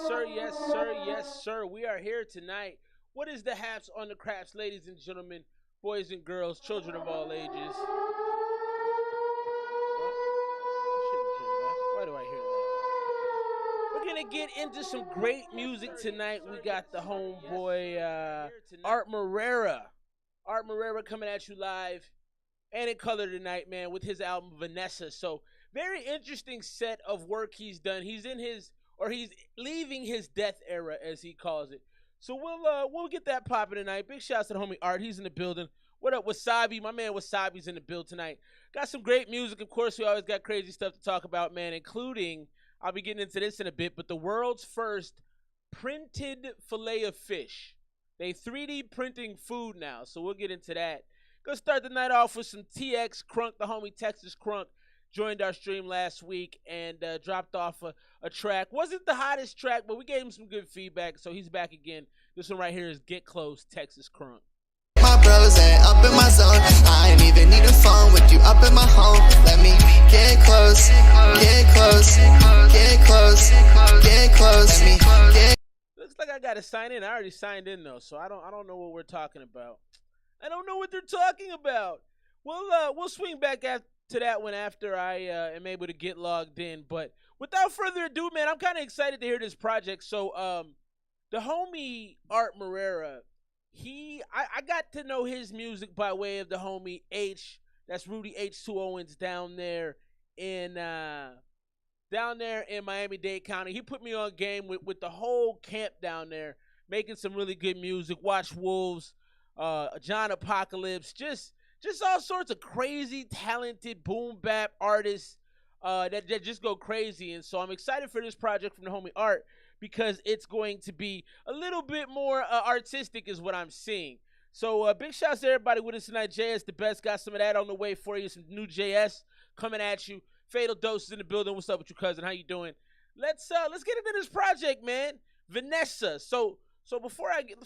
sir, yes, sir, yes, sir. We are here tonight. What is the haps on the craps, ladies and gentlemen, boys and girls, children of all ages? I shouldn't hear that. Why do I hear that? We're gonna get into some great music tonight. We got the homeboy Art Morera. Art Morera coming at you live and in color tonight, man, with his album Vanessa. So very interesting set of work he's done. He's leaving his death era, as he calls it. So we'll get that popping tonight. Big shouts to the homie Art. He's in the building. What up, Wasabi? My man Wasabi's in the build tonight. Got some great music. Of course, we always got crazy stuff to talk about, man, including, I'll be getting into this in a bit, but the world's first printed fillet of fish. They 3D printing food now, so we'll get into that. Gonna start the night off with some TX Crunk, the homie Texas Crunk. Joined our stream last week and dropped off a track. Wasn't the hottest track, but we gave him some good feedback, so he's back again. This one right here is Get Close, Texas Crunk. My bros ain't up in my zone. I ain't even need a phone with you up in my home. Let me get close, get close, get close, get close. Let me get. Looks like I gotta sign in. I already signed in though, so I don't know what we're talking about. I don't know what they're talking about. We'll swing back to that one after I am able to get logged in. But without further ado, man, I'm kind of excited to hear this project. So the homie Art Morera, I got to know his music by way of the homie H. That's Rudy H2 Owens down there in Miami-Dade County. He put me on game with the whole camp down there, making some really good music. Watch Wolves, John Apocalypse, just all sorts of crazy, talented boom bap artists that just go crazy. And so I'm excited for this project from the homie Art because it's going to be a little bit more artistic is what I'm seeing. So big shouts to everybody with us tonight. JS the best. Got some of that on the way for you. Some new JS coming at you. Fatal Doses in the building. What's up with you, cousin? How you doing? Let's get into this project, man. Vanessa. So before I do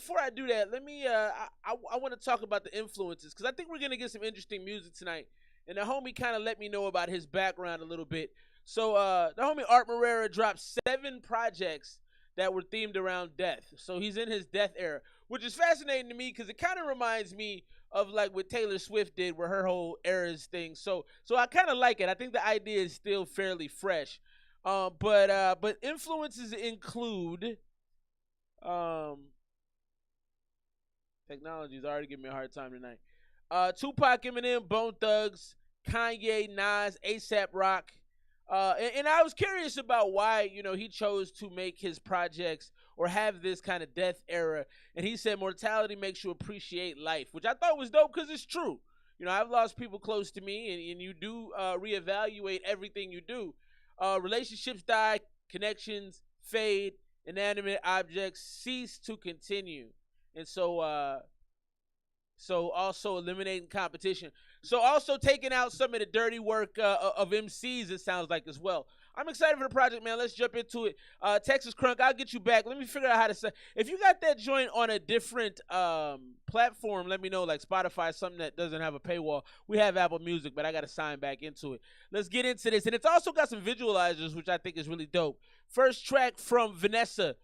that, let me I want to talk about the influences because I think we're gonna get some interesting music tonight. And the homie kind of let me know about his background a little bit. So the homie Art Morera dropped 7 projects that were themed around death. So he's in his death era, which is fascinating to me because it kind of reminds me of like what Taylor Swift did, where her whole era's thing. So I kind of like it. I think the idea is still fairly fresh. But influences include. Technology's already giving me a hard time tonight. Tupac, Eminem, Bone Thugs, Kanye, Nas, ASAP Rock. And I was curious about why, he chose to make his projects or have this kind of death era. And he said mortality makes you appreciate life, which I thought was dope because it's true. I've lost people close to me, and you do reevaluate everything you do. Relationships die, connections fade, inanimate objects cease to continue. And so also eliminating competition. So also taking out some of the dirty work of MCs, it sounds like, as well. I'm excited for the project, man. Let's jump into it. Texas Crunk, I'll get you back. Let me figure out how to say. If you got that joint on a different platform, let me know, like Spotify, something that doesn't have a paywall. We have Apple Music, but I got to sign back into it. Let's get into this. And it's also got some visualizers, which I think is really dope. First track from Vanessa,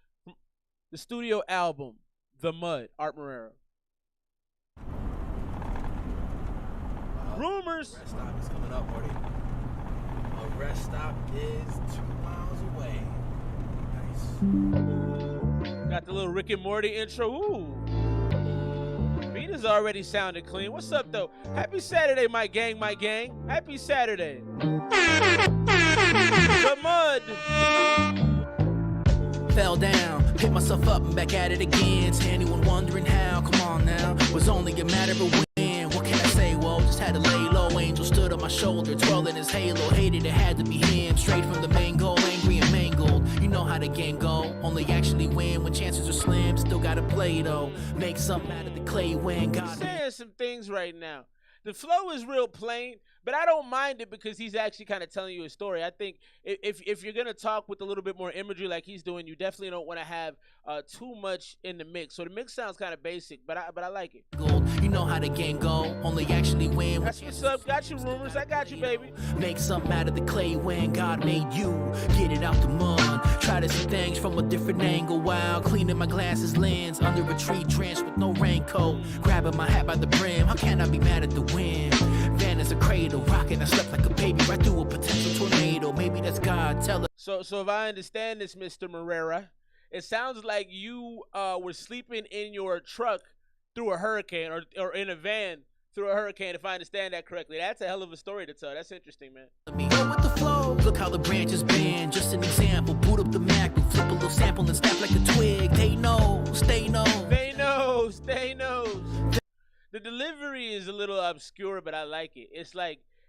the studio album, The Mud, Art Morera. Rumors. Rest stop is coming up, buddy. A rest stop is 2 miles away. Nice. Got the little Rick and Morty intro. Ooh. Beat is already sounded clean. What's up, though? Happy Saturday, my gang, my gang. Happy Saturday. The Mud. Fell down, picked myself up and back at it again. To anyone wondering how, come on now. Was only a matter of when. What can I say? Well, just had to lay low. Angel stood on my shoulder, twirling his halo. Hated it had to be him. Straight from the main goal, angry and mangled. You know how the game go. Only actually win when chances are slim. Still gotta play though. Make something out of the clay when God. Saying some things right now. The flow is real plain, but I don't mind it because he's actually kind of telling you a story. I think if you're going to talk with a little bit more imagery like he's doing, you definitely don't want to have too much in the mix. So the mix sounds kind of basic, but I like it. You know how the game go, only actually win. That's what's up. Got you, rumors. I got you, baby. Make something out of the clay when God made you. Get it out the mud. Try to see things from a different angle while cleaning my glasses lens under a tree drenched with no raincoat. Grabbing my hat by the brim. How can I be mad at the wind? Van is a cradle, rocking. I slept like a baby right through a potential tornado. Maybe that's God. Tell us. So if I understand this, Mr. Morera, it sounds like you were sleeping in your truck through a hurricane, or in a van through a hurricane, if I understand that correctly. That's a hell of a story to tell. That's interesting, man. Go with the flow. Look how the branches bend. Just an example. Boot up the Mac, flip a little sample and snap like a twig. They know, stay knows. They knows, they knows. The delivery is a little obscure, but I like it.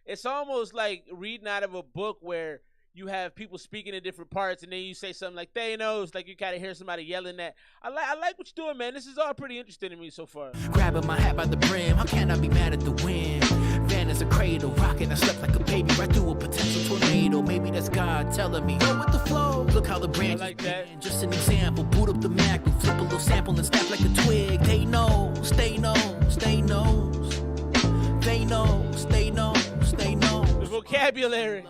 It's almost like reading out of a book where you have people speaking in different parts, and then you say something like "they knows," like you kind of hear somebody yelling that. I like what you're doing, man. This is all pretty interesting to me so far. Grabbing my hat by the brim, how can I be mad at the wind? Van is a cradle, rocking. I slept like a baby right through a potential tornado. Maybe that's God telling me go with the flow. Look how the branches like that. bend. Just an example. Boot up the Mac, flip a little sample and snap like a twig. They knows, they knows, they knows. They knows, they knows, they knows. The vocabulary.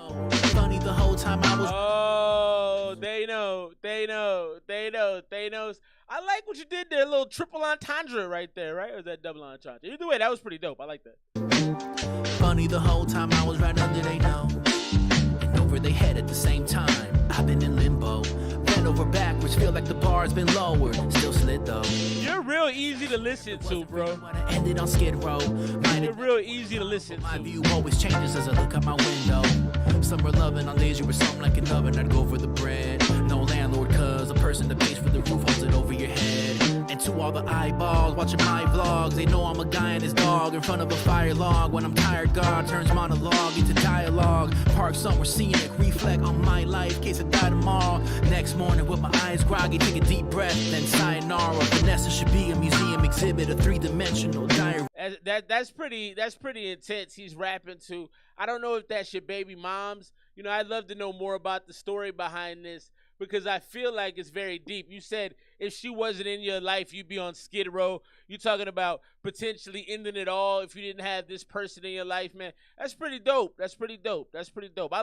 Funny the whole time I was. Oh, they know, they know, they know, they knows. I like what you did there, a little triple entendre right there, right? Or is that double entendre? Either way, that was pretty dope. I like that. Funny the whole time I was right under they nose and over their head at the same time. I've been in limbo, bent over backwards, feel like the bar's been lowered. Still slid though. You're real easy to listen to, bro. Ended on Skid Row. You're real easy to listen My to. view always changes as I look out my window. Some are loving on days you were something like an oven. I'd go for the bread. No landlord, cuz a person that pays for the roof holds it over your head. And to all the eyeballs watching my vlogs, they know I'm a guy and his dog in front of a fire log. When I'm tired, God turns monologue into dialogue. Park somewhere scenic, reflect on my life, case I die tomorrow. Next morning with my eyes groggy, take a deep breath, then sayonara. Vanessa should be a museum exhibit, a three-dimensional diary. That's pretty intense. He's rapping to. I don't know if that's your baby mom's. You know, I'd love to know more about the story behind this, because I feel like it's very deep. You said if she wasn't in your life, you'd be on Skid Row. You're talking about potentially ending it all if you didn't have this person in your life, man. That's pretty dope. That's pretty dope. That's pretty dope. I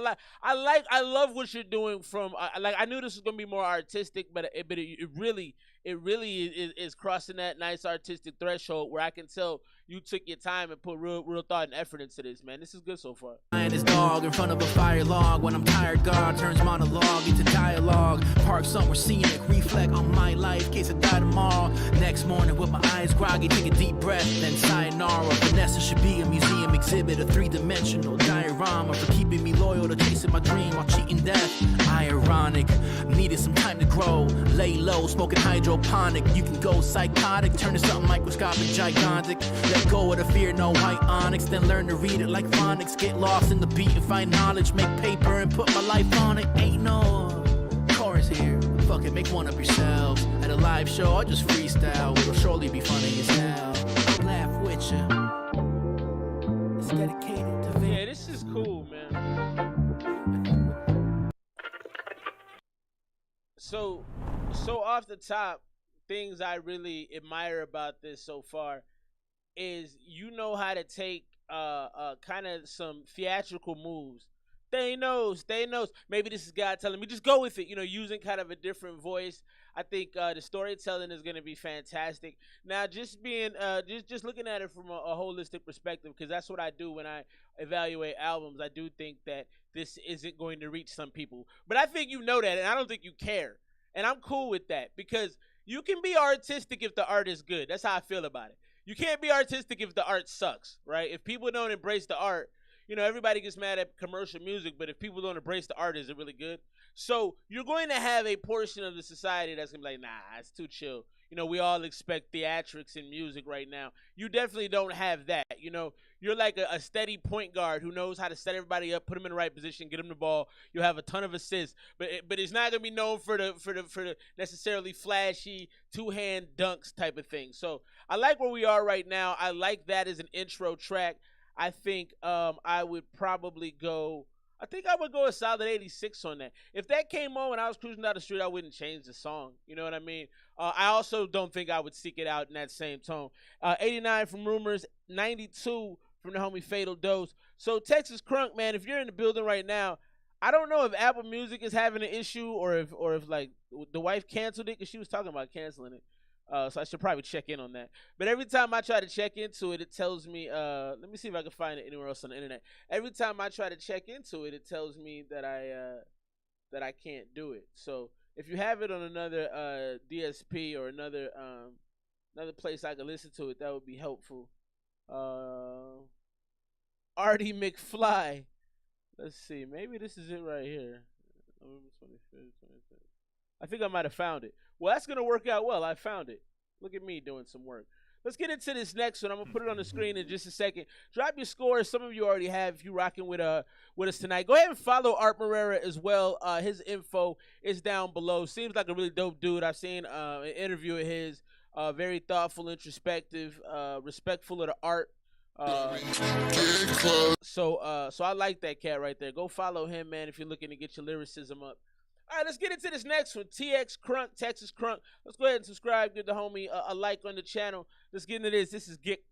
love what you're doing. From I knew this was gonna be more artistic, but it really is crossing that nice artistic threshold where I can tell you took your time and put real thought and effort into this, man. This is good so far. And his dog in front of a fire log. When I'm tired, God turns monologue into dialogue. Park somewhere scenic, reflect on my life, case I die tomorrow. Next morning with my eyes groggy, take a deep breath, then sayonara. Vanessa should be a museum exhibit, a three-dimensional diorama for keeping me loyal to chasing my dream while cheating death. Ironic, needed some time to grow. Lay low, smoking hydroponic. You can go psychotic, turn to something microscopic, gigantic. Let go of the fear, no white onyx. Then learn to read it like phonics. Get lost in the beat and find knowledge. Make paper and put my life on it. Ain't no chorus here. Fuck it, make one up yourselves. At a live show, I'll just freestyle. It'll surely be funny as hell. I'll laugh with you. It's dedicated to Yeah, this is cool, man. So off the top, things I really admire about this so far is you know how to take kind of some theatrical moves. They knows. Maybe this is God telling me just go with it. You know, using kind of a different voice. I think the storytelling is going to be fantastic. Now, just being just looking at it from a holistic perspective, because that's what I do when I evaluate albums. I do think that this isn't going to reach some people, but I think you know that, and I don't think you care, and I'm cool with that, because you can be artistic if the art is good. That's how I feel about it. You can't be artistic if the art sucks, right? If people don't embrace the art, you know, everybody gets mad at commercial music, but if people don't embrace the art, is it really good? So you're going to have a portion of the society that's going to be like, nah, it's too chill. You know, we all expect theatrics in music right now. You definitely don't have that. You know, you're like a steady point guard who knows how to set everybody up, put them in the right position, get them the ball. You'll have a ton of assists, but it's not going to be known for the necessarily flashy two-hand dunks type of thing. So I like where we are right now. I like that as an intro track. I think I would probably go I think I would go a solid 86 on that. If that came on when I was cruising down the street, I wouldn't change the song. You know what I mean? I also don't think I would seek it out in that same tone. 89 from Rumors, 92 from the homie Fatal Dose. So Texas Crunk, man, if you're in the building right now, I don't know if Apple Music is having an issue or if like the wife canceled it because she was talking about canceling it. So I should probably check in on that. But every time I try to check into it, it tells me, let me see if I can find it anywhere else on the internet. Every time I try to check into it, it tells me that I can't do it. So if you have it on another DSP or another place I can listen to it, that would be helpful. Artie McFly. Let's see. Maybe this is it right here. November 25th, 23rd. I think I might have found it. Well, that's going to work out well. I found it. Look at me doing some work. Let's get into this next one. I'm going to put it on the screen in just a second. Drop your scores. Some of you already have if you're rocking with us tonight. Go ahead and follow Art Morera as well. His info is down below. Seems like a really dope dude. I've seen an interview of his. Very thoughtful, introspective, respectful of the art. So I like that cat right there. Go follow him, man, if you're looking to get your lyricism up. All right, let's get into this next one. TX Crunk, Texas Crunk. Let's go ahead and subscribe. Give the homie a like on the channel. Let's get into this. This is Get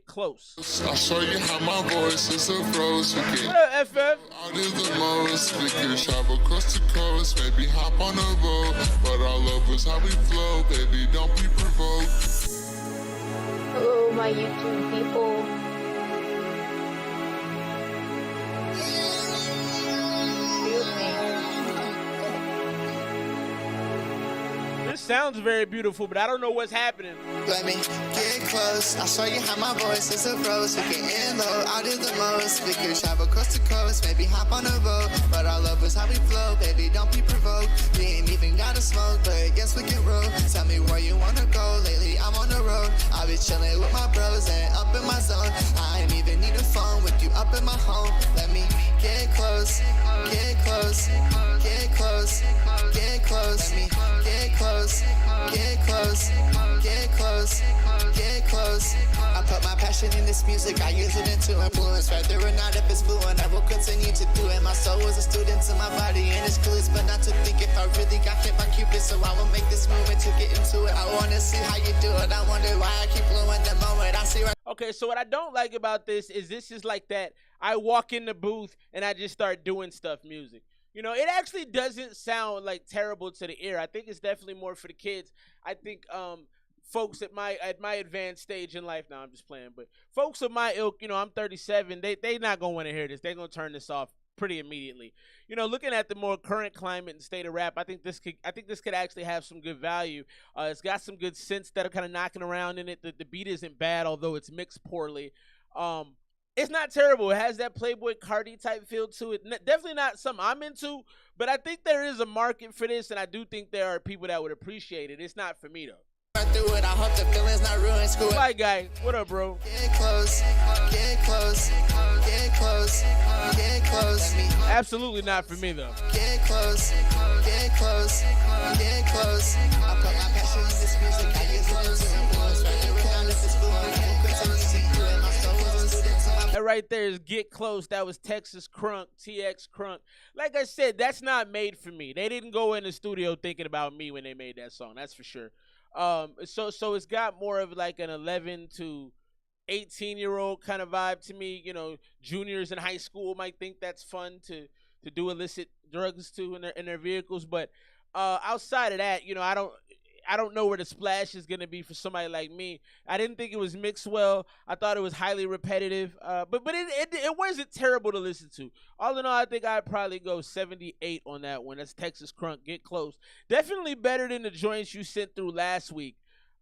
Close. I'll show you how my voice is a rose. What up, FF? Out is the most. We can travel coast to coast, maybe hop on a boat. But our love is how we flow, baby. Don't be provoked. Hello, my YouTube people. Excuse me. This sounds very beautiful, but I don't know what's happening. Let me get close. I'll show you how my voice is a rose. We can end low, I'll do the most. We can travel coast to coast, maybe hop on a boat. But our love is how we flow, baby, don't be provoked. We ain't even gotta smoke, but I guess we can roll. Tell me where you wanna go, lately I'm on the road. I'll be chilling with my bros and up in my zone. I ain't even need a phone with you up in my home. Let me get close, get close, get close, get close. Let me get close, get close, get close, get close. I put my passion in this music, I use it into influence. Whether or not if it's fluent, I will continue to do it. My soul is a student to my body and it's clueless, but not to think if I really got hit by Cupid. So I will make this movement to get into it. I wanna see how you do it. I wonder why I keep blowing the moment I see right. Okay, so what I don't like about this is like that I walk in the booth and I just start doing stuff music. You know, it actually doesn't sound like terrible to the ear. I think it's definitely more for the kids. I think folks at my advanced stage in life, now I'm just playing, but folks of my ilk, you know, I'm 37, they not gonna want to hear this. They're gonna turn this off pretty immediately. You know, looking at the more current climate and state of rap, I think this could actually have some good value. It's got some good synths that are kind of knocking around in it. The beat isn't bad, although it's mixed poorly. It's not terrible. It has that Playboy Cardi type feel to it. Definitely not something I'm into, but I think there is a market for this, and I do think there are people that would appreciate it. It's not for me, though. Through it, I hope the feelings not ruined. School. Bye, guy. What up, bro? Get close, get close, get close, get close. Absolutely not for me, though. Get close, get close, get close. I put my passion in this music, I use it to influence. Whether or not if it's fluent, I will continue to do it. My soul is a student to my. That right there is Get Close. That was Texas Crunk, TX Crunk. Like I said, that's not made for me. They didn't go in the studio thinking about me when they made that song. That's for sure. So it's got more of like an 11 to 18-year-old kind of vibe to me. You know, juniors in high school might think that's fun to do illicit drugs to in their vehicles. But outside of that, you know, I don't know where the splash is gonna be for somebody like me. I didn't think it was mixed well. I thought it was highly repetitive. But it wasn't terrible to listen to. All in all, I think I'd probably go 78 on that one. That's Texas Crunk. Get Close. Definitely better than the joints you sent through last week.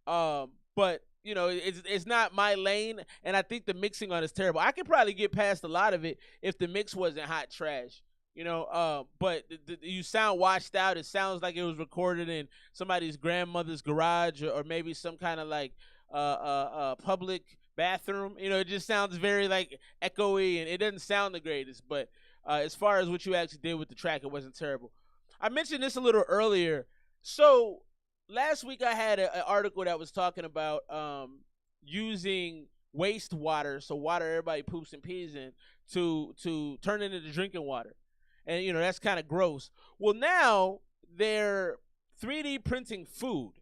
But you know, it's not my lane, and I think the mixing on is terrible. I could probably get past a lot of it if the mix wasn't hot trash. You know, but you sound washed out. It sounds like it was recorded in somebody's grandmother's garage or maybe some kind of like public bathroom. You know, it just sounds very like echoey, and it doesn't sound the greatest. But as far as what you actually did with the track, it wasn't terrible. I mentioned this a little earlier. So last week I had an article that was talking about using wastewater, so water everybody poops and pees in, to turn it into drinking water. and that's kind of gross. Well, now they're 3D printing food.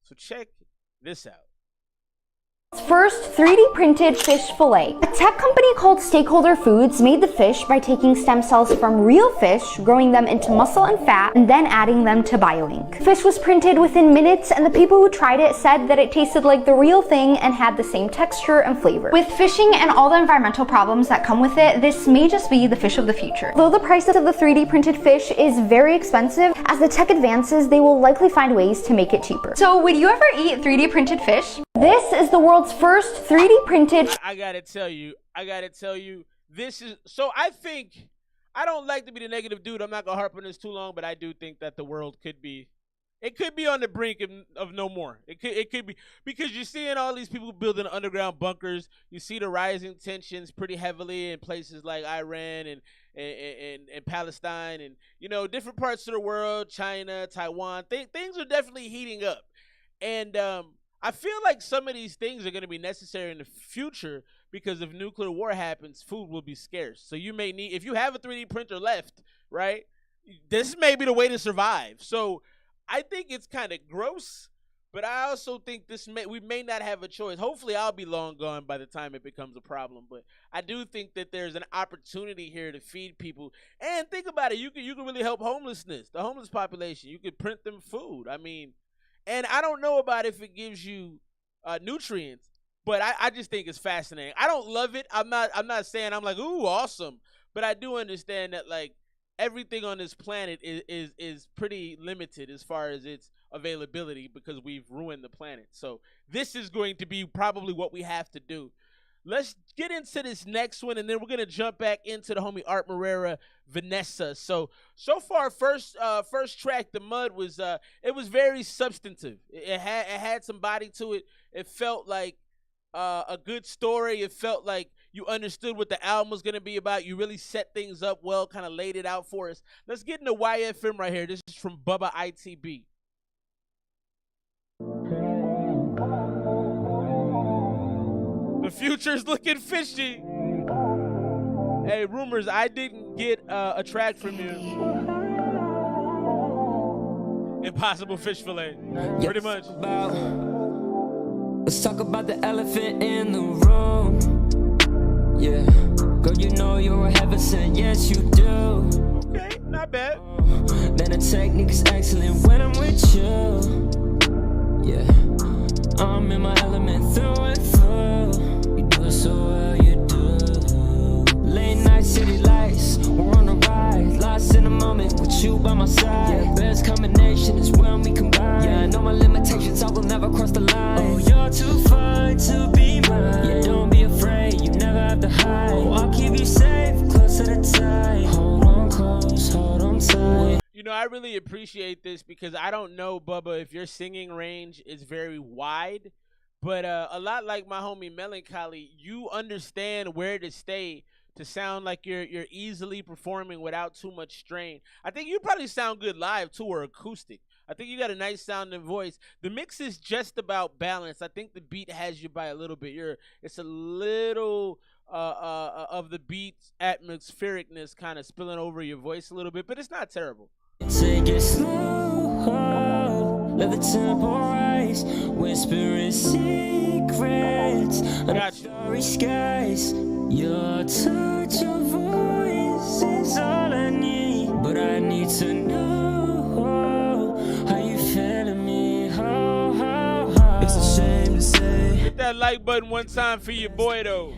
So check this out. First 3D printed fish fillet. A tech company called Stakeholder Foods made the fish by taking stem cells from real fish, growing them into muscle and fat, and then adding them to BioInk. Fish was printed within minutes, and the people who tried it said that it tasted like the real thing and had the same texture and flavor. With fishing and all the environmental problems that come with it, this may just be the fish of the future. Though the price of the 3D printed fish is very expensive, as the tech advances, they will likely find ways to make it cheaper. So would you ever eat 3D printed fish? This is the world's first 3D printed. I gotta tell you, this is, so I think, I don't like to be the negative dude, I'm not gonna harp on this too long, but I do think that the world could be on the brink of no more. It could be, because you're seeing all these people building underground bunkers. You see the rising tensions pretty heavily in places like Iran and Palestine, and different parts of the world, China, Taiwan. Things are definitely heating up, and I feel like some of these things are going to be necessary in the future, because if nuclear war happens, food will be scarce. So you may need, if you have a 3D printer left, right, this may be the way to survive. So I think it's kind of gross, but I also think we may not have a choice. Hopefully I'll be long gone by the time it becomes a problem, but I do think that there's an opportunity here to feed people. And think about it, you can really help the homeless population. You could print them food. I mean, and I don't know about if it gives you nutrients, but I just think it's fascinating. I don't love it. I'm not saying I'm like, ooh, awesome. But I do understand that, like, everything on this planet is pretty limited as far as its availability, because we've ruined the planet. So this is going to be probably what we have to do. Let's get into this next one, and then we're gonna jump back into the homie Art Morera, Vanessa. So far, first track, The Mud, was it was very substantive. It had some body to it. It felt like a good story. It felt like you understood what the album was gonna be about. You really set things up well, kind of laid it out for us. Let's get into YFM right here. This is from Bubba ITB. The future's looking fishy. Hey, Rumors, I didn't get a track from you. Impossible Fish Fillet. Pretty much. Let's talk about the elephant in the room. Yeah. Girl, you know you're a heaven sent. Yes, you do. Okay, not bad. Man, the technique is excellent when I'm with you. Yeah. I'm in my element through and through. You do it so well, you do. Late night city lights, we're on a ride. Lost in a moment with you by my side. Yeah, best combination is when we combine. Yeah, I know my limitations, I will never cross the line. Oh, you're too fine to be mine. Yeah, don't be afraid, you never have to hide. Oh, I'll keep you safe, close to the tie. Hold on close, hold on tight. I really appreciate this, because I don't know, Bubba, if your singing range is very wide, but a lot like my homie Melancholy, you understand where to stay to sound like you're easily performing without too much strain. I think you probably sound good live too, or acoustic. I think you got a nice sounding voice. The mix is just about balance. I think the beat has you by a little bit. It's a little of the beat's atmosphericness kind of spilling over your voice a little bit, but it's not terrible. Take it slow, let the tempo rise, whispering secrets under starry skies. Your touch, your voice is all I need, but I need to know how you feeling me. It's a shame to say. Hit that like button one time for your boy though.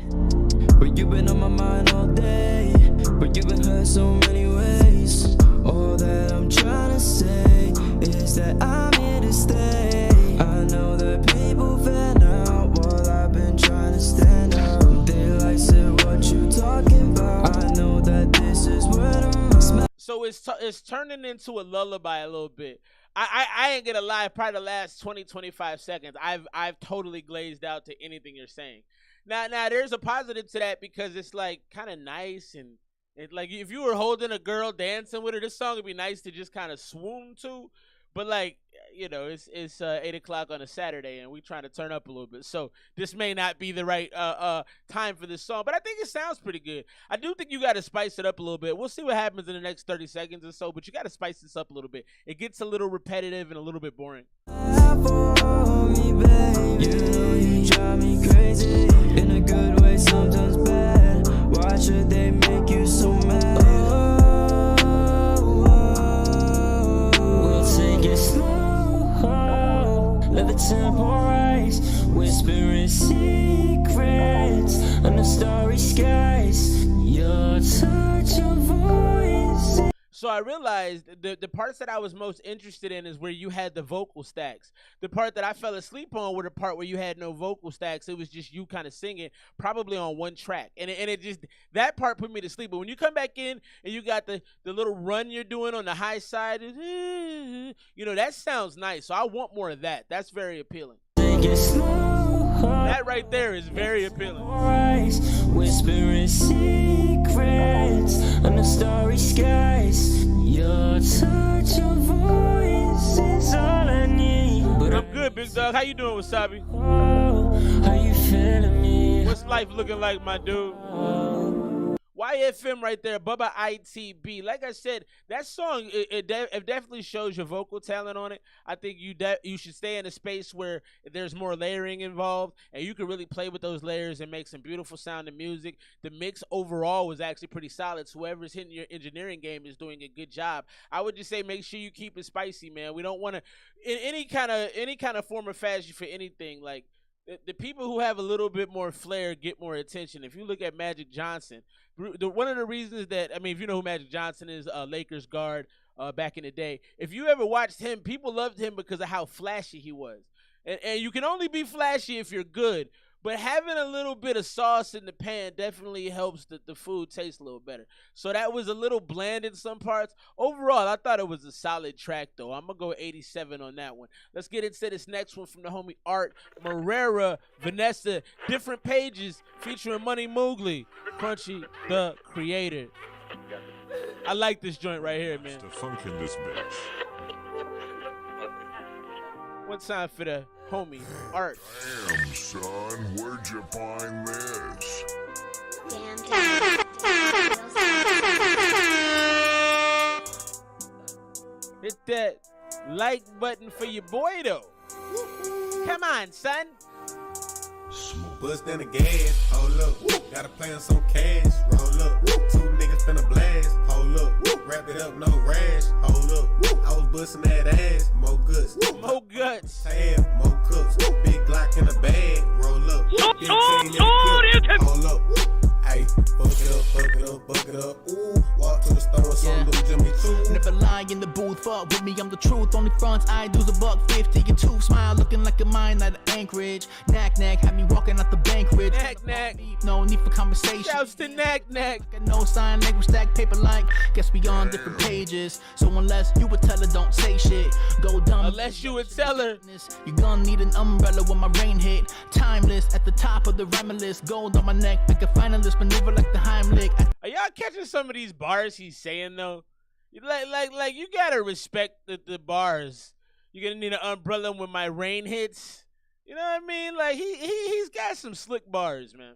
But you've been on my mind all day, but you've been hurt so many ways. All that I'm trying to say is that I'm here to stay. I know that people fan out while I've been trying to stand out. They like said, what you talking about? I know that this is where I'm. So it's turning into a lullaby a little bit. I ain't gonna lie, probably the last 20-25 seconds, I've totally glazed out to anything you're saying. Now there's a positive to that, because it's like kind of nice, and it, like, if you were holding a girl dancing with her, this song would be nice to just kind of swoon to. But like, you know, it's 8 o'clock on a Saturday, and we trying to turn up a little bit. So this may not be the right time for this song, but I think it sounds pretty good. I do think you got to spice it up a little bit. We'll see what happens in the next 30 seconds or so, but you got to spice this up a little bit. It gets a little repetitive and a little bit boring. You know you drive me crazy in a good way, sometimes bad. Why should they make you so mad? We'll take it slow, let the tempo rise, whispering secrets under starry skies. Your touch, your voice. So I realized the parts that I was most interested in is where you had the vocal stacks. The part that I fell asleep on were the part where you had no vocal stacks. It was just you kind of singing, probably on one track. And it just, that part put me to sleep. But when you come back in and you got the little run you're doing on the high side, you know, that sounds nice. So I want more of that. That's very appealing. That right there is very appealing. Whispering secrets under starry skies. Your touch, your voice is all I need. But I'm good, big dog. How you doing, Wasabi? How you feeling me? What's life looking like, my dude? YFM right there, Bubba ITB. Like I said, that song, it definitely shows your vocal talent on it. I think you should stay in a space where there's more layering involved, and you can really play with those layers and make some beautiful sounding music. The mix overall was actually pretty solid. So whoever's hitting your engineering game is doing a good job. I would just say make sure you keep it spicy, man. We don't want to, in any kind of form or fashion for anything, like, the people who have a little bit more flair get more attention. If you look at Magic Johnson, one of the reasons that, I mean, if you know who Magic Johnson is, Lakers guard back in the day, if you ever watched him, people loved him because of how flashy he was. And you can only be flashy if you're good. But having a little bit of sauce in the pan definitely helps the food taste a little better. So that was a little bland in some parts. Overall, I thought it was a solid track, though. I'm going to go 87 on that one. Let's get into this next one from the homie Art Morera, Vanessa, Different Pages, featuring Money Moogly, Crunchy the Creator. I like this joint right here, man. The funk in this bitch. One time for the homie Art. Damn, son, where'd you find this? Hit that like button for your boy, though. Come on, son. Bust in the gas, hold up. Gotta play on some cash, roll up. Two niggas finna blast, hold up. Wrap it up, no rash, hold up. I was busting that ass, more guts. More guts. Tab, more cups. Big Glock in the bag, roll up. Big chain in the clip, hold up. Ay, fuck it up. Ooh, walk to the store, some little Jimmy too. Never lie in the booth, fuck with me, I'm the truth. Only fronts I do's $1.50 and two smile, looking like a mine out of Anchorage. Knack, had me walking out the banquet. Knack. No need for conversation. Shouts to Knack. Got no sign language, stack paper like. Guess we on different pages. So unless you would tell her, don't say shit. Go dumb. Unless you would tell her. You gonna need an umbrella when my rain hit. Timeless at the top of the rhyme list. Gold on my neck, like a finalist. Maneuver like the Heimlich. Are y'all catching some of these bars he's saying though? Like you gotta respect the bars. You're gonna need an umbrella when my rain hits. You know what I mean? Like he's got some slick bars, man.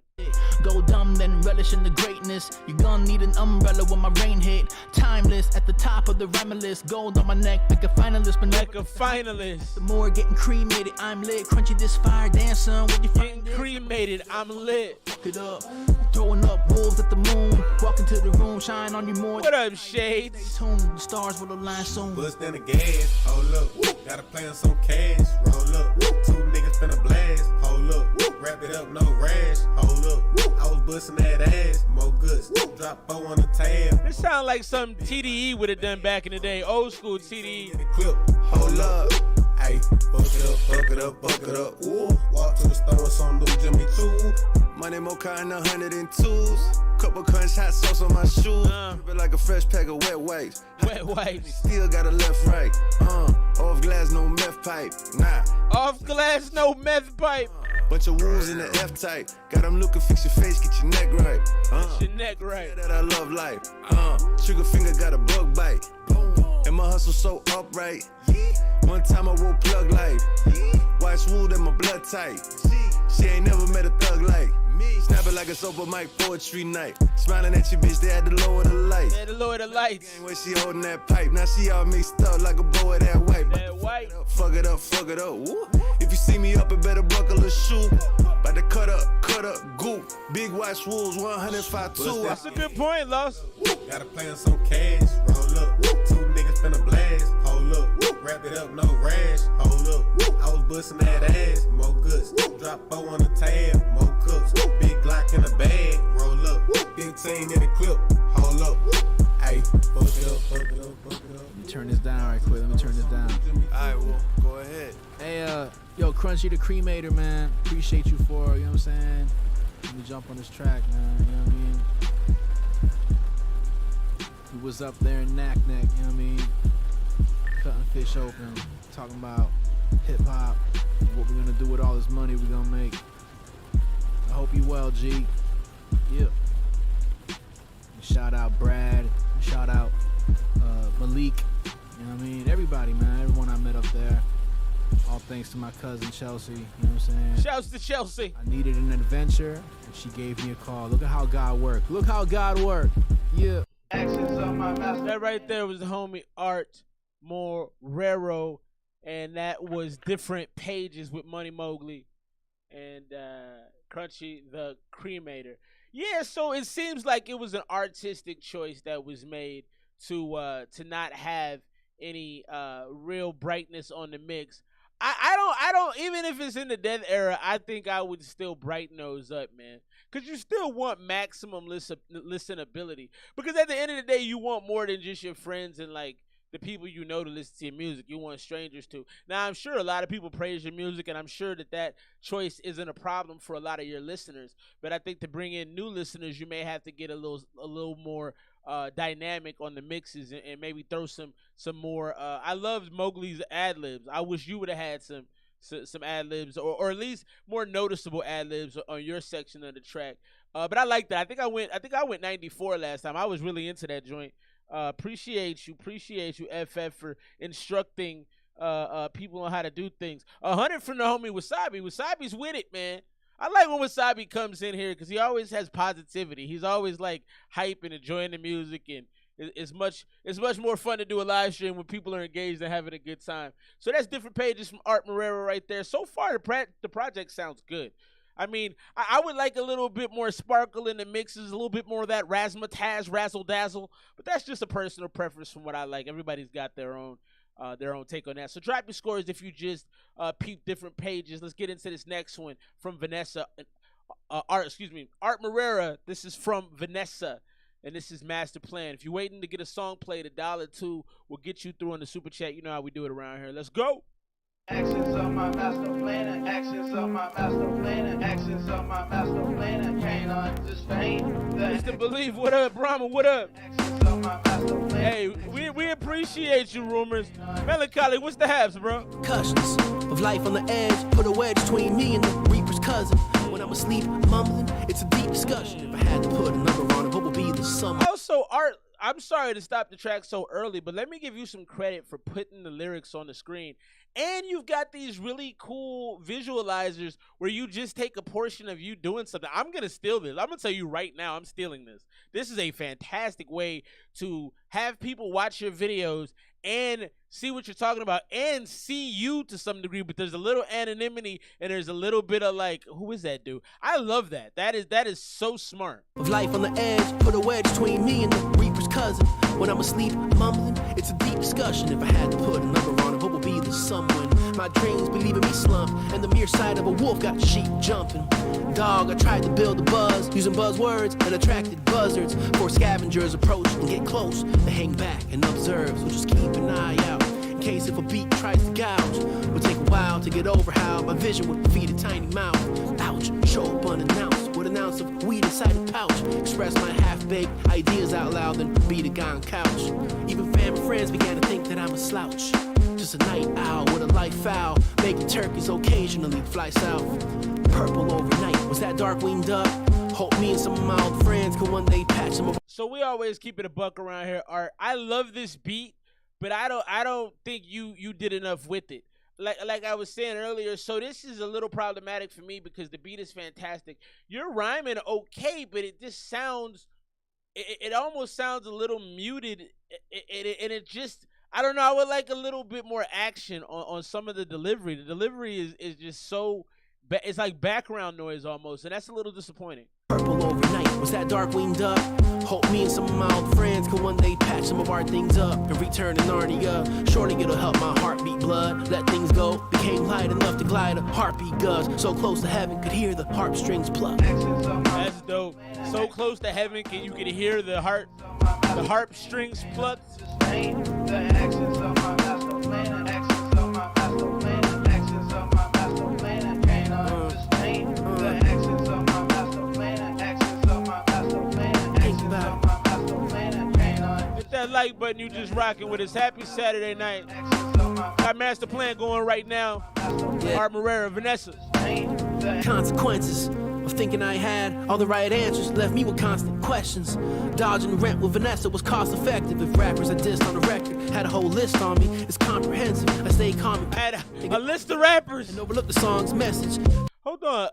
Go dumb, then relish in the greatness. You gonna need an umbrella when my rain hit. Timeless at the top of the rhyme list. Gold on my neck, like a finalist. But like a finalist. The more getting cremated, I'm lit. Crunchy this fire, dance son. When you getting cremated, I'm lit. Fuck it up, throwing up wolves at the moon. Walk into the room, shine on you more. What up, Shades? Stay tuned, the stars will align soon. Bust in the gas, hold up. Gotta play on some cash, roll up. Two niggas finna blast, hold up. Wrap it up, no rash, hold up. I was busting that ass, more guts. Drop 4 on the tab. This sound like something TDE would have done back in the day. Old school TDE. Clip, hold up. Ay, fuck it up. Ooh, walk to the store, some little Jimmy too. Money mocha in 102s. Couple crunch hot sauce on my shoes. Feel like a fresh pack of wet wipes. Wet wipes. Still got a left right. Off glass, no meth pipe. Nah. Off glass, no meth pipe. Bunch of wounds in the F-type. Got them looking, fix your face, get your neck right. Get your neck right. That I love life. Trigger finger got a bug bite. Boom. And my hustle so upright. One time I wore plug life. Watch wood and my blood tight. She ain't never met a thug like me. Snap it like it's open mic poetry night. Smiling at you, bitch, they had to lower the light. They had to lower the lights. When she holding that pipe, now she all mixed up like a boy that white. That white. Fuck it up, fuck it up. Woo. If you see me up, it better buckle a shoe. About to cut up, goop. Big watch wolves, 105.2. That's a good point, Los. Gotta play on some cash. Roll up. Two niggas finna blast. Hold up. Wrap it up, no rash. Hold up. I was busting that ass. More goods. Drop 4 on the tab. More cups. Big Glock in the bag. Roll up. Big team in the clip. Hold up. Hey, fuck it up, fuck it up, fuck it up. Let me turn this down right quick. Let me turn this down. Alright, well, go ahead. Hey, yo, Crunchy the Cremator, man. Appreciate you for, you know what I'm saying? Let me jump on this track, man. You know what I mean? He was up there in Knack, you know what I mean? Cutting fish open, talking about hip hop, what we're gonna do with all this money we're gonna make. I hope you well, G. Yeah. Shout out Brad. Shout out Malik. You know what I mean? Everybody, man. Everyone I met up there. All thanks to my cousin Chelsea. You know what I'm saying? Shouts to Chelsea. I needed an adventure, and she gave me a call. Look at how God worked. Look how God worked. Yeah. That right there was the homie Art Morera, and that was Different Pages with Money Mowgli and Crunchy the Cremator. Yeah, so it seems like it was an artistic choice that was made to not have any real brightness on the mix. I don't even if it's in the death era, I think I would still brighten those up, man. Because you still want maximum listenability. Because at the end of the day, you want more than just your friends and like the people you know to listen to your music. You want strangers to. Now, I'm sure a lot of people praise your music, and I'm sure that choice isn't a problem for a lot of your listeners. But I think to bring in new listeners, you may have to get a little more dynamic on the mixes and maybe throw some more. I loved Mowgli's ad libs. I wish you would have had some ad libs or at least more noticeable ad libs on your section of the track. But I like that. I think I went 94 last time. I was really into that joint. Appreciate you, FF, for instructing people on how to do things. 100 from the homie Wasabi. Wasabi's with it, man. I like when Wasabi comes in here because he always has positivity. He's always like hype and enjoying the music, and it's much more fun to do a live stream when people are engaged and having a good time. So that's Different Pages from Art Morera right there. So far, the project sounds good. I mean, I would like a little bit more sparkle in the mixes, a little bit more of that razzmatazz, razzle dazzle, but that's just a personal preference from what I like. Everybody's got their own take on that. So drop your scores if you just peep Different Pages. Let's get into this next one from Vanessa. Art Morera. This is from Vanessa, and this is Master Plan. If you're waiting to get a song played, $1 or $2 will get you through on the super chat. You know how we do it around here. Let's go. Actions of my master planner, actions of my master planner, actions of my master planner, can't understand. Mr. Believe, what up? Brahma, what up? Hey, we appreciate you, Rumors. Melancholy, what's the haps, bro? Cushions of life on the edge, put a wedge between me and the Reaper's cousin. When I'm asleep, mumbling, it's a deep discussion. If I had to put a number on it, what would be the sum? Also, Art, I'm sorry to stop the track so early, but let me give you some credit for putting the lyrics on the screen. And you've got these really cool visualizers where you just take a portion of you doing something. I'm going to steal this. I'm going to tell you right now, I'm stealing this. This is a fantastic way to have people watch your videos and see what you're talking about and see you to some degree, but there's a little anonymity and there's a little bit of like, who is that dude? I love that. That is so smart. Of life on the edge, put a wedge between me and the Reaper's cousin. When I'm asleep, mumbling, it's a deep discussion. If I had to put a number on it, what would be the sum when my dreams be leaving me slumped and the mere sight of a wolf got sheep jumping? Dog, I tried to build a buzz using buzzwords and attracted buzzards. For scavengers approach and get close, they hang back and observe. So just keep an eye out in case if a beat tries to gouge. Would take a while to get over how my vision would feed a tiny mouth. Ouch, show up unannounced with an ounce of weed inside a pouch. Express my half-baked ideas out loud, then beat a guy on couch. Even family friends began to think that I'm a slouch. Just a night owl with a light foul, making turkeys occasionally fly south. Purple overnight, was that dark-winged dove? Hope me and some of my old friends can one day patch them up. So we always keep it a buck around here, Art. I love this beat, but I don't think you did enough with it. Like I was saying earlier, so this is a little problematic for me because the beat is fantastic. You're rhyming okay, but it just sounds, it almost sounds a little muted, and it just, I don't know. I would like a little bit more action on some of the delivery. The delivery is just so, it's like background noise almost, and that's a little disappointing. Purple overnight, was that Darkwing Duck? Hope me and some of my old friends can one day patch some of our things up and return to Narnia. Surely it'll help my heartbeat blood. Let things go, became light enough to glide. A heartbeat guz, so close to heaven, could hear the harp strings pluck. That's dope. So close to heaven, you could hear the harp strings plucked. The actions of my master plan, actions of my master plan, actions of my master plan, can't understand. The actions of my master plan, actions of my master plan, actions of my master plan, can't understand. Hit that like button, you just rocking with us. Happy Saturday night. Got Master Plan going right now. Art Morera, Vanessa. Consequences of thinking I had all the right answers left me with constant questions. Dodging rent with Vanessa was cost effective. If rappers I dissed on the record had a whole list on me, it's comprehensive. I stay calm and had a list of rappers and overlook the song's message. Hold on,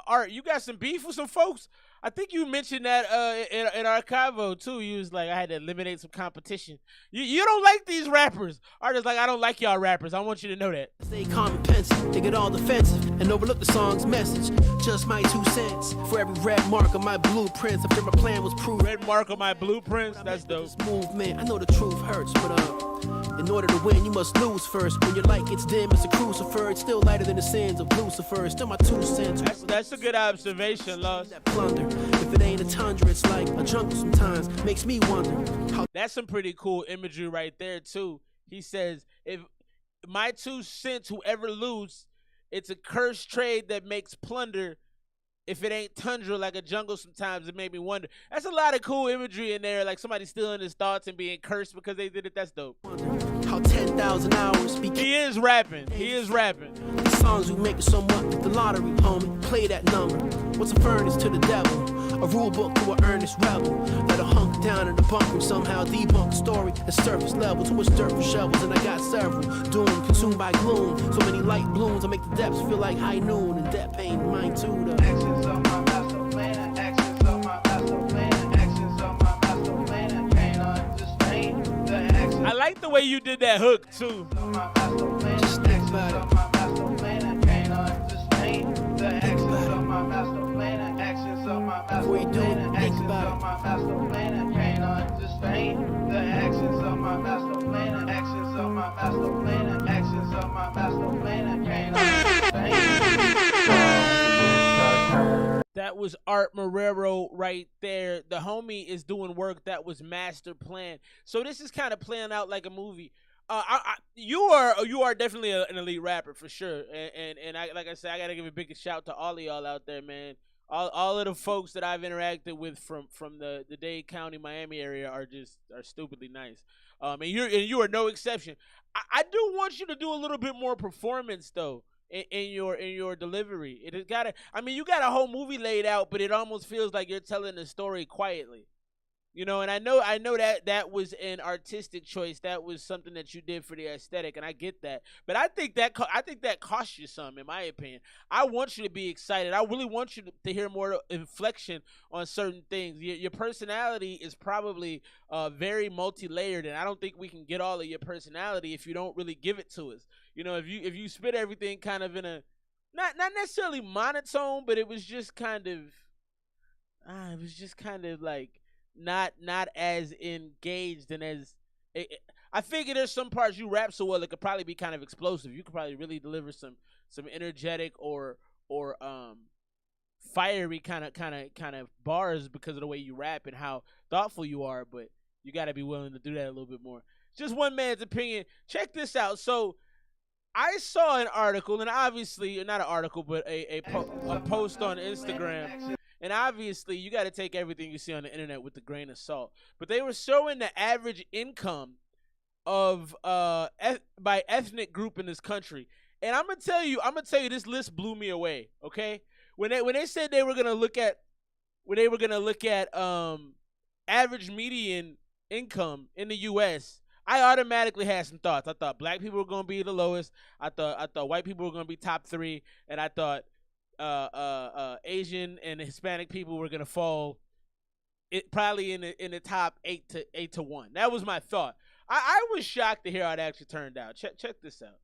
Art, you got some beef with some folks? I think you mentioned that in Archivo too. You was like, I had to eliminate some competition. You don't like these rappers. Art is like, I don't like y'all rappers. I want you to know that. Stay calm and pensive, they get all defensive and overlook the song's message. Just my 2 cents for every red mark on my blueprints. After my plan was proved. Red mark on my blueprints. That's dope. This movement, I know the truth hurts, but in order to win, you must lose first. When your light gets dim, it's a crucifer. It's still lighter than the sins of Lucifer. Still my 2 cents. That's a good observation, Lost. That plunder. If it ain't a tundra, it's like a jungle sometimes. Makes me wonder how. That's some pretty cool imagery right there too. He says, if my 2 cents, whoever lose, it's a cursed trade that makes plunder. If it ain't tundra like a jungle sometimes, it made me wonder. That's a lot of cool imagery in there, like somebody stealing his thoughts and being cursed because they did it. That's dope. How 10,000 hours became. He is rapping. He is rapping. The songs we make are somewhat like the lottery, homie. Play that number. What's a furnace to the devil? A rule book to an earnest rebel. That'll hunk down in the bunker, somehow debunk the story at surface level. Too much dirt for shovels, and I got several. Doomed, consumed by gloom. So many light blooms, I make the depths feel like high noon. And that pain, mine too, though. Actions of my master plan, actions of my master plan, actions of my master plan, can't understand. The actions. I like the way you did that hook too. Just think about it. Before you do it, think about it. The actions of my master plan, actions of my master plan, actions of my master plan, can't understand. That was Art Morera right there. The homie is doing work that was master plan. So this is kind of playing out like a movie. You are definitely an elite rapper for sure. And I, like I said, I gotta give a big shout to all of y'all out there, man. All of the folks that I've interacted with from the Dade County, Miami area are stupidly nice. And you are no exception. I do want you to do a little bit more performance though in your delivery. It has gotta. I mean, you got a whole movie laid out, but it almost feels like you're telling the story quietly. You know, and I know that was an artistic choice. That was something that you did for the aesthetic, and I get that. But I think that cost you some, in my opinion. I want you to be excited. I really want you to hear more inflection on certain things. Your personality is probably very multi-layered, and I don't think we can get all of your personality if you don't really give it to us. You know, if you spit everything kind of in a not necessarily monotone, but it was just kind of like not as engaged and as I figure there's some parts you rap so well it could probably be kind of explosive. You could probably really deliver some energetic or fiery kind of bars because of the way you rap and how thoughtful you are, but you got to be willing to do that a little bit more. Just one man's opinion. Check this out. So I saw an article, and obviously not an article, but a post on Instagram. And obviously, you got to take everything you see on the internet with a grain of salt. But they were showing the average income of by ethnic group in this country. And I'm gonna tell you, this list blew me away. Okay, when they said they were gonna look at average median income in the U.S., I automatically had some thoughts. I thought black people were gonna be the lowest. I thought white people were gonna be top 3, and I thought Asian and Hispanic people were gonna fall probably in the top 8 to 1. That was my thought. I was shocked to hear how it actually turned out. Check this out.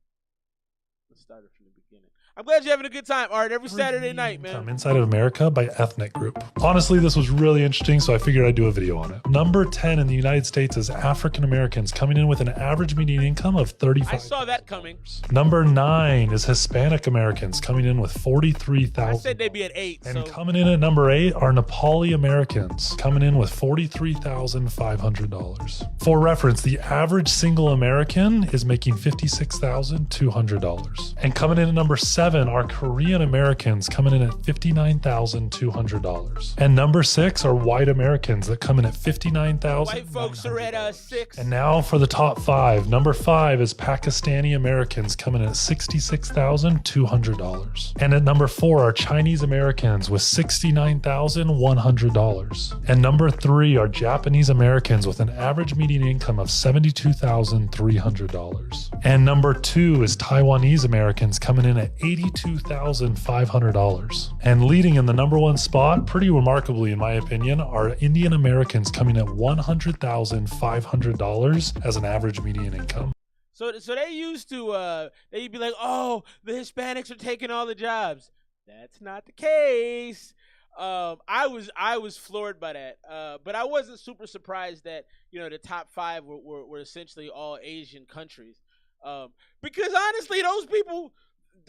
Let's start it from the beginning. I'm glad you're having a good time, Art, every Saturday night, man. Inside of America by ethnic group. Honestly, this was really interesting, so I figured I'd do a video on it. Number 10 in the United States is African Americans, coming in with an average median income of $35,000. I saw that coming. Number 9 is Hispanic Americans, coming in with $43,000. I said they'd be at 8. And coming in at number 8 are Nepali Americans, coming in with $43,500. For reference, the average single American is making $56,200. And coming in at number 7 are Korean Americans, coming in at $59,200. And number 6 are white Americans that come in at $59,000. White folks are at 6. And now for the top 5. Number 5 is Pakistani Americans, coming in at $66,200. And at number 4 are Chinese Americans with $69,100. And number 3 are Japanese Americans with an average median income of $72,300. And number 2 is Taiwanese Americans, coming in at $82,500. And leading in the number 1 spot, pretty remarkably in my opinion, are Indian Americans, coming at $100,500 as an average median income. So they used to they'd be like, oh, the Hispanics are taking all the jobs. That's not the case. I was floored by that, but I wasn't super surprised that the top 5 were essentially all Asian countries, because honestly, those people.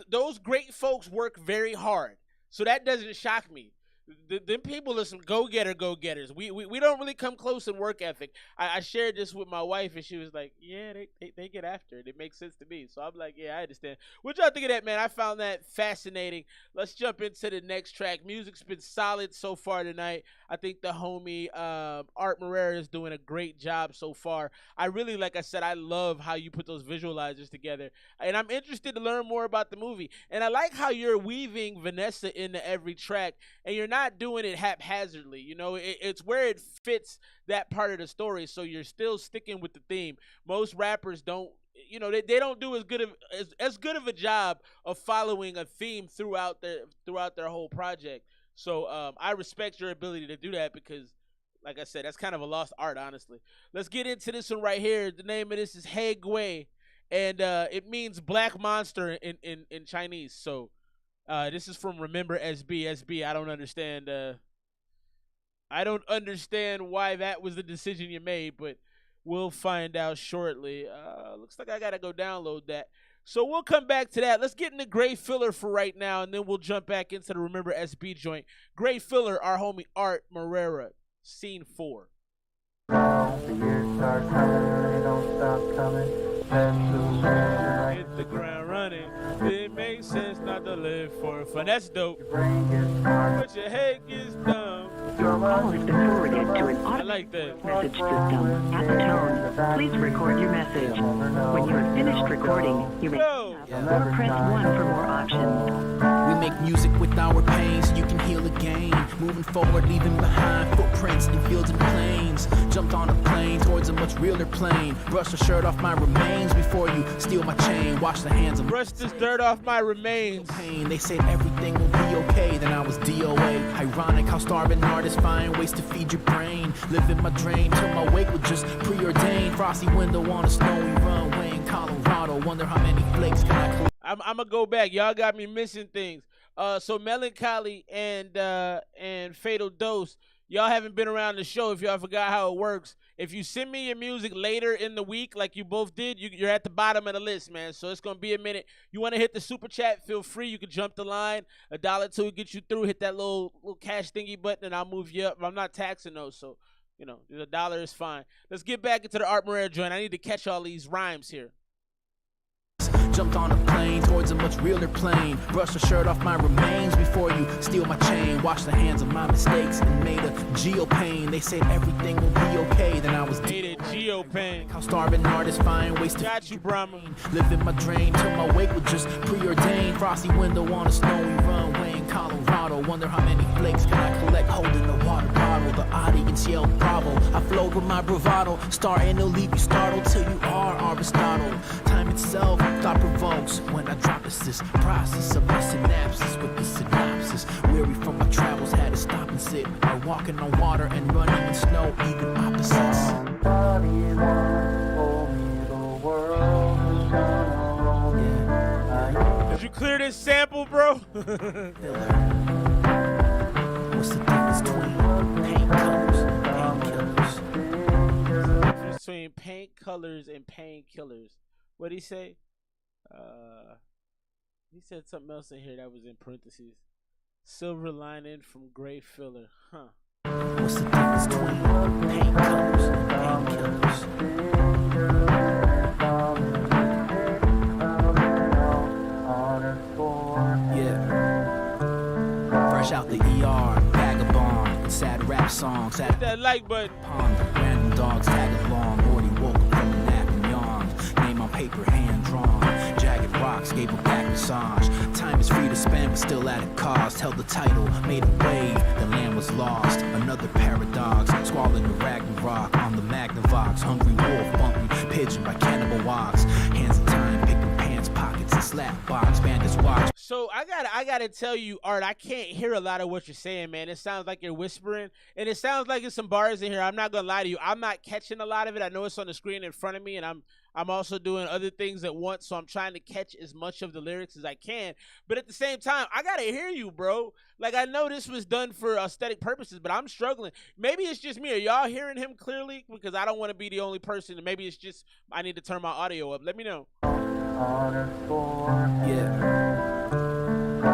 Those great folks work very hard, so that doesn't shock me. Them people are some go-getters. We don't really come close in work ethic. I shared this with my wife, and she was like, yeah, they get after it. It makes sense to me. So I'm like, yeah, I understand. What y'all think of that, man? I found that fascinating. Let's jump into the next track. Music's been solid so far tonight. I think the homie Art Morera is doing a great job so far. I really, like I said, I love how you put those visualizers together. And I'm interested to learn more about the movie. And I like how you're weaving Vanessa into every track, and you're not doing it haphazardly. It's where it fits that part of the story, so you're still sticking with the theme. Most rappers don't, they don't do as good of a job of following a theme throughout their whole project. So I respect your ability to do that, because like I said, that's kind of a lost art, honestly. Let's get into this one right here. The name of this is Hey Gui, and it means black monster in Chinese. So this is from Remember SB. I don't understand. I don't understand why that was the decision you made, but we'll find out shortly. Looks like I gotta go download that. So we'll come back to that. Let's get into Great Filler for right now, and then we'll jump back into the Remember SB joint. Great Filler, our homie Art Morera, Scene 4. The years start coming, they don't stop coming. Hit the ground running. It makes sense not to live for fun. That's dope. Your brain gets smart, but your head gets dumb. Your call has been forwarded to an automatic message system. At the tone, please record your message. When you have finished recording, you may hang up or press 1 for more options. We make music with our pains, so you can heal again. Moving forward, leaving behind footprints in fields and plains. Jumped on a plane towards a much realer plane. Brush the shirt off my remains before you steal my chain. Wash the hands of brush this dirt off my remains. Pain. They said everything will be okay, then I was DOA. Ironic how starving artists find ways to feed your brain. Living my dream till my wake was just preordained. Frosty window on a snowy runway in Colorado. Wonder how many flakes can I collect. I'm gonna go back. Y'all got me missing things. So Melancholy and Fatal Dose, y'all haven't been around the show. If y'all forgot how it works, if you send me your music later in the week, like you both did, you're at the bottom of the list, man. So it's gonna be a minute. You want to hit the super chat? Feel free. You can jump the line. $1 till we get you through. Hit that little cash thingy button, and I'll move you up. I'm not taxing those, so $1 is fine. Let's get back into the Art Morera joint. I need to catch all these rhymes here. Jumped on a plane towards a much realer plane. Brush the shirt off my remains before you steal my chain. Wash the hands of my mistakes and made a geopain. They said everything will be okay, then I was made a geopain. How starving artists find ways to got you, Brahma. Living my dream till my wake was just preordained. Frosty window on a snowy runway in Colorado. Wonder how many flakes can I collect holding the water bottle. The audience once yelled bravo. I flowed with my bravado, starting to leave you startled till you are Aristotle. Time itself, thought provokes when I drop this process of my synapses with the synopsis. Weary from my travels, had to stop and sit. Or walking on water and running in snow, even opposites. Somebody once told me the world was gonna roll me. Did you clear this sample, bro? What's the difference between paint colors and painkillers? Between paint colors and painkillers. What'd he say? He said something else in here that was in parentheses. Silver lining from gray filler. Huh. What's the difference between paint colors and painkillers? Yeah. Fresh out the ER, vagabond, and sad rap songs. Hit that like button. Ponder, random dogs tag along. Already woke up from a nap and yawned. Name on paper, hand drawn. Jagged rocks gave a back massage. Time is free to spend, but still at a cost. Held the title, made a wave. The land was lost. Another paradox. Squalling the Ragnarok on the Magnavox. Hungry wolf, bumping pigeon by cannibal walks. Hands of time, picking pants, pockets, and slap box. Bandits watch. So I gotta tell you, Art, I can't hear a lot of what you're saying, man. It sounds like you're whispering, and it sounds like there's some bars in here. I'm not gonna lie to you, I'm not catching a lot of it. I know it's on the screen in front of me, and I'm also doing other things at once, so I'm trying to catch as much of the lyrics as I can. But at the same time, I gotta hear you, bro. Like, I know this was done for aesthetic purposes, but I'm struggling. Maybe it's just me. Are y'all hearing him clearly? Because I don't want to be the only person. Maybe it's just I need to turn my audio up. Let me know. Yeah.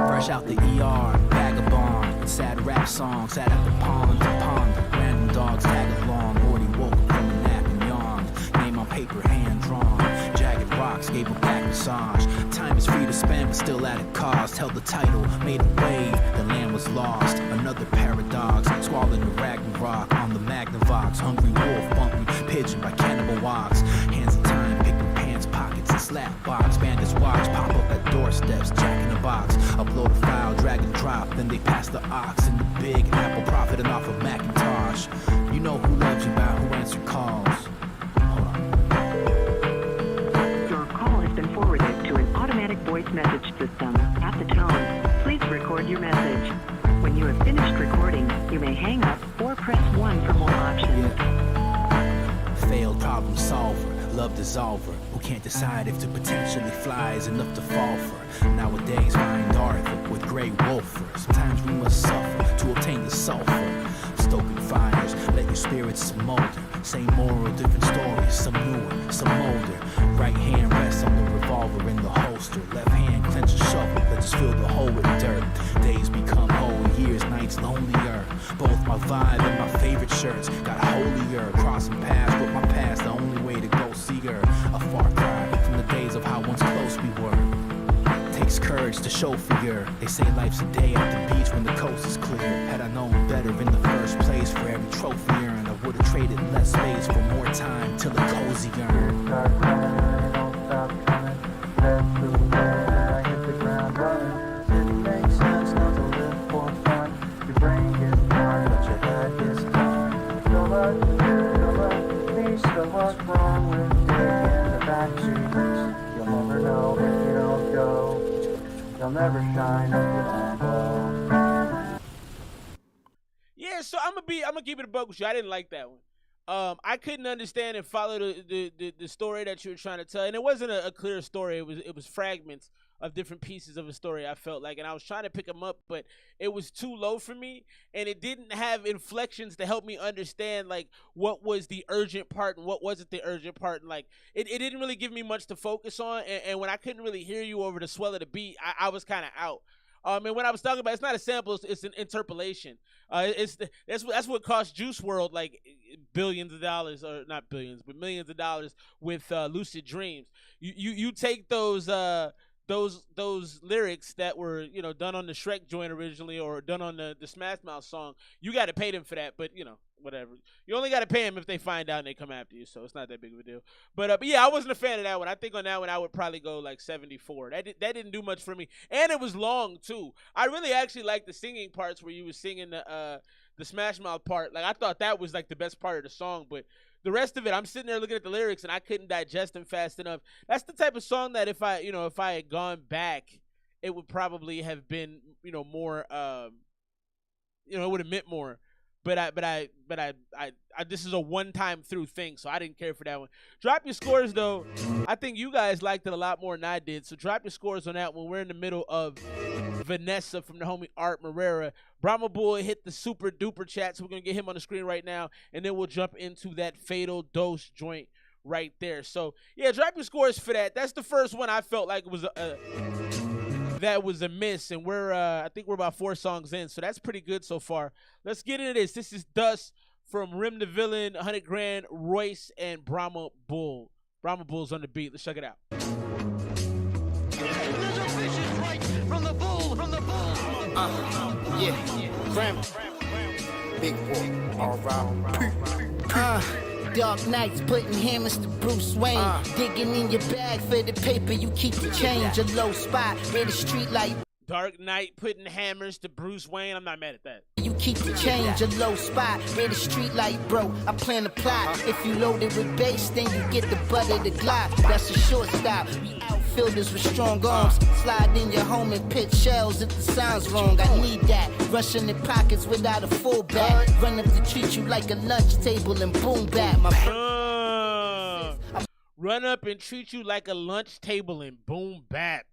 Fresh out the ER, vagabond, and sad rap songs. Sat at the pond to ponder. Random dogs tag along. Already woke up from a nap and yawned. Name on paper, hand drawn. Jagged rocks gave a back massage. Time is free to spend, but still at a cost. Held the title, made a wave. The land was lost. Another paradox. Squalling the Ragnarok on the Magnavox. Hungry wolf, bumping pigeon by cannibal walks. Hands of time, picking pants, pockets, and slap box. Bandits watch, pop up at doorsteps, jack in a box. Upload a file, drag and drop, then they pass the ox. And the big apple profiting off of Macintosh. You know who loves you about who answer calls. Hold on. Your call has been forwarded to an automatic voice message system. At the tone, please record your message. When you have finished recording, you may hang up or press 1 for more options. Failed problem solver, love dissolver, who can't decide if to potentially fly is enough to fall for. Nowadays, find Arthur with gray wolfer. Sometimes we must suffer to obtain the sulfur. Stoking fires, let your spirits smolder. Same moral, different stories, some newer, some older. Right hand rests on the revolver in the holster. Left hand clench a shovel, let's just fill the hole with dirt. Days become whole years, nights lonelier. Both my vibe and my favorite shirts got holier. Crossing paths with my past, the only way to go see her. A far cry from the days of how once close we were. Takes courage to show fear. They say life's a day at the beach when the coast is clear. Had I known better in the first place, for every trophy earned, I would have traded less space for more time till the cozy earned. Start coming, don't stop coming. Left to right, I hit the ground running. Didn't make sense not to live for fun. Your brain gets tired, but your head gets done. So what, please, so what's wrong with taking the back streets? You'll never know if you don't go. You'll never shine if you don't glow. Yeah, so I'm gonna keep it a buck with you. I didn't like that one. I couldn't understand and follow the story that you were trying to tell, and it wasn't a clear story. It was fragments of different pieces of a story, I felt like, and I was trying to pick them up, but it was too low for me, and it didn't have inflections to help me understand like what was the urgent part and what wasn't the urgent part, and like it didn't really give me much to focus on, and when I couldn't really hear you over the swell of the beat, I was kind of out. And when I was talking about, it's not a sample, it's an interpolation. That's what cost Juice World like billions of dollars, or not billions, but millions of dollars with Lucid Dreams. You take those those lyrics that were, you know, done on the Shrek joint originally or done on the Smash Mouth song, you got to pay them for that. But you know, whatever. You only got to pay them if they find out and they come after you. So it's not that big of a deal. But yeah, I wasn't a fan of that one. I think on that one I would probably go like 74. That didn't do much for me, and it was long too. I really actually liked the singing parts where you was singing the Smash Mouth part. Like I thought that was like the best part of the song, but the rest of it, I'm sitting there looking at the lyrics and I couldn't digest them fast enough. That's the type of song that if I had gone back, it would probably have been, you know, more, it would have meant more. But this is a one-time through thing, so I didn't care for that one. Drop your scores though. I think you guys liked it a lot more than I did. So drop your scores on that one. We're in the middle of Vanessa from the homie Art Morera. Brahma Boy hit the super duper chat, so we're gonna get him on the screen right now, and then we'll jump into that Fatal Dose joint right there. So yeah, drop your scores for that. That's the first one I felt like it was that was a miss, and I think we're about 4 songs in, so that's pretty good so far. Let's get into this. This is Dust from Rim the Villain, 100 Grand, Royce, and Brahma Bull. Brahma Bull's on the beat. Let's check it out. Grandma. Big boy. All right. Dark nights putting hammers to Bruce Wayne. Digging in your bag for the paper, you keep the change. A low spot where the street light. Dark Knight putting hammers to Bruce Wayne. I'm not mad at that. You keep the change. A low spot where the street light broke. I plan to plot. If you load it with bass, then you get the butt of the Glock. That's a short stop. We outfielders with strong arms. Slide in your home and pitch shells if the sound's wrong. I need that. Rushing in pockets without a full bag. Run up to treat you like a lunch table and boom back. Run up and treat you like a lunch table and boom bap.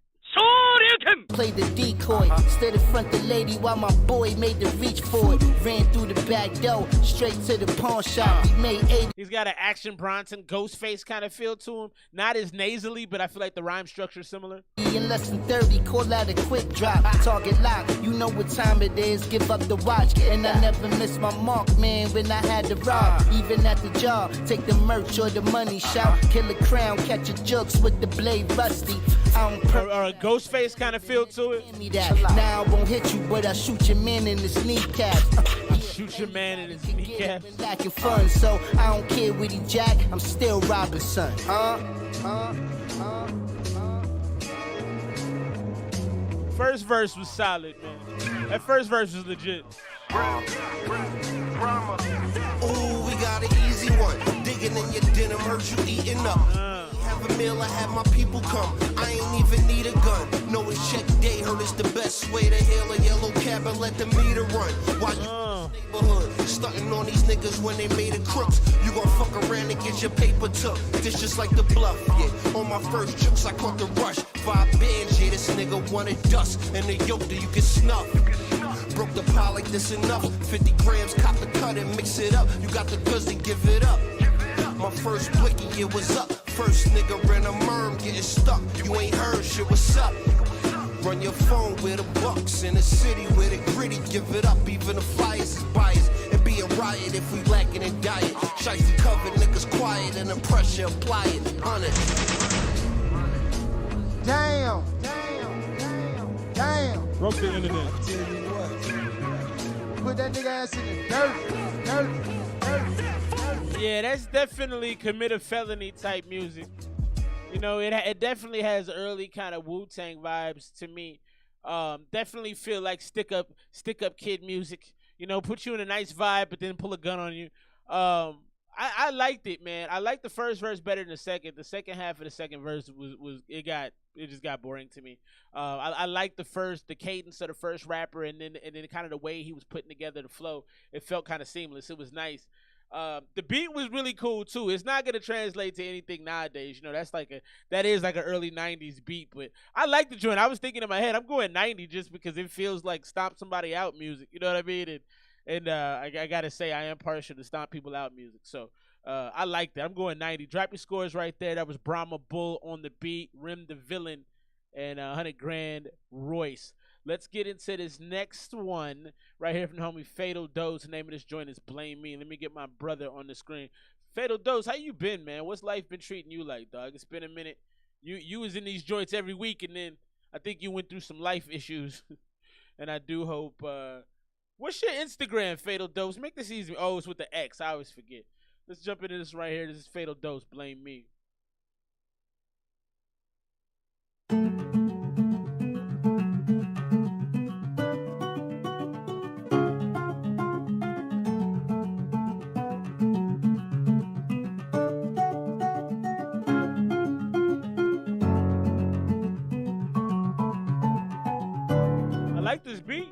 Play the decoy, stood in front the lady while my boy made the reach for it. Ran through the back door, straight to the pawn shop. We made 80. He's got an Action Bronson Ghostface kind of feel to him. Not as nasally, but I feel like the rhyme structure is similar. In less than 30, call out a quick drop. Target lock, you know what time it is. Give up the watch, and I never miss my mark, man. When I had to rob, even at the job, take the merch or the money shop. Kill a crown, catch a jokes with the blade rusty. Or a Ghostface kind of feel to it. Now I won't hit you, but I shoot your man in his kneecaps. Shoot your man in his kneecaps. Lacking fun, so I don't care what he jack. I'm still robbing son. First verse was solid, man. That first verse was legit. Ooh, we got an easy one. Digging in your dinner, merch you eating up. Have a meal, I have my people come. I ain't even need a gun. No, it's check day, heard it's the best way to hail a yellow cab and let the meter run. While you neighborhood, stunting on these niggas when they made it crooks. You gon' fuck around and get your paper took. This just like the bluff, yeah. On my first jukes, I caught the rush. 5 bands, yeah, this nigga wanted dust. And the yoke that you can snuff. Broke the pile like this enough. 50 grams, cop the cut and mix it up. You got the goods, then give it up. My first blicky, it was up. First nigga ran a merm, getting stuck. You ain't heard shit, what's up? Run your phone with the bucks in the city with it gritty. Give it up, even the flyers is biased. It'd be a riot if we lacking in diet. Shicey covered, niggas quiet and the pressure apply it. On it. Damn. Broke the internet. I tell you what. Put that nigga ass in the dirt. Yeah, that's definitely commit a felony type music. You know, it definitely has early kind of Wu-Tang vibes to me. Definitely feel like stick up kid music. You know, put you in a nice vibe, but then pull a gun on you. I liked it, man. I liked the first verse better than the second. The second half of the second verse it just got boring to me. I liked the cadence of the first rapper, and then kind of the way he was putting together the flow. It felt kind of seamless. It was nice. The beat was really cool too. It's not gonna translate to anything nowadays. You know, that is like an early 90s beat, but I like the joint. I was thinking in my head, I'm going 90 just because it feels like stomp somebody out music. You know what I mean? And I gotta say, I am partial to stomp people out music. So I like that. I'm going 90. Drop your scores right there. That was Brahma Bull on the beat, Rim the Villain, and 100 Grand Royce. Let's get into this next one right here from the homie Fatal Dose. The name of this joint is Blame Me. Let me get my brother on the screen. Fatal Dose, how you been, man? What's life been treating you like, dog? It's been a minute. You was in these joints every week, and then I think you went through some life issues, and I do hope. What's your Instagram, Fatal Dose? Make this easy. Oh, it's with the X. I always forget. Let's jump into this right here. This is Fatal Dose. Blame me. I like this beat.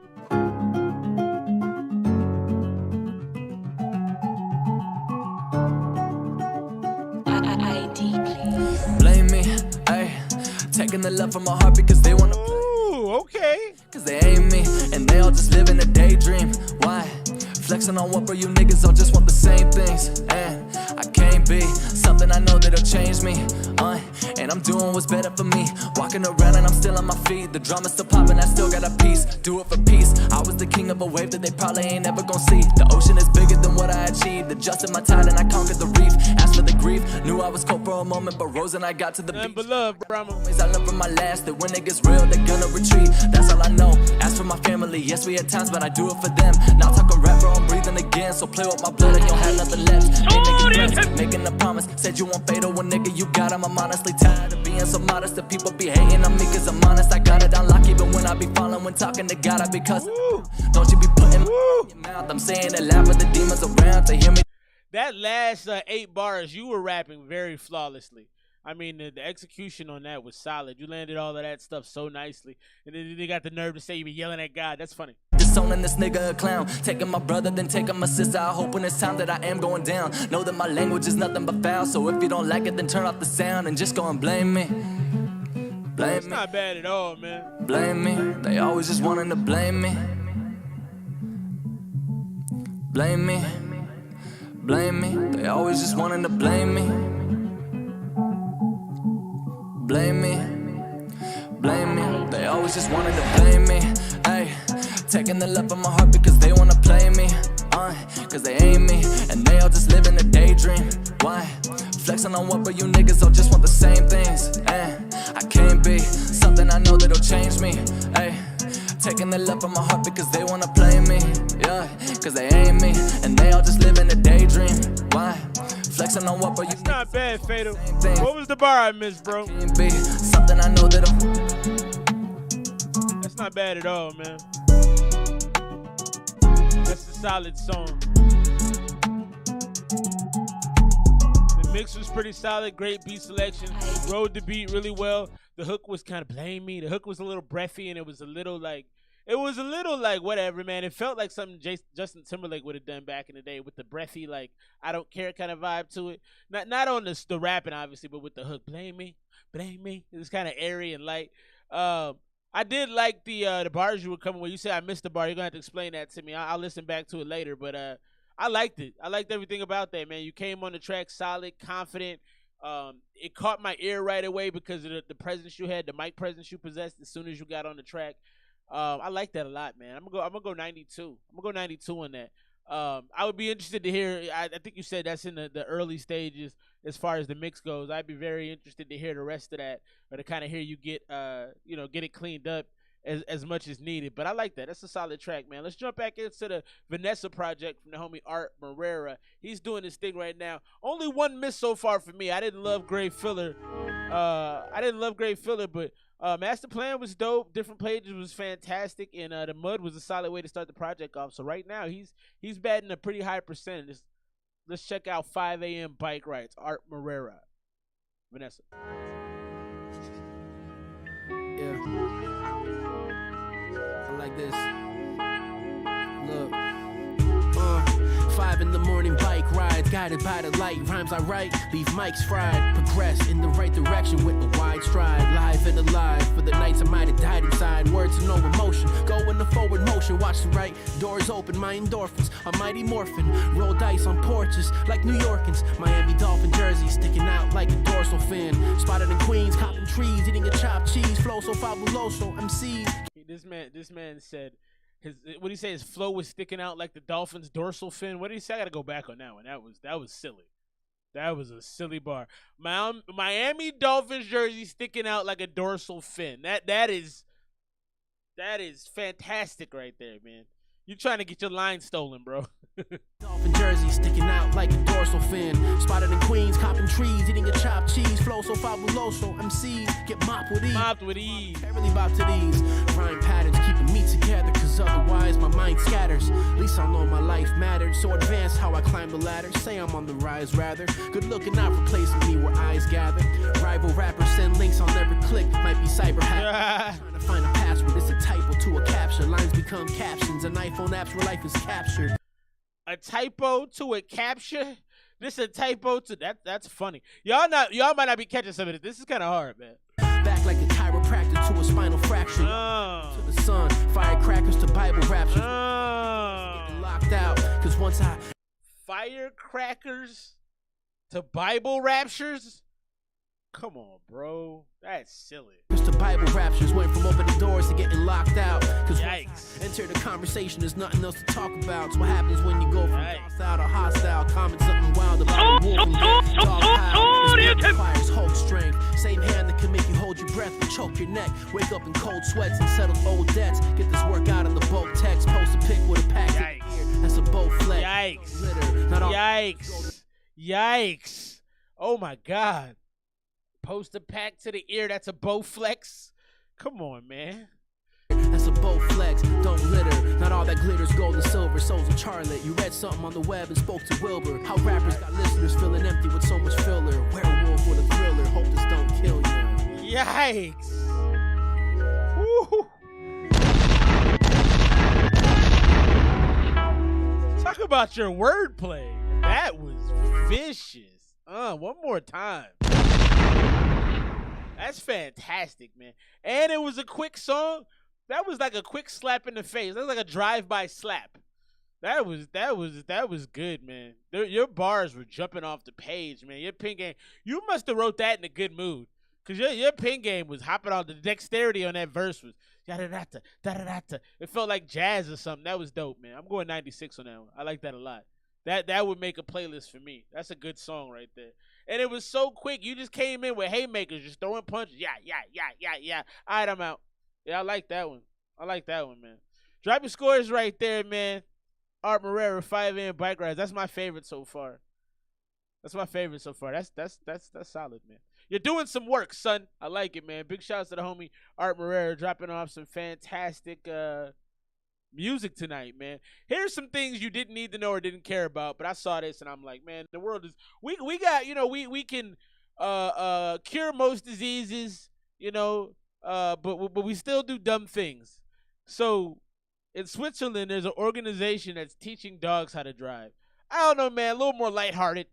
Blame me, ayy. Taking the love from my heart because they wanna play. Ooh, okay. Cause they ain't me, and they all just live in a daydream. Why? Flexing on what, bro, you niggas all just want the same things. And I can't be something I know that'll change me. And I'm doing what's better for me. Walking around and I'm still on my feet. The drama's still popping, I still got a piece. Do it for peace. I was the king of a wave that they probably ain't ever gonna see. The ocean is bigger than what I achieved. Adjusted my tide and I conquered the reef. Asked for the grief, knew I was cold for a moment, but rose and I got to the beach. But love, Brahma. I learned from my last that when it gets real, they're gonna retreat. That's all I know. Ask for my family, yes we had times, but I do it for them. Now talking rap, bro, I'm breathing again. So play with my blood and you'll have nothing left. Hey, nigga, threats, making a promise. Said you want fatal when nigga you got him. I'm honestly tired of being so modest that people be hating on me cause I'm honest. I got it on lock even when I be falling. When talking to God I be cussing. Don't you be putting my in your mouth. I'm saying it loud for the demons around to hear me. That last 8 bars, you were rapping very flawlessly. I mean, the execution on that was solid. You landed all of that stuff so nicely. And then they got the nerve to say you be yelling at God. That's funny. Disowning this nigga a clown. Taking my brother, then taking my sister. I hope when it's time that I am going down. Know that my language is nothing but foul. So if you don't like it, then turn off the sound and just go and blame me. Blame It's me. not bad at all, man. Blame me. They always just wanting to blame me. Blame me. Blame me. They always just wanting to blame me. Blame me, blame me. They always just wanted to blame me. Ay, taking the love from my heart because they wanna play me. Cause they ain't me, and they all just live in a daydream. Why? Flexing on what, but you niggas all just want the same things. And I can't be something I know that'll change me. Ay, taking the love from my heart because they wanna play me. Yeah, cause they ain't me, and they all just live in a daydream. Why? Flexing on what, but you It's not bad, Fatal. What was the bar I missed, bro? be something I know that'll. That's not bad at all, man. That's a solid song. The mix was pretty solid. Great beat selection. Rode the beat really well. The hook was kind of blame me. The hook was a little breathy, and it was a little like whatever, man. It felt like something Justin Timberlake would have done back in the day with the breathy, like I don't care kind of vibe to it. Not on the rapping obviously, but with the hook, blame me. It was kind of airy and light. I did like the bars you were coming with. You said I missed the bar. You're gonna have to explain that to me. I'll listen back to it later, but I liked it. I liked everything about that, man. You came on the track solid, confident. It caught my ear right away because of the presence you had, the mic presence you possessed as soon as you got on the track. I like that a lot, man. I'm gonna go 92. I'm gonna go 92 on that. I would be interested to hear. I think you said that's in the early stages as far as the mix goes. I'd be very interested to hear the rest of that, or to kind of hear you get it cleaned up as much as needed. But I like that. That's a solid track, man. Let's jump back into the Vanessa project from the homie Art Morera. He's doing this thing right now. Only one miss so far for me. I didn't love Grey Filler. But Master Plan was dope. Different Pages was fantastic, and the Mud was a solid way to start the project off. So right now he's batting a pretty high percentage. Let's check out 5 a.m. Bike Rides. Art Morera, Vanessa. Yeah, I like this. Look. 5 in the morning bike rides, guided by the light. Rhymes I write, leave mics fried. Progress in the right direction with a wide stride. Live and alive for the nights I might have died inside. Words to no emotion, go in the forward motion. Watch the right doors open, my endorphins. A mighty morphin, roll dice on porches like New Yorkans. Miami Dolphin jersey sticking out like a dorsal fin. Spotted in Queens, copping trees, eating a chopped cheese. Flow so fabuloso, MCs. This man said. What did he say? His flow was sticking out like the dolphin's dorsal fin. What did he say? I gotta go back on that one. That was silly. That was a silly bar. Miami Dolphins jersey sticking out like a dorsal fin. That is fantastic right there, man. You trying to get your line stolen, bro. Dolphin jersey sticking out like a dorsal fin. Spotted in Queens, copping trees, eating a chopped cheese. Flow so fabuloso, MCs get mopped with ease. Mopped with ease. Can't really bop to these rhyme patterns, keeping me together, cause otherwise my mind scatters. At least I know my life mattered. So advanced how I climb the ladder. Say I'm on the rise rather. Good looking out for placing me where eyes gather. Rival rappers send links I'll never click. Might be cyber hack. Trying to find a password, it's a typo to a capture. Lines become captions and iPhone apps where life is captured. A typo to a capture? This a typo to that's funny. Y'all might not be catching some of this. This is kind of hard, man. Back like a chiropractor to a spinal fracture. To the sun, firecrackers to Bible raptures. Getting locked out, cause once I firecrackers to Bible raptures? Come on, bro. That's silly. To Bible raptures went from opening doors to getting locked out. Cause yikes. Enter the conversation, there's nothing else to talk about. It's what happens when you go from hostile to hostile. Comment something wild about a wolf and dog pile. This requires Hulk strength. Same hand that can make you hold your breath and choke your neck. Wake up in cold sweats and settle old debts. Get this work out in the bulk text. Post a pic with a pack. Yikes. That's a bow flex. Yikes. Glitter. Yikes. Yikes. Oh my God. Post a pack to the ear. That's a bow flex. Come on, man. That's a bow flex. Don't glitter. Not all that glitters gold and silver. Soul's a charlotte. You read something on the web and spoke to Wilbur. How rappers got listeners feeling empty with so much filler. Werewolf with a thriller. Hope this don't kill you. Yikes. Woo. Talk about your wordplay. That was vicious. One more time. That's fantastic, man. And it was a quick song. That was like a quick slap in the face. That was like a drive-by slap. That was good, man. Your bars were jumping off the page, man. Your pin game, you must have wrote that in a good mood. Cause your pin game was hopping on. The dexterity on that verse was da-da-da-da, da-da-da-da. It felt like jazz or something. That was dope, man. I'm going 96 on that one. I like that a lot. That would make a playlist for me. That's a good song right there. And it was so quick. You just came in with haymakers, just throwing punches. Yeah. All right, I'm out. Yeah, I like that one. Man. Drop your scores right there, man. Art Morera, 5AM bike rides. That's my favorite so far. That's solid, man. You're doing some work, son. I like it, man. Big shouts to the homie Art Morera dropping off some fantastic music tonight, man. Here's some things you didn't need to know or didn't care about, but I saw this and I'm like, man, the world is we got, we can cure most diseases, but we still do dumb things. So in Switzerland, there's an organization that's teaching dogs how to drive. I don't know, man, a little more lighthearted.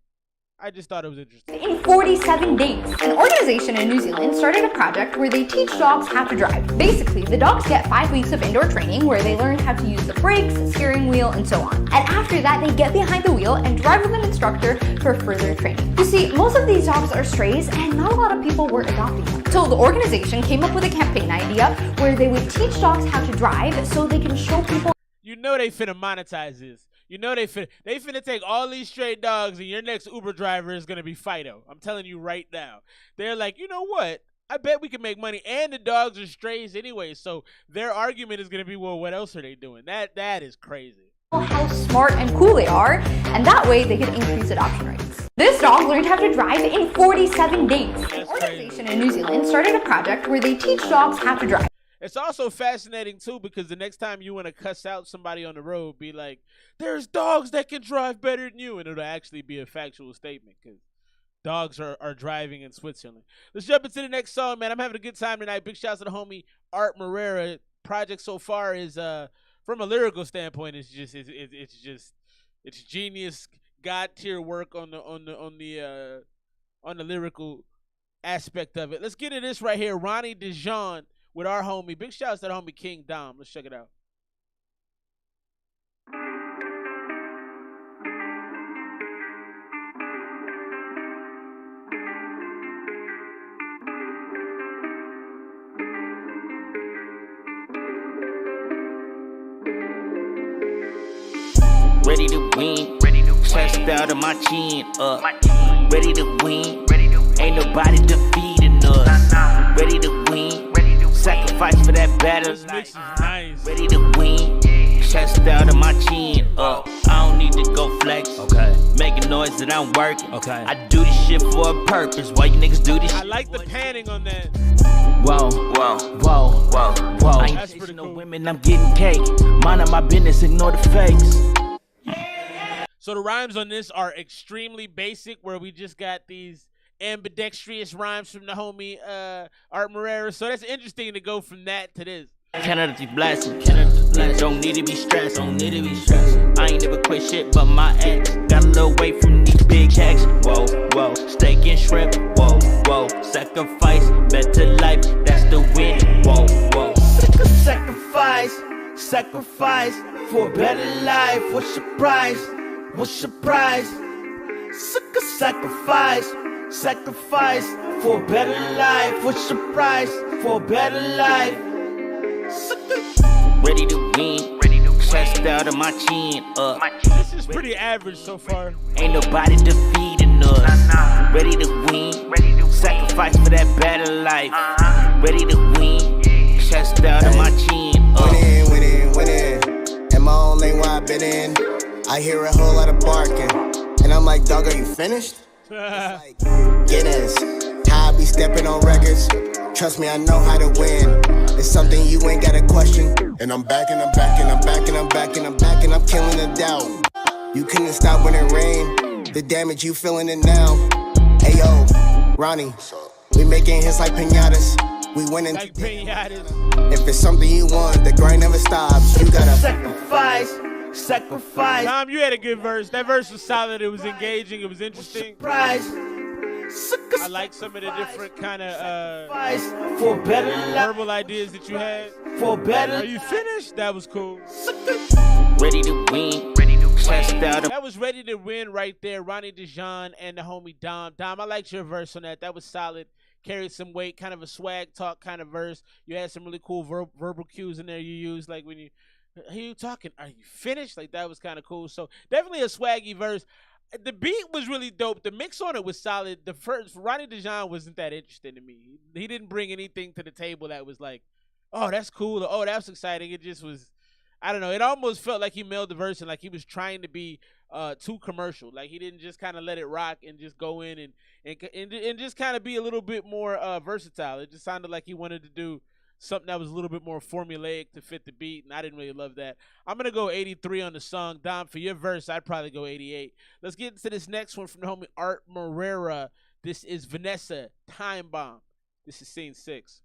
I just thought it was interesting. In 47 days, an organization in New Zealand started a project where they teach dogs how to drive. Basically, the dogs get 5 weeks of indoor training where they learn how to use the brakes, steering wheel, and so on. And after that, they get behind the wheel and drive with an instructor for further training. You see, most of these dogs are strays and not a lot of people were adopting them. So the organization came up with a campaign idea where they would teach dogs how to drive so they can show people. You know they finna monetize this. You know they finna take all these stray dogs and your next Uber driver is gonna be Fido. I'm telling you right now. They're like, you know what? I bet we can make money, and the dogs are strays anyway. So their argument is gonna be, well, what else are they doing? That is crazy. How smart and cool they are, and that way they can increase adoption rates. This dog learned how to drive in 47 days. An organization in New Zealand started a project where they teach dogs how to drive. It's also fascinating, too, because the next time you want to cuss out somebody on the road, be like, there's dogs that can drive better than you. And it'll actually be a factual statement because dogs are driving in Switzerland. Let's jump into the next song, man. I'm having a good time tonight. Big shouts to the homie Art Morera. Project so far is, from a lyrical standpoint, it's genius, God tier work on the lyrical aspect of it. Let's get into this right here. Ronnie Dijon with our homie. Big shouts to the homie King Dom. Let's check it out. Ready to win, chest out of my chin up. ready to win. Ain't nobody defeating us. Ready to win. Sacrifice for that better life. Nice. Ready to win. Chest out of my chin. I don't need to go flex. Okay. Making noise that I'm working. Okay. I do this shit for a purpose. Why you niggas do this shit? I like the panning on that. Whoa, whoa, whoa, whoa, whoa. I ain't chasing no women, I'm getting cake. Minding my business, ignore the fakes. So the rhymes on this are extremely basic, where we just got these ambidextrous rhymes from the homie Art Morera. So that's interesting to go from that to this. Canada be blasting, don't need to be stressed, I ain't never quit shit but my ex. Got a little weight from these big checks. Whoa, whoa, steak and shrimp. Whoa, whoa, sacrifice, better life, that's the win. Whoa, whoa. Sacrifice, sacrifice for a better life. What's your price? What's your price? Sacrifice, sacrifice for a better life. What's your price for a better life? Ready to win. Chest out of my chin. This is pretty average so far. Ain't nobody defeating us. Ready to win. Sacrifice for that better life. Ready to win. Chest out of my chin. Winning. In my own lane where I've been in. I hear a whole lot of barking. And I'm like, dog, are you finished? Like, Guinness. How I be stepping on records. Trust me, I know how to win. It's something you ain't got a question. And I'm back and I'm back and I'm back and I'm back and I'm back and I'm killing the doubt. You couldn't stop when it rained. The damage, you feeling it now. Hey yo, Ronnie, we making hits like pinatas. We winning like pinatas. If it's something you want, the grind never stops. You gotta sacrifice. Tom, you had a good verse. That verse was solid. It was engaging. It was interesting. I like some of the different kind of verbal ideas that you had. Are you finished? That was cool. Ready to win. That was ready to win right there. Ronnie Dijon and the homie Dom. Dom, I liked your verse on that. That was solid. Carried some weight, kind of a swag talk kind of verse. You had some really cool verbal cues in there you used, like when you hear you talking, are you finished? Like that was kind of cool. So definitely a swaggy verse. The beat was really dope. The mix on it was solid. The first Ronnie Dijon wasn't that interesting to me. He didn't bring anything to the table that was like, oh, that's cool. Or, oh, that's exciting. It just was, I don't know. It almost felt like he mailed the verse and like he was trying to be too commercial. Like he didn't just kind of let it rock and just go in and just kind of be a little bit more versatile. It just sounded like he wanted to do something that was a little bit more formulaic to fit the beat, and I didn't really love that. I'm going to go 83 on the song. Dom, for your verse, I'd probably go 88. Let's get into this next one from the homie Art Morera. This is Vanessa, Time Bomb. This is Scene 6.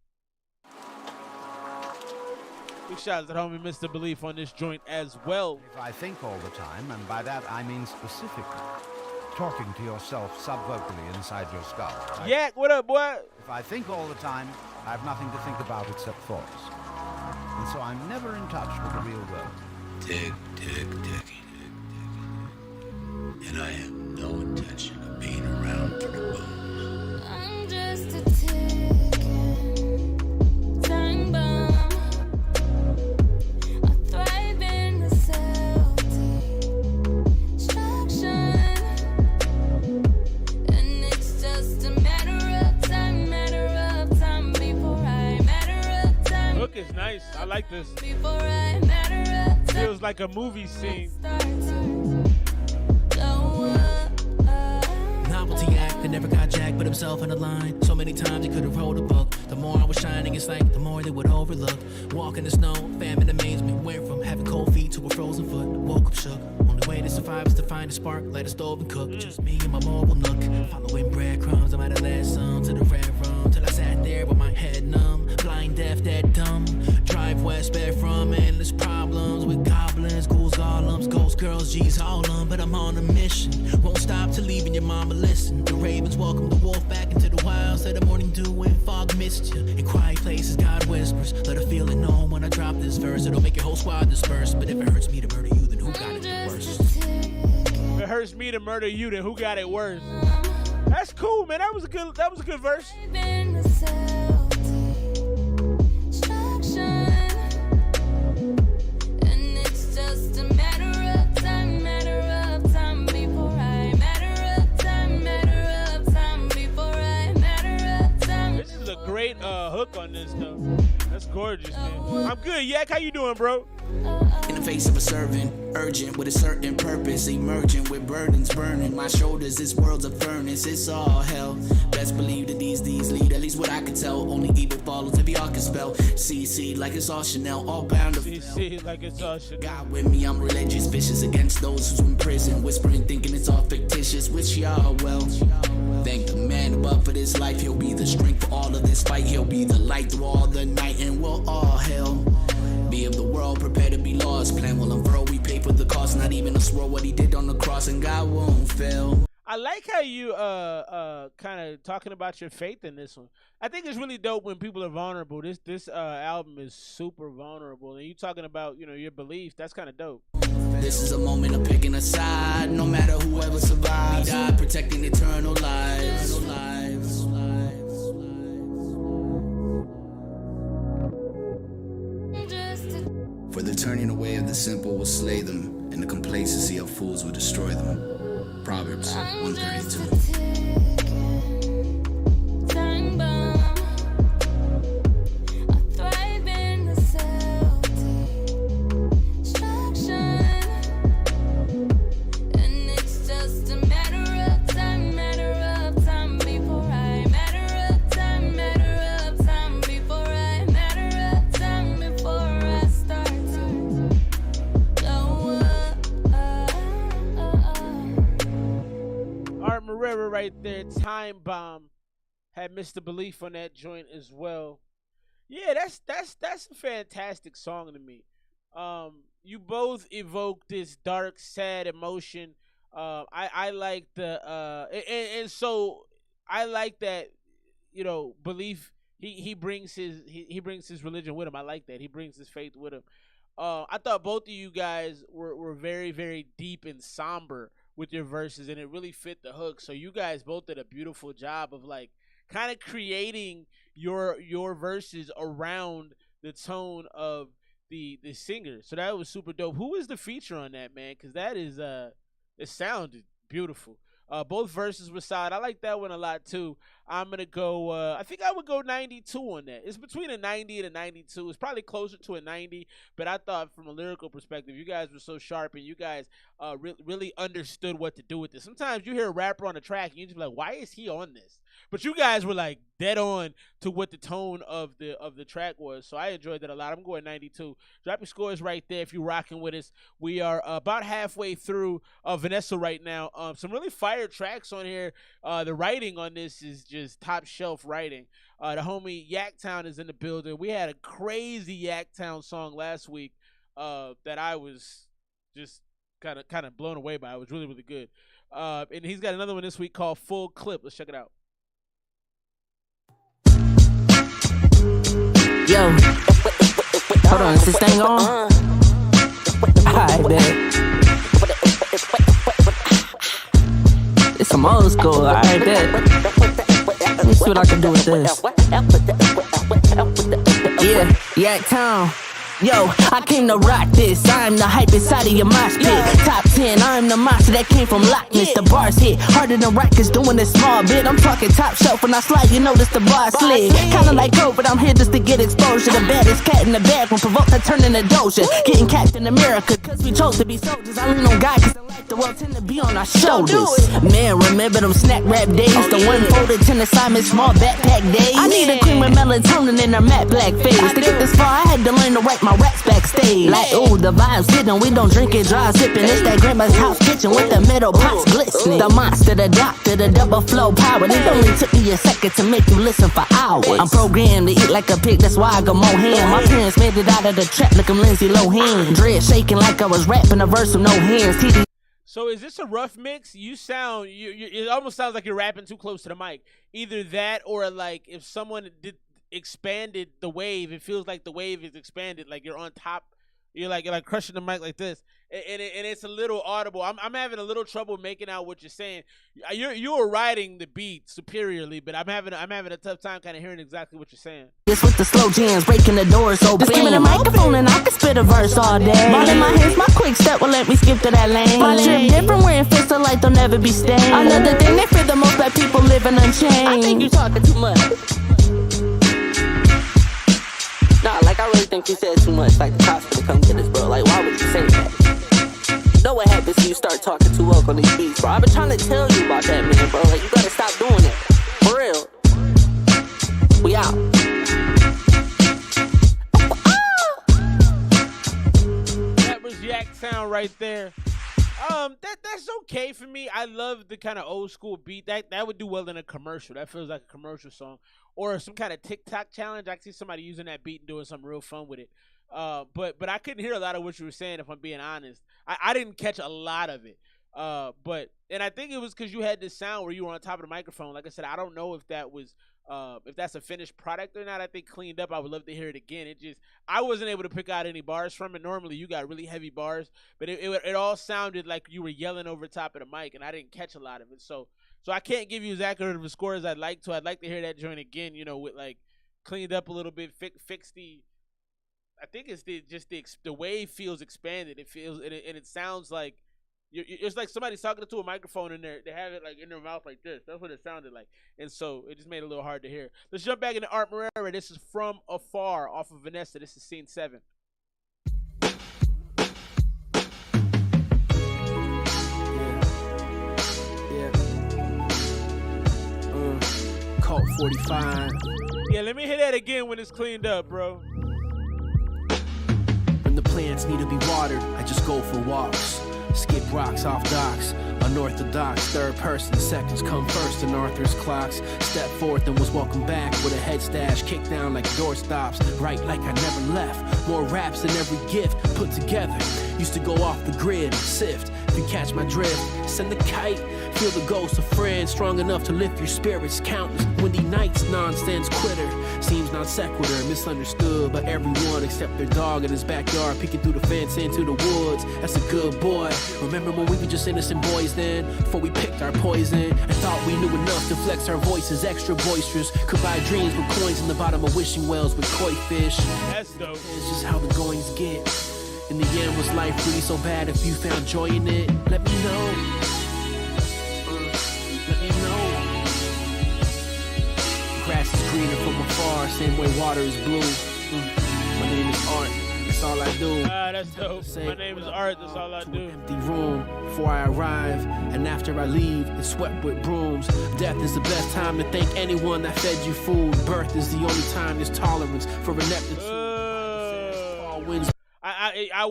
Big shout out to the homie Mr. Belief on this joint as well. If I think all the time, and by that I mean specifically, talking to yourself subvocally inside your skull. Yak, what up, boy? If I think all the time, I have nothing to think about except thoughts. And so I'm never in touch with the real world. Tick, tick, tick. And I have no intention of being around for the boom. I'm just a ticking time bomb. I thrive in the self-destruction. And it's just a matter of time before I matter of time. Hook is nice. I like this. Before I matter of time. Feels like a movie scene. Novelty act that never got jacked but himself on the line. So many times he could have wrote a book. The more I was shining, it's like the more they would overlook. Walk in the snow, famine, amazement. Went from having cold feet to a frozen foot. Woke up shook. Only way to survive is to find a spark, light a stove and cook. Just me and my mobile nook. Following breadcrumbs, I might have led some to the red room. Till I sat there with my head numb. Blind, deaf, dead, dumb. Drive west, bed from endless problems. With goblins, ghouls, golems, ghost girls, G's, all them. But I'm on a mission. Won't stop till leaving your mama listen. The ravens welcome the wolf back into the wild. Say the morning dew when fog missed you. In quiet places, God whispers. Let her feel it known when I drop this verse. It'll make your whole squad disperse. But if it hurts me to murder you, then who got it worse? If it hurts me to murder you, then who got it worse? That's cool, man. That was a good verse. And it's just a matter of time before I matter of time hook on this though. That's gorgeous, man. I'm good. Yak, how you doing, bro? In the face of a servant, urgent with a certain purpose, emerging with burdens burning my shoulders. This world's a furnace, it's all hell. Best believe that these lead, at least what I can tell. Only evil follows if y'all can spell. CC like it's all Chanel, all bound to CC like it's all Chanel. God with me, I'm religious, vicious against those who's in prison, whispering, thinking it's all fictitious. Wish y'all well. Thank the man above for this life. He'll be the strength for all of this fight. He'll be the light through all the night, and we'll all hell. Be of the world, prepare to be lost. Plan will unfurl, we pay for the cost. Not even a swirl what he did on the cross, and God won't fail. I like how you kind of talking about your faith in this one. I think it's really dope when people are vulnerable. This album is super vulnerable, and you talking about your beliefs. That's kind of dope. This is a moment of picking a side. No matter whoever survives, we die protecting eternal lives. For the turning away of the simple will slay them, and the complacency of fools will destroy them. Proverbs 132. Art Morera right there. Time Bomb had Mr. Belief on that joint as well. Yeah, that's a fantastic song to me. You both evoke this dark, sad emotion. I like the and so I like that. Belief. He brings his religion with him. I like that. He brings his faith with him. I thought both of you guys were very, very deep and somber with your verses, and it really fit the hook. So you guys both did a beautiful job of like kind of creating your verses around the tone of the singer. So that was super dope. Who is the feature on that, man? Because that is it sounded beautiful. Both verses were solid. I like that one a lot too. I'm gonna go. I think I would go 92 on that. It's between a 90 and a 92. It's probably closer to a 90. But I thought from a lyrical perspective, you guys were so sharp, and you guys really understood what to do with this. Sometimes you hear a rapper on a track, and you just be like, "Why is he on this?" But you guys were like dead on to what the tone of the track was. So I enjoyed that a lot. I'm going 92. Drop your scores right there if you're rocking with us. We are about halfway through Vanessa right now. Some really fire tracks on here. The writing on this is just top shelf writing. The homie Yaktown is in the building. We had a crazy Yaktown song last week that I was just kind of blown away by. It was really, really good. And he's got another one this week called Full Clip. Let's check it out. Yo, hold on, is this thing on? Alright, bet. It's some old school, alright, bet. Let me see what I can do with this. Yeah, Yaktown. Yo, I came to rock this. I'm the hype inside of your mosh pit. Top 10, I'm the monster that came from Loch Ness. The bars hit harder than Rikers doing this small bit. I'm talking top shelf when I slide, you notice the bar slid. Kinda like COVID, I'm here just to get exposure. The baddest cat in the bag when provoked, I turn into Doja. Getting Captain America, cause we chose to be soldiers. I lean on God, cause the world tend to be on our shoulders. Man, remember them snack rap days? The one folded 10 assignments, small backpack days. I need a queen with melatonin in her matte black face. To get this far, I had to learn to write my raps backstage. Like, ooh, the vibes hidden, we don't drink it dry sipping. It's that grandma's house kitchen with the metal pots glistening. The monster, the doctor, the double flow power. It only took me a second to make you listen for hours. I'm programmed to eat like a pig, that's why I go more ham. My parents made it out of the trap like I'm Lindsay Lohan. Dread shaking like I was rapping a verse with no hands. TD. So is this a rough mix? You sound, it almost sounds like you're rapping too close to the mic. Either that or like if someone expanded the wave, it feels like the wave is expanded, like you're on top, you're like crushing the mic like this, and it's a little audible. I'm having a little trouble making out what you're saying. You're riding the beat superiorly, but I'm having a tough time kind of hearing exactly what you're saying. This with the slow jams, breaking the doors open. Just give me the microphone and I can spit a verse all day. Ball in my hands, my quick step will let me skip to that lane. My drip different, wearing fists so light they'll never be stained. Another thing that for the most black people living unchained. I think you talking too much. Nah, like I really think you said too much. Like the cops gonna come get us, bro. Like why would you say that? You know what happens when you start talking too up on these beats, bro. I've been trying to tell you about that, man, bro. Like you gotta stop doing it. For real. We out. That was Yak Sound right there. That's okay for me. I love the kind of old school beat. That would do well in a commercial. That feels like a commercial song. Or some kind of TikTok challenge. I can see somebody using that beat and doing something real fun with it. But I couldn't hear a lot of what you were saying, if I'm being honest. I didn't catch a lot of it. And I think it was because you had this sound where you were on top of the microphone. Like I said, I don't know if that was if that's a finished product or not. I think cleaned up, I would love to hear it again. I wasn't able to pick out any bars from it. Normally you got really heavy bars, but it all sounded like you were yelling over top of the mic, and I didn't catch a lot of it. So I can't give you as accurate of a score as I'd like to. I'd like to hear that joint again, with like cleaned up a little bit, fix the. I think it's the way it feels expanded. It feels and it sounds like. It's like somebody's talking to a microphone in there. They have it like in their mouth like this. That's what it sounded like. And so it just made it a little hard to hear. Let's jump back into Art Morera. This is From Afar off of Vanessa. This is scene 7. Cult 45. Yeah, let me hit that again when it's cleaned up, bro. When the plants need to be watered, I just go for walks. Skip rocks off docks, unorthodox. Third person, seconds come first in Arthur's clocks. Step forth and was welcome back with a head stash. Kicked down like door stops, right like I never left. More raps than every gift put together. Used to go off the grid and sift. If you catch my drift, send the kite. Feel the ghost of friends strong enough to lift your spirits. Countless windy nights, nonsense quitter. Seems non sequitur, misunderstood by everyone except their dog in his backyard, peeking through the fence into the woods. That's a good boy. Remember when we were just innocent boys then? Before we picked our poison and thought we knew enough to flex our voices extra boisterous. Could buy dreams with coins in the bottom of wishing wells with koi fish. That's dope. It's just how the goings get. In the end, was life really so bad? If you found joy in it, let me know. Let me know. Grass is greener from afar, same way water is blue. My name is Art, that's all I do. That's dope. My name is Art, that's all I do. Empty room before I arrive, and after I leave, it's swept with brooms. Death is the best time to thank anyone that fed you food. Birth is the only time there's tolerance for ineptitude. I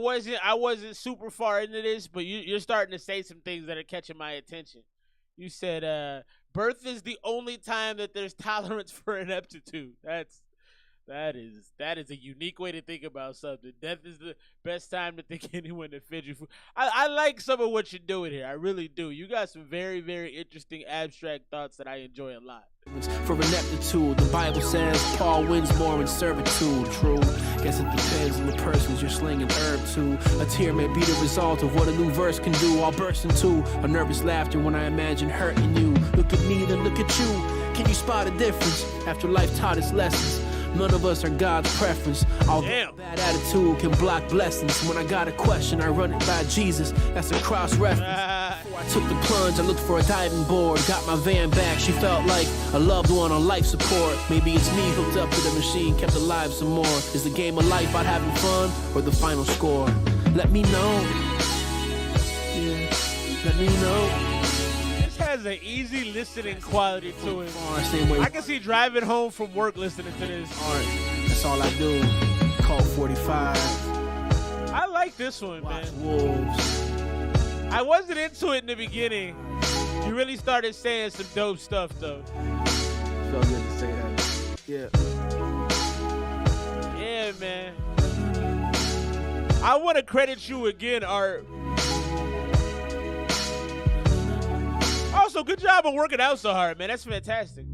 wasn't super far into this, but you're starting to say some things that are catching my attention. You said birth is the only time that there's tolerance for ineptitude. That is a unique way to think about something. Death is the best time to think anyone that fed you food. I like some of what you're doing here. I really do. You got some very, very interesting abstract thoughts that I enjoy a lot. For ineptitude, the Bible says Paul wins more in servitude. True, guess it depends on the persons you're slinging herb to. A tear may be the result of what a new verse can do. I'll burst into a nervous laughter when I imagine hurting you. Look at me, then look at you. Can you spot a difference after life taught its lessons? None of us are God's preference. Although bad attitude can block blessings. When I got a question, I run it by Jesus. That's a cross reference. Before I took the plunge, I looked for a diving board. Got my van back, she felt like a loved one on life support. Maybe it's me hooked up to the machine, kept alive some more. Is the game of life about having fun or the final score? Let me know. Yeah, let me know. Has an easy listening quality to it. I can see driving home from work listening to this. Art, that's all I do. Call 45. I like this one, man. Wolves. I wasn't into it in the beginning. You really started saying some dope stuff, though. Felt good to say that. Yeah. Yeah, man. I want to credit you again, Art. Also, good job on working out so hard, man. That's fantastic.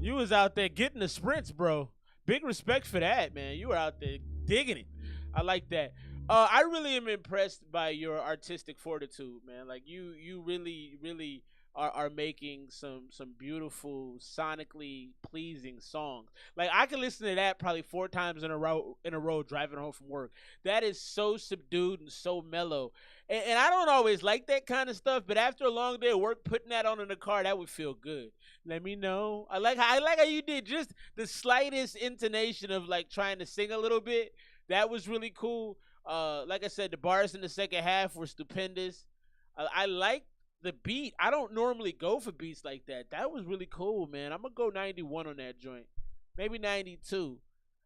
You was out there getting the sprints, bro. Big respect for that, man. You were out there digging it. I like that. I really am impressed by your artistic fortitude, man. Like you really, really are making some beautiful, sonically pleasing songs. Like I can listen to that probably 4 times in a row driving home from work. That is so subdued and so mellow. And I don't always like that kind of stuff, but after a long day of work, putting that on in the car, that would feel good. Let me know. I like how you did just the slightest intonation of like trying to sing a little bit. That was really cool. Like I said, the bars in the second half were stupendous. I like the beat. I don't normally go for beats like that. That was really cool, man. I'm gonna go 91 on that joint, maybe 92.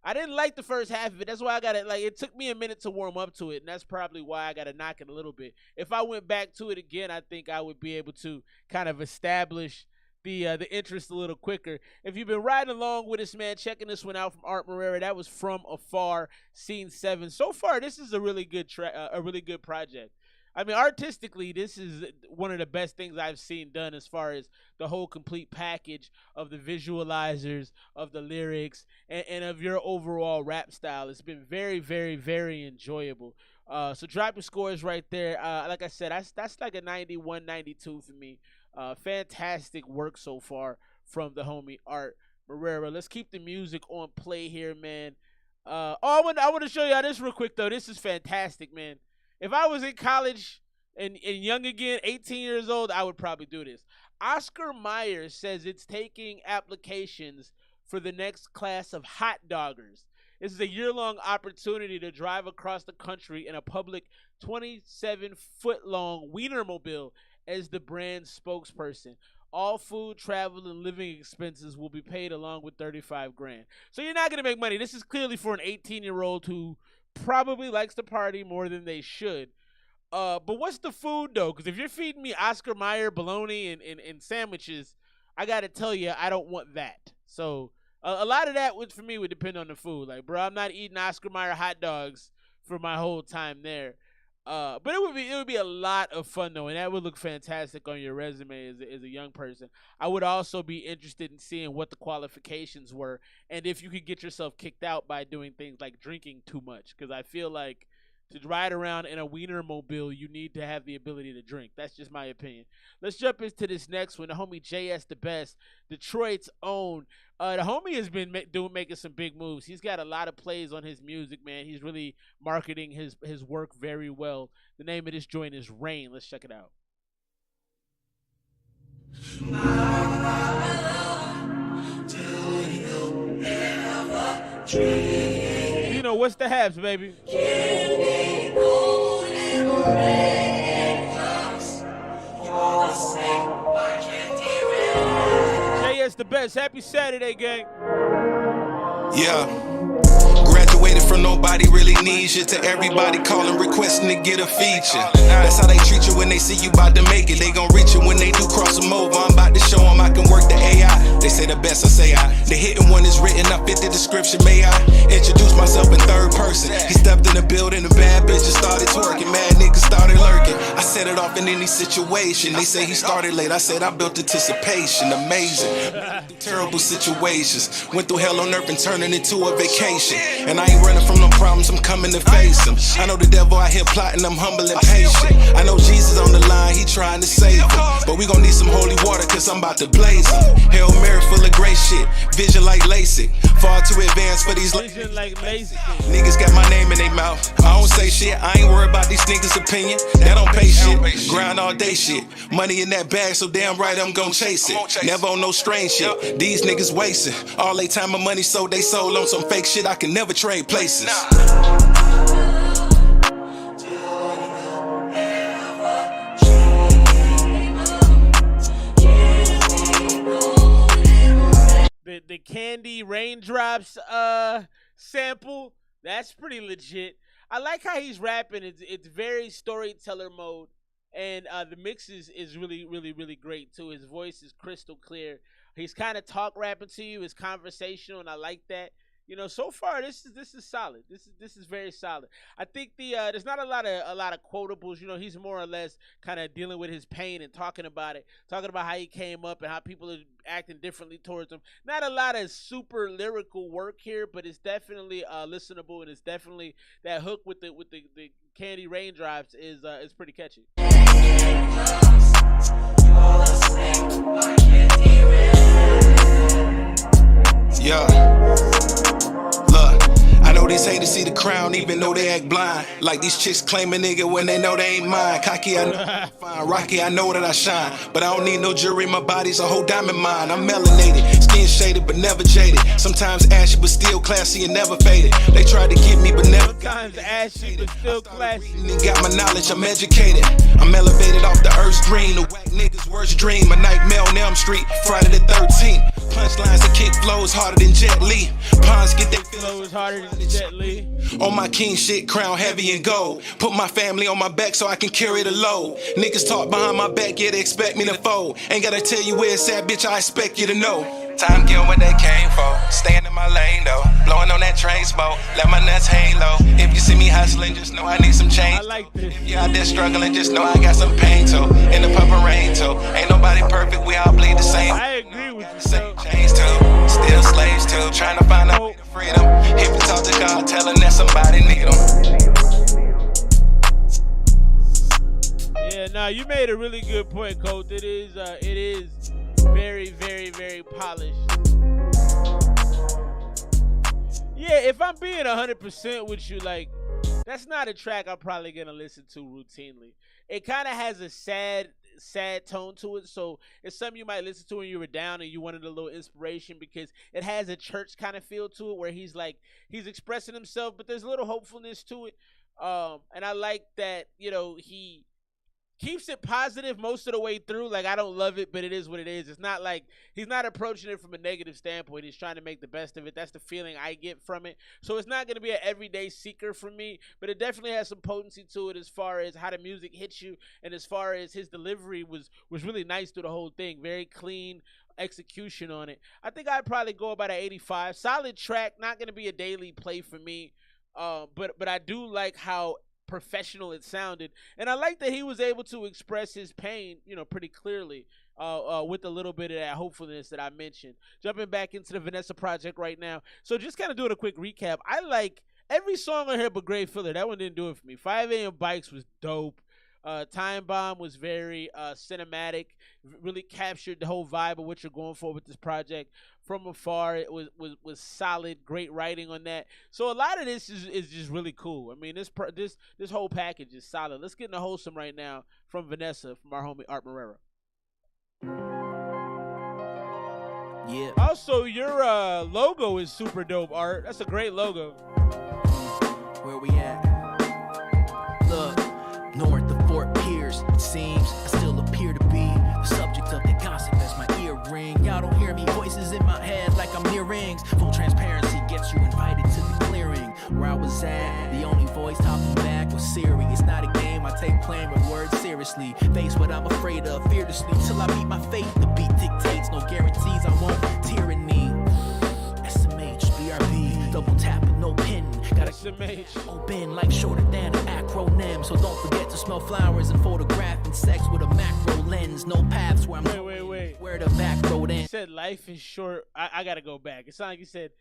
I didn't like the first half of it. That's why I got it. Like, it took me a minute to warm up to it, and that's probably why I got to knock it a little bit. If I went back to it again, I think I would be able to kind of establish the interest a little quicker. If you've been riding along with us, man, checking this one out from Art Morera, that was From Afar, Scene 7. So far, this is a really good project. I mean, artistically, this is one of the best things I've seen done as far as the whole complete package of the visualizers, of the lyrics, and of your overall rap style. It's been very, very, very enjoyable. So drop your scores right there. Like I said, that's like a 91, 92 for me. Fantastic work so far from the homie Art Morera. Let's keep the music on play here, man. I want to show y'all this real quick, though. This is fantastic, man. If I was in college and young again, 18 years old, I would probably do this. Oscar Mayer says it's taking applications for the next class of hot doggers. This is a year-long opportunity to drive across the country in a public 27-foot-long Wienermobile as the brand's spokesperson. All food, travel, and living expenses will be paid along with $35,000. So you're not going to make money. This is clearly for an 18-year-old who probably likes to party more than they should. But what's the food, though? Because if you're feeding me Oscar Mayer bologna and sandwiches, I got to tell you, I don't want that. So a lot of that for me would depend on the food. Like, bro, I'm not eating Oscar Mayer hot dogs for my whole time there. But it would be a lot of fun, though, and that would look fantastic on your resume as a young person. I would also be interested in seeing what the qualifications were and if you could get yourself kicked out by doing things like drinking too much, because I feel like to ride around in a Wienermobile, you need to have the ability to drink. That's just my opinion. Let's jump into this next one. The homie JS the Best, Detroit's own. The homie has been making some big moves. He's got a lot of plays on his music, man. He's really marketing his work very well. The name of this joint is Rain. Let's check it out. You know, what's the haps, baby? JS the Best. Happy Saturday, gang. Yeah. Graduated from nobody really needs you to everybody calling requesting to get a feature. That's how they treat you when they see you about to make it. They gon' reach you when they do cross them over. I'm about to show them I can work the AI. They say the best, I say I. The hitting one is written, I fit the description. May I introduce myself in third person? He stepped in the building, the bad bitches started twerking. Mad niggas started lurking. I set it off in any situation. They say he started late, I said I built anticipation. Amazing. Terrible situations. Went through hell on earth and turned it into a vacation. And I ain't running from no problems, I'm coming to face them. I know the devil out here plotting, I'm humble and patient. I know Jesus on the line, he trying to save him. But we gon' need some holy water, cause I'm about to blaze him. Hail Mary full of great shit, vision like LASIK. Far too advanced for these vision like LASIK. Niggas got my name in their mouth. I don't say shit, I ain't worried about these niggas' opinion. That don't pay shit, grind all day shit. Money in that bag, so damn right I'm gon' chase it. Never on no strange shit, these niggas wasting all they time and money, so they sold on some fake shit. I can never trade places. The Candy Raindrops sample, that's pretty legit. I like how he's rapping. It's very storyteller mode, and the mix is really, really, really great too. His voice is crystal clear. He's kind of talk rapping to you. It's conversational, and I like that. You know, so far this is solid. This is very solid. I think there's not a lot of quotables. You know, he's more or less kind of dealing with his pain and talking about how he came up and how people are acting differently towards him. Not a lot of super lyrical work here, but it's definitely listenable, and it's definitely that hook with the Candy Raindrops is pretty catchy. Yeah. Look, I know these haters see the crown even though they act blind. Like these chicks claim a nigga when they know they ain't mine. Cocky, I know I'm fine. Rocky, I know that I shine. But I don't need no jewelry, my body's a whole diamond mine. I'm melanated, skin shaded but never jaded. Sometimes ashy but still classy and never faded. They tried to get me but never. Sometimes ashy but still classy. Got my knowledge, I'm educated. I'm elevated off the earth's green. The whack niggas' worst dream. A nightmare on Elm Street, Friday the 13th. Punchlines that kick flows harder than Jet Li. Pawns get they flows harder than Jet Li. On my king shit, crown heavy and gold. Put my family on my back so I can carry the load. Niggas talk behind my back, yeah, they expect me to fold. Ain't gotta tell you where it's at, bitch, I expect you to know. Time get what they came for. Staying in my lane though. Blowing on that train smoke. Let my nuts hang low. If you see me hustling, just know I need some change. I like this. If you out there struggling, just know I got some pain too. In the pumping rain too. Ain't nobody perfect, we all bleed the same. I agree with you. Same chains too. Still slaves too. Trying to find a way to freedom. If you talk to God, tell him that somebody need him. Yeah, nah, you made a really good point, Colt. It is very, very, very polished. Yeah, if I'm being 100% with you, like, that's not a track I'm probably gonna listen to routinely. It kind of has a sad tone to it, so it's something you might listen to when you were down and you wanted a little inspiration, because it has a church kind of feel to it, where he's expressing himself, but there's a little hopefulness to it. And I like that, you know, he keeps it positive most of the way through. Like, I don't love it, but it is what it is. It's not like he's not approaching it from a negative standpoint. He's trying to make the best of it. That's the feeling I get from it. So it's not going to be an everyday seeker for me, but it definitely has some potency to it as far as how the music hits you, and as far as his delivery was really nice through the whole thing. Very clean execution on it. I think I'd probably go about an 85. Solid track, not going to be a daily play for me, but I do like how professional it sounded, and I like that he was able to express his pain, you know, pretty clearly, with a little bit of that hopefulness that I mentioned. Jumping back into the Vanessa project right now, so just kind of doing a quick recap. I like every song on here but Great Filler. That one didn't do it for me. 5 a.m. Bikes was dope. Time Bomb was very cinematic, really captured the whole vibe of what you're going for with this project. From Afar, it was solid, great writing on that. So a lot of this is just really cool. I mean, this whole package is solid. Let's get into Wholesome right now from Vanessa, from our homie Art Morera. Yeah. Also, your logo is super dope, Art. That's a great logo. Where we at? Look, north of Fort Pierce, it seems I still appear to be the subject of the gossip as my ear ring. Y'all don't hear me, voices in my head like I'm near rings. Full transparency gets you invited to the clearing. Where I was at, the only voice talking back was Siri. It's not a game, I take playing with words seriously. Face what I'm afraid of fearlessly till I meet my fate. The beat dictates, no guarantees, I won't tyranny. SMH, BRB, double tap with no pin. Gotta SMH. Open like shorter than an acronym. So don't forget to smell flowers and photographing sex with a macro lens. No paths where I'm wait. Where the back road ends. You said life is short. I gotta go back. It sounded like you said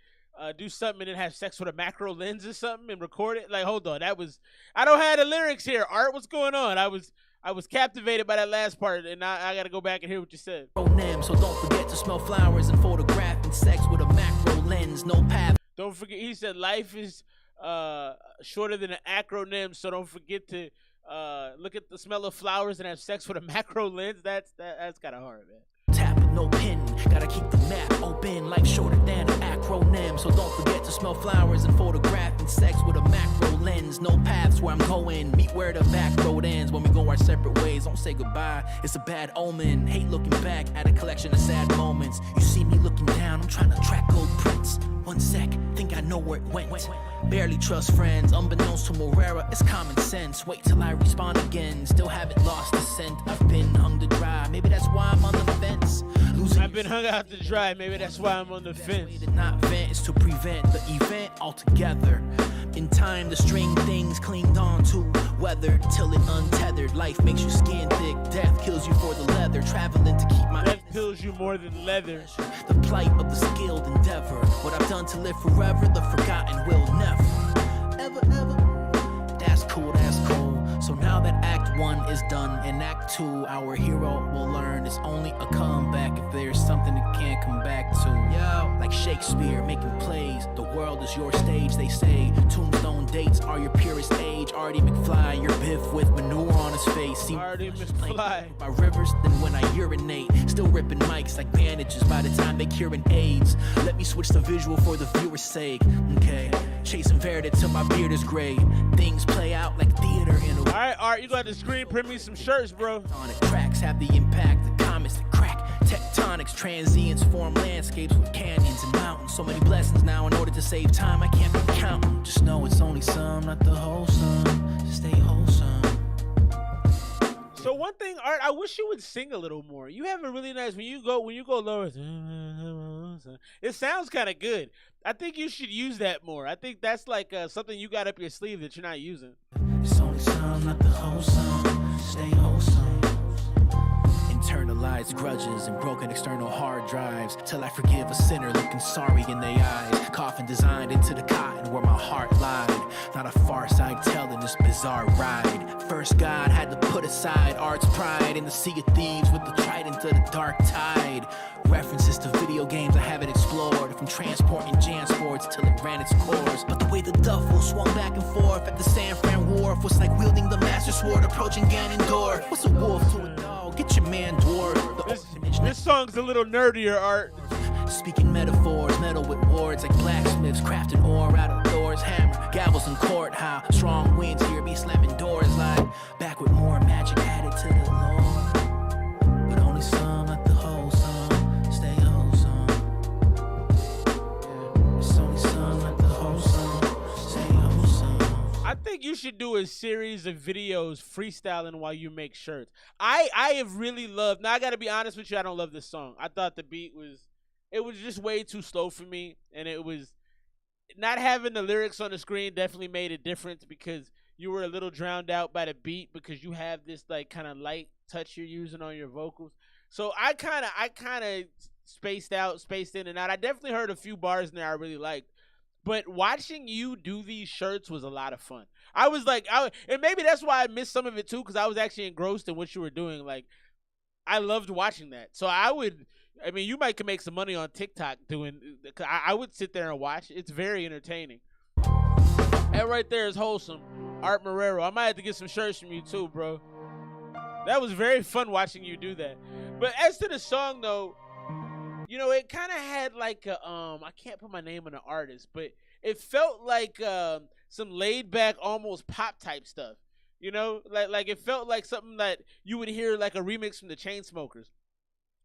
do something and then have sex with a macro lens or something and record it. Like, hold on, I don't have the lyrics here. Art, what's going on? I was captivated by that last part, and I gotta go back and hear what you said. So don't forget to smell flowers and photographing sex with a macro lens. No path. Don't forget, he said life is shorter than an acronym, so don't forget to look at the smell of flowers and have sex with a macro lens. That's kind of hard, man. Tap with no pin, gotta keep the map open. Life shorter than an acronym, so don't forget to smell flowers and photographing sex with a macro lens. No paths where I'm going, meet where the back road ends. When we go our separate ways, don't say goodbye, it's a bad omen. Hate looking back at a collection of sad moments. You see me looking down, I'm trying to track gold prints. 1 sec, think I know where it went. Barely trust friends, unbeknownst to Morera, it's common sense. Wait till I respond again, still haven't lost the scent. I've been hung to dry, maybe that's why I'm on the fence. I've been hung out to dry, maybe that's why I'm on the fence. To not vent is to prevent the event altogether. In time, the string things clinged on to, weathered till it untethered. Life makes you skin thick, death kills you for the leather. Traveling to keep my death kills you more than leather. The plight of the skilled endeavor. What I've done to live forever, the forgotten will never. Ever. That's cool. So now that Act 1 is done, in Act 2, our hero will learn pattern is only a comeback if there's something it can't come back to. Yo, like Shakespeare making plays, the world is your stage, they say. Tombstone dates are your purest age. Artie McFly, your Biff with manure on his face. See, Artie McFly. by rivers than when I urinate. Still ripping mics like bandages by the time they curing AIDS. Let me switch the visual for the viewer's sake. Okay, chasing Verda till my beard is gray. Things play out like theater in a. All right, Art, you got to screen print me some shirts, bro. On it, tracks have the impact, the comets that crack. Tectonics, transients form landscapes with canyons and mountains. So many blessings now. In order to save time, I can't be counting. Just know it's only some, not the whole sum. Stay wholesome. So one thing, Art, I wish you would sing a little more. You have a really nice when you go lower. It sounds kind of good. I think you should use that more. I think that's like something you got up your sleeve that you're not using. It's only some, not the whole sum. Stay wholesome. Internalized grudges and broken external hard drives till I forgive a sinner looking sorry in their eyes. Coffin designed into the cotton where my heart lied. Not a farce I tell in this bizarre ride. First God had to put aside art's pride in the sea of thieves with the trident to the dark tide. References to video games I haven't explored, from transporting Jansports till it ran its course. But the way the duffel swung back and forth at the San Fran Wharf was like wielding the Master Sword approaching Ganondorf. What's a wolf to a dog? Get your man dwarf. This song's a little nerdier, Art. Speaking metaphors, metal with words like blacksmiths crafting ore out of doors. Hammer, gavels in court, how strong winds here be slamming doors like back with more magic added to the lore. But only some, not the whole sum. Stay wholesome. Yeah. It's only some, not the whole sum. Stay wholesome. I think you should do a series of videos freestyling while you make shirts. I have really loved. Now I got to be honest with you, I don't love this song. I thought the beat was just way too slow for me, and it was not having the lyrics on the screen definitely made a difference because you were a little drowned out by the beat because you have this like kind of light touch you're using on your vocals. So I kind of spaced in and out. I definitely heard a few bars in there I really liked. But watching you do these shirts was a lot of fun. I was like, and maybe that's why I missed some of it too, because I was actually engrossed in what you were doing. Like, I loved watching that. So you might make some money on TikTok doing. I would sit there and watch. It's very entertaining. That right there is wholesome. Art Morera. I might have to get some shirts from you too, bro. That was very fun watching you do that. But as to the song though, you know, it kind of had like a, I can't put my name on the artist, but it felt like some laid back, almost pop type stuff. You know, like it felt like something that you would hear like a remix from the Chainsmokers.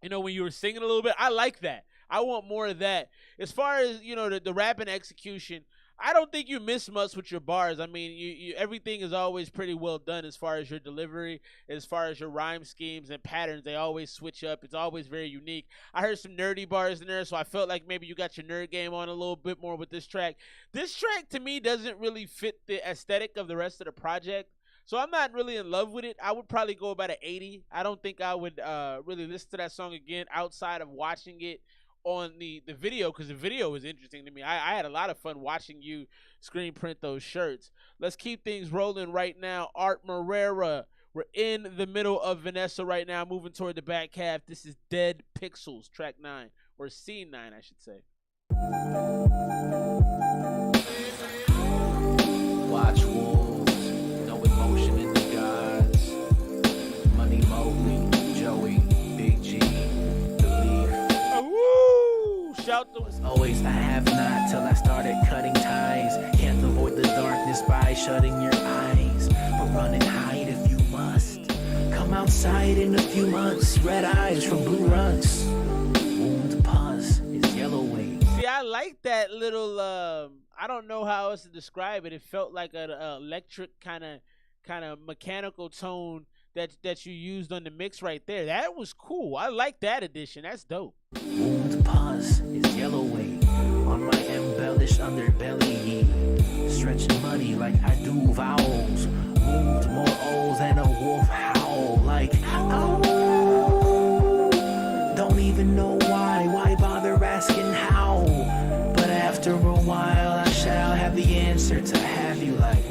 You know, when you were singing a little bit, I like that. I want more of that. As far as, you know, the rapping execution, I don't think you miss much with your bars. I mean, you everything is always pretty well done as far as your delivery, as far as your rhyme schemes and patterns. They always switch up. It's always very unique. I heard some nerdy bars in there, so I felt like maybe you got your nerd game on a little bit more with this track. This track, to me, doesn't really fit the aesthetic of the rest of the project. So I'm not really in love with it. I would probably go about an 80. I don't think I would really listen to that song again outside of watching it on the video, because the video was interesting to me. I had a lot of fun watching you screen print those shirts. Let's keep things rolling right now. Art Morera. We're in the middle of Vanessa right now, moving toward the back half. This is Dead Pixels, track 9, or scene 9, I should say. Watch wolves, no emotion in the gods. Money Mowgli, Joey, Big G, Believe. Shout to always I have not till I started cutting ties. Can't avoid the darkness by shutting your eyes. But run and hide if you must. Come outside in a few months. Red eyes from blue runs. Wound pus is yellow wing. See, I like that little. I don't know how else to describe it. It felt like an electric kind of mechanical tone that you used on the mix right there. That was cool. I like that addition. That's dope. Wound pus is yellow wing on my embellished underbelly. Stretching money like I do vowels. Wound more O's than a wolf howl. Like, ow. Don't even know why bother asking how? But after a while I shall have the answer to have you like.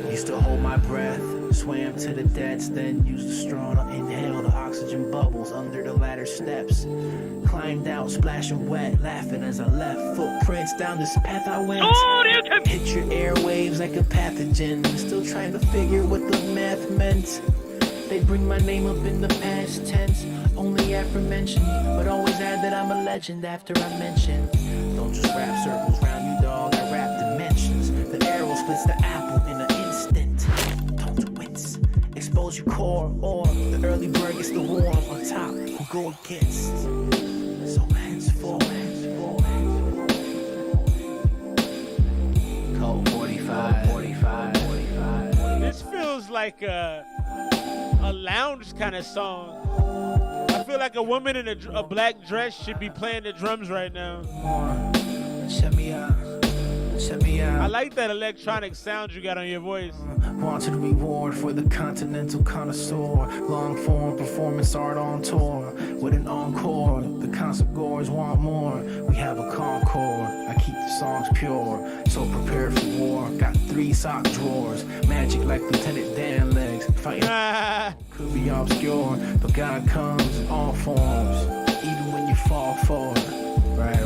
Used to hold my breath, swam to the depths, then used the straw to inhale the oxygen. dodging bubbles under the ladder steps. Climbed out, splashing wet, laughing as I left. Footprints down this path I went. Hit your airwaves like a pathogen. Still trying to figure what the math meant. They bring my name up in the past tense, only aforementioned, but always add that I'm a legend after I mention. Don't just wrap circles round you, dog. I wrap dimensions. The arrow splits the apple in an instant. Don't wince. Expose your core, or the early bird gets the worm on top. Who go against? So henceforth. Code 45. This feels like a lounge kind of song. I feel like a woman in a black dress should be playing the drums right now. Check me out. I like that electronic sound you got on your voice. Wanted reward for the continental connoisseur. Long form performance art on tour with an encore. The concert goers want more. We have a concord. I keep the songs pure, so prepare for war. Got 3 sock drawers, magic like Lieutenant Dan legs. Fighting could be obscure, but God comes in all forms, even when you fall for it. Right.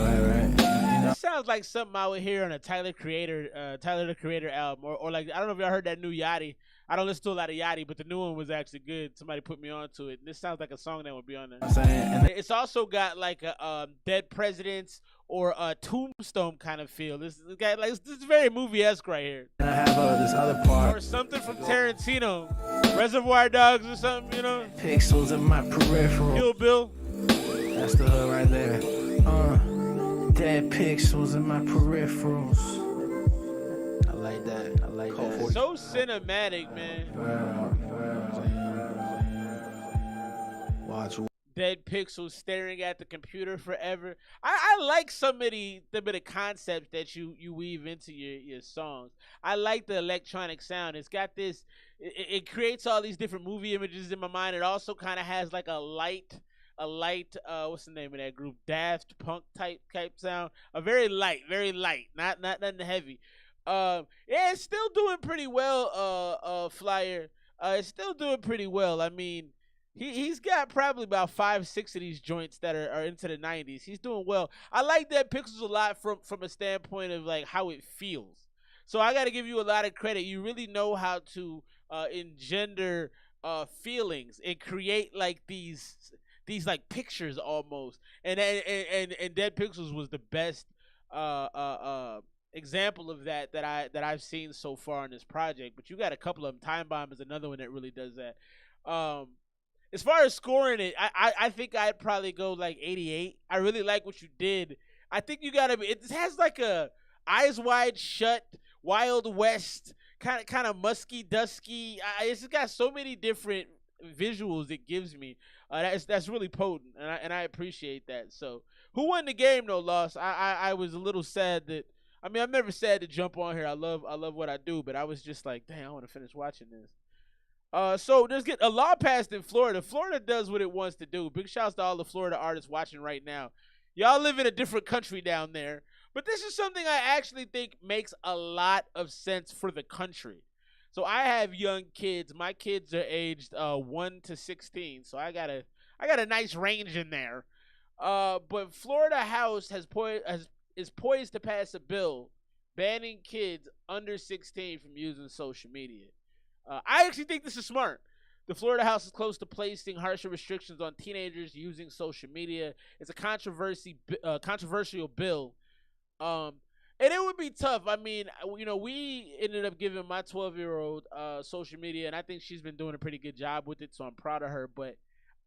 This sounds like something I would hear on a Tyler the Creator album, or like, I don't know if y'all heard that new Yachty. I don't listen to a lot of Yachty, but the new one was actually good. Somebody put me on to it. This sounds like a song that would be on there. It's also got like a Dead Presidents or a Tombstone kind of feel. This is very movie-esque right here. And I have this other part. Or something from Tarantino, Reservoir Dogs or something, you know. Pixels in my peripheral. Kill Bill. That's the hood right there. Dead pixels in my peripherals. I like that. So cinematic, man. Watch. Dead pixels staring at the computer forever. I like some of the concepts that you weave into your songs. I like the electronic sound. It's got this. It creates all these different movie images in my mind. It also kind of has like a light what's the name of that group? Daft Punk type sound. A very light, not nothing heavy. Yeah, it's still doing pretty well, Flyer. It's still doing pretty well. I mean, he's got probably about 5-6 of these joints that are into the 90s. He's doing well. I like Dead Pixels a lot from a standpoint of like how it feels. So I got to give you a lot of credit. You really know how to engender feelings and create like these like pictures almost, and Dead Pixels was the best example of that I've seen so far in this project. But you got a couple of them. Time Bomb is another one that really does that. As far as scoring it, I think I'd probably go like 88. I really like what you did. I think you gotta be. It has like a Eyes Wide Shut, Wild West kind of musky, dusky. It's just got so many different visuals it gives me. That's really potent, and I appreciate that. So, who won the game though? Lost. I was a little sad that. I mean, I'm never sad to jump on here. I love what I do, but I was just like, dang, I want to finish watching this. So there's a law passed in Florida. Florida does what it wants to do. Big shouts to all the Florida artists watching right now. Y'all live in a different country down there, but this is something I actually think makes a lot of sense for the country. So I have young kids. My kids are aged 1 to 16. So I got a nice range in there. But Florida House is poised to pass a bill banning kids under 16 from using social media. I actually think this is smart. The Florida House is close to placing harsher restrictions on teenagers using social media. It's a controversial bill. And it would be tough. I mean, we ended up giving my 12-year-old social media, and I think she's been doing a pretty good job with it, so I'm proud of her. But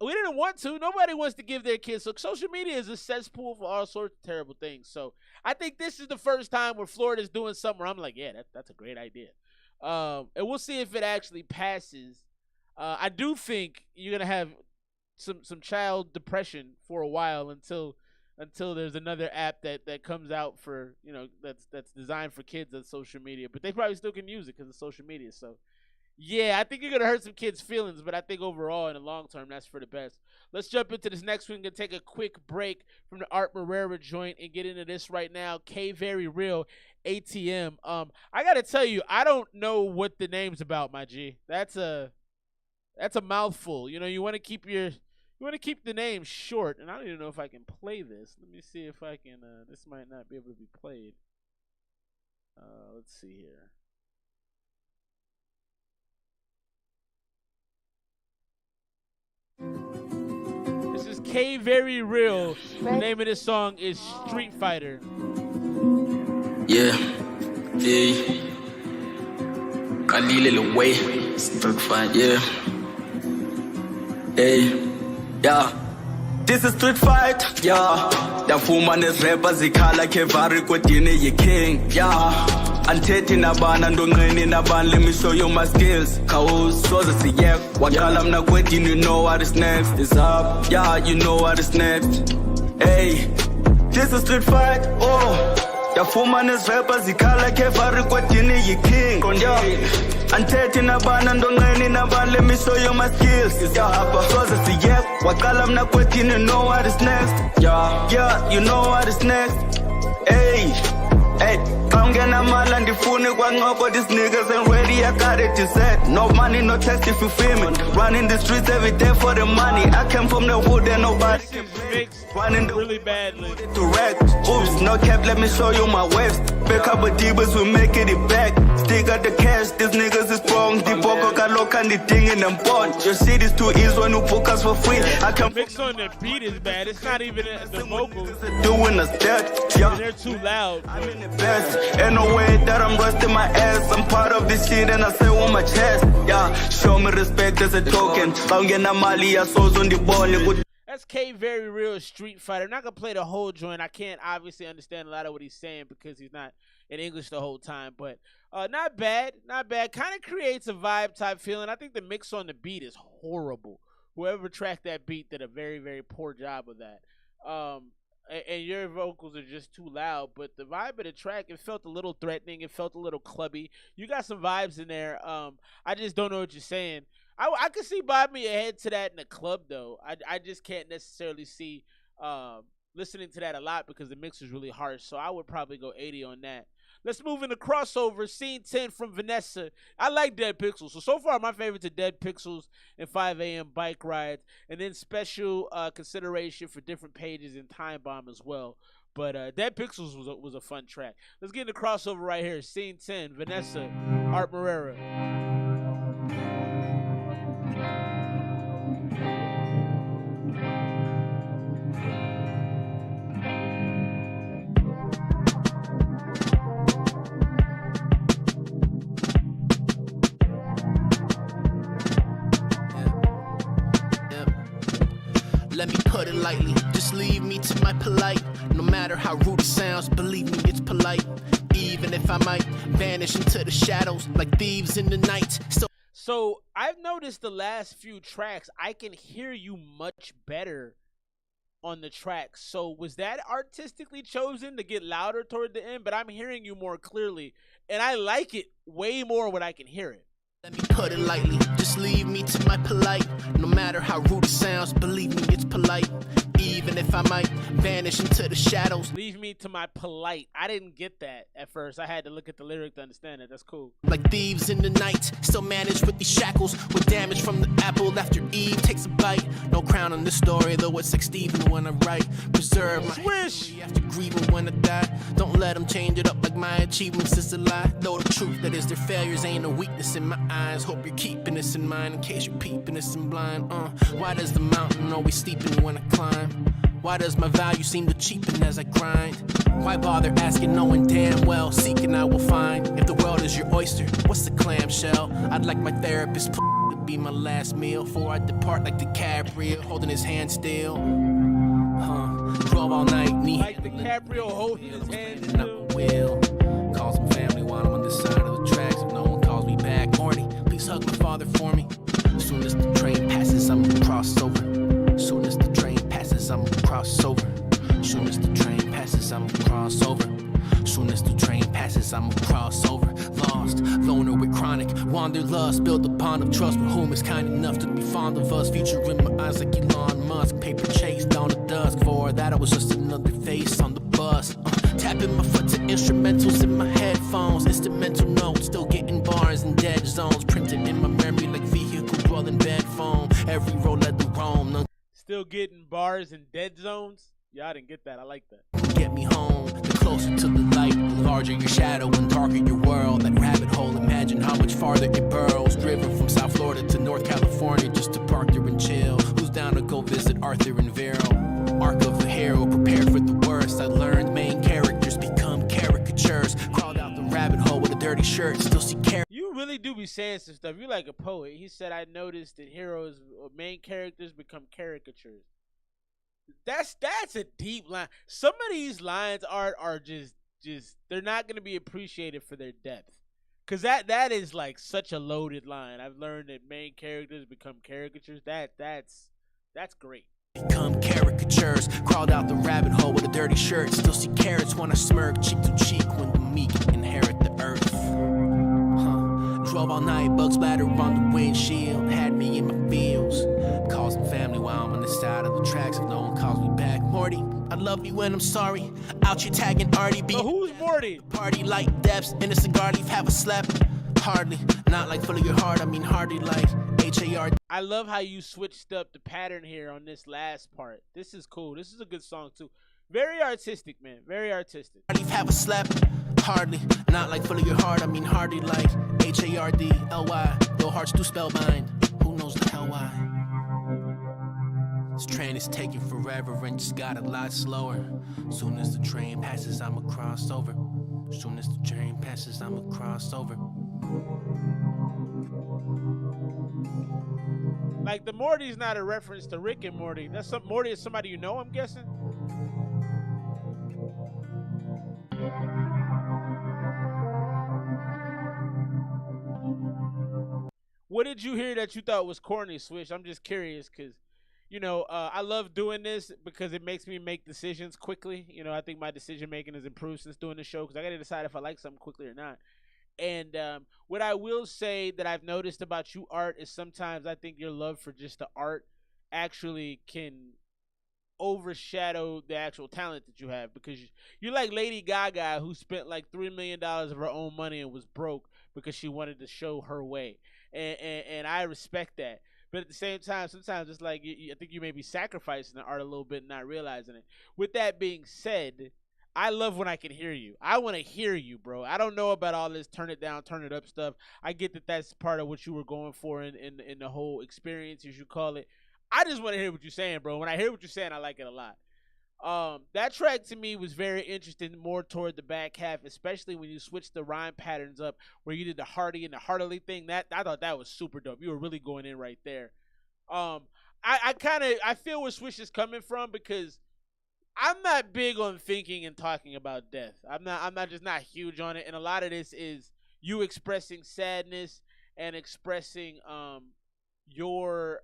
we didn't want to. Nobody wants to give their kids. So social media is a cesspool for all sorts of terrible things. So I think this is the first time where Florida's doing something where I'm like, yeah, that's a great idea. And we'll see if it actually passes. I do think you're going to have some child depression for a while until there's another app that comes out for, that's designed for kids on social media. But they probably still can use it because of social media. So, yeah, I think you're going to hurt some kids' feelings. But I think overall, in the long term, that's for the best. Let's jump into this next one. We're going to take a quick break from the Art Morera joint and get into this right now. K Very Real, ATM. I got to tell you, I don't know what the name's about, my G. That's a mouthful. You want to keep your We want to keep the name short, and I don't even know if I can play this. Let me see if I can. This might not be able to be played. Let's see here. This is K Very Real. The name of this song is Street Fighter. Yeah, yeah. Kalile le way, Street Fight, yeah. Hey, yeah. This is Street Fight, yeah. The woman is rapper, zikhala kevari kodine ye king, yeah. Anthethi nabana ndongqeni nabana, let me show you my skills. Chaos soze siyek, wakhala mna kwedini, you know what is next. It's up, yeah, you know what is next. Hey, this is Street Fight, oh. The woman is rapper, zikhala kevari kodine ye king, yeah. Anthethi nabana ndongqeni nabana, let me show you my skills. It's up, soze siyek, wakhala mna kwedini, you know what is next. Yeah, you know what is next. Hey, hey. I'm gonna mal and the phone, but these niggas ain't ready, I got it to set. No money, no test if you feel me. Running the streets every day for the money. I came from the hood and nobody can fix. Running the really badly. To wreck. Oops, no cap, let me show you my waves. Back up with divas, we make it back. Still got the cash, these niggas is strong. The boko got low and the thing in them bond. Your shit is too easy when you book us for free. I can mix on the beat is bad. It's not even the vocals. Doing us dead. Yeah. They're too loud. I'm in the best. Ain't no way that I'm rusting my ass. I'm part of this shit and I say on my chest. Yeah, show me respect as a token. That's K Very Real Street Fighter. I'm not gonna play the whole joint. I can't obviously understand a lot of what he's saying because he's not in English the whole time. But not bad, not bad. Kind of creates a vibe type feeling. I think the mix on the beat is horrible. Whoever tracked that beat did a very, very poor job of that. And your vocals are just too loud, but the vibe of the track, it felt a little threatening. It felt a little clubby. You got some vibes in there. I just don't know what you're saying. I could see bobbing your head to that in a club, though. I just can't necessarily see listening to that a lot because the mix is really harsh, so I would probably go 80 on that. Let's move into crossover. Scene 10 from Vanessa. I like Dead Pixels. So far, my favorites are Dead Pixels and 5 a.m. bike rides. And then special consideration for different pages and Time Bomb as well. But Dead Pixels was a fun track. Let's get into crossover right here. Scene 10, Vanessa, Art Morera. Let me put it lightly, just leave me to my polite. No matter how rude it sounds, believe me, it's polite. Even if I might vanish into the shadows like thieves in the night. So I've noticed the last few tracks, I can hear you much better on the tracks. So was that artistically chosen to get louder toward the end? But I'm hearing you more clearly, and I like it way more when I can hear it. Let me put it lightly, just leave me to my polite. No matter how rude it sounds, believe me, it's polite. Even if I might vanish into the shadows. Leave me to my polite. I didn't get that at first. I had to look at the lyric to understand it. That's cool. Like thieves in the night, still managed with these shackles. With damage from the apple after Eve takes a bite. No crown on this story, though it's like Stephen when I write. Preserve my wish after grieving when I die. Don't let them change it up like my achievements is a lie. Though the truth that is their failures ain't a weakness in my eyes. Hope you're keeping this in mind in case you're peeping this in blind. Why does the mountain always steepen when I climb? Why does my value seem to cheapen as I grind? Why bother asking knowing damn well seeking I will find? If the world is your oyster, what's the clamshell? I'd like my therapist to be my last meal before I depart like DiCaprio holding his hand still. 12 all night, knee like DiCaprio holding his hand still. Will call some family while I'm on this side of the tracks. If no one calls me back, Morty, please hug my father for me. Soon as the train passes, I'm gonna cross over. Soon as the train passes, I'm gonna cross over. Soon as the train passes, I'm gonna cross over. Soon as the train passes, I'm gonna cross over. Lost, loner with chronic, wanderlust, built a bond of trust with whom is kind enough to be fond of us. Future in my eyes like Elon Musk, paper chase down the dusk. For that, I was just another face on the bus. Tapping my foot to instrumentals in my headphones. Instrumental notes, still getting bars in dead zones. Printed in my memory like vehicle dwelling bed foam. Every road led the roam. still getting bars in dead zones. Yeah, I didn't get that. I like that. Get me home, the closer to the light, the larger your shadow and darker your world. That rabbit hole, imagine how much farther it burrows. Driven from South Florida to North California just to park there and chill. Who's down to go visit Arthur and Vero? Arc of a hero, prepared for the worst. I learned main characters become caricatures. Crawled out the rabbit hole with a dirty shirt, still see You really do be saying some stuff. You're like a poet. He said, I noticed that heroes or main characters become caricatures. That's a deep line. Some of these lines are just they're not gonna be appreciated for their depth. Cause that is like such a loaded line. I've learned that main characters become caricatures. That's great. Become caricatures. Crawled out the rabbit hole with a dirty shirt. Still see carrots when I smirk cheek to cheek when the meek inherit the earth. Drove all night, bug splatter on the windshield. Had me in my feels. Causing family while I'm on the side of the tracks. If no one calls me back, Morty, I love you and I'm sorry. Out here tagging Artie B. Who's Morty? Party like depths in a cigar leaf. Have a slap. Hardly. Not like full of your heart. I mean hardly like HARD. I love how you switched up the pattern here on this last part. This is cool. This is a good song too. Very artistic, man. Very artistic. Have a slap. Hardly. Not like full of your heart. I mean hardly like HARDLY. Your hearts do spellbind. Who knows the hell why? This train is taking forever and just got a lot slower. Soon as the train passes, I'ma cross over. Soon as the train passes, I'ma cross over. Like the Morty's not a reference to Rick and Morty. Morty is somebody you know, I'm guessing. What did you hear that you thought was corny, Swish? I'm just curious because, I love doing this because it makes me make decisions quickly. I think my decision making has improved since doing the show because I got to decide if I like something quickly or not. And what I will say that I've noticed about you, Art, is sometimes I think your love for just the art actually can overshadow the actual talent that you have, because you're like Lady Gaga, who spent like $3 million of her own money and was broke because she wanted to show her way. And I respect that. But at the same time, sometimes it's like I think you may be sacrificing the art a little bit and not realizing it. With that being said, I love when I can hear you. I want to hear you, bro. I don't know about all this turn it down, turn it up stuff. I get that that's part of what you were going for in the whole experience, as you call it. I just want to hear what you're saying, bro. When I hear what you're saying, I like it a lot. That track to me was very interesting, more toward the back half, especially when you switched the rhyme patterns up, where you did the hearty and the heartily thing. That I thought that was super dope. You were really going in right there. I feel where Swish is coming from, because I'm not big on thinking and talking about death. I'm not huge on it, and a lot of this is you expressing sadness and expressing your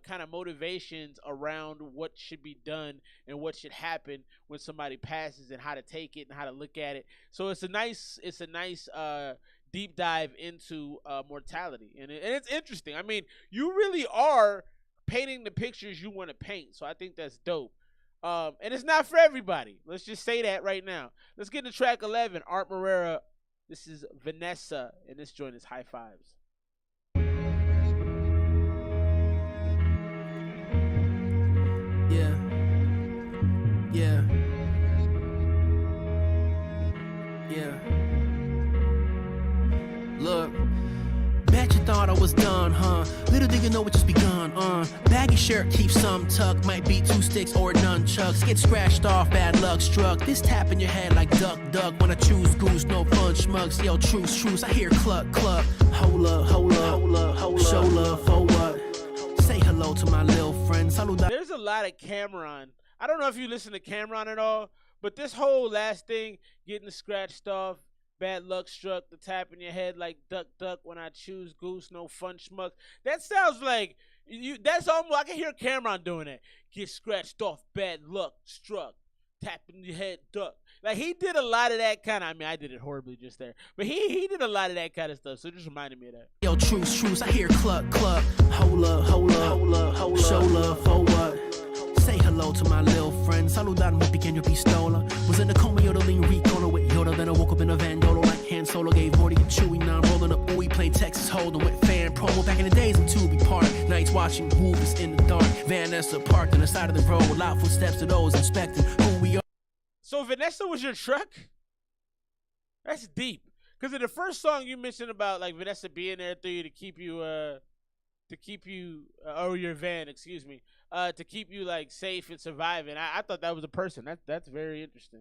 kind of motivations around what should be done and what should happen when somebody passes, and how to take it and how to look at it. So it's a nice deep dive into mortality, and it's interesting. I mean, you really are painting the pictures you want to paint, so I think that's dope. And it's not for everybody. Let's just say that right now. Let's get to track 11, Art Morera. This is Vanessa, and this joint is High Fives. Look, bet you thought I was done, huh? Little did you know it just begun, Baggy shirt, keep some tucked. Might be 2 sticks or nunchucks. Get scratched off, bad luck struck. This tap in your head like duck, duck. When I choose goose, no fun schmucks. Yo, truce, I hear cluck, cluck. Hold up. Show love, for what? Say hello to my little friend. There's a lot of Cameron. I don't know if you listen to Cameron at all, but this whole last thing, getting scratched off, bad luck struck, the tap in your head like duck, duck. When I choose goose, no fun schmuck. That sounds like you. That's almost, I can hear Cameron doing it. Get scratched off, bad luck struck, tap in your head, duck. Like, he did a lot of that kind of, I mean, I did it horribly just there, but he did a lot of that kind of stuff, so it just reminded me of that. Yo, truce, I hear cluck, cluck. Hold up. Show love, for what? Say hello to my little friend. Saludar muy pequeño pistola. Was in a coma yodeling Ricola with Yoda. Then I woke up in a Vandola like hand Han Solo gave Morty and Chewie. Now I'm rolling up ooey, playing Texas Hold'em with fan promo. Back in the days in Tubi Park, nights watching movies in the dark. Vanessa parked on the side of the road, loud footsteps to those inspecting who we are. So Vanessa was your truck? That's deep. Because in the first song you mentioned about like Vanessa being there through you to keep you or your van, excuse me, to keep you like safe and surviving. I thought that was a person. That's very interesting.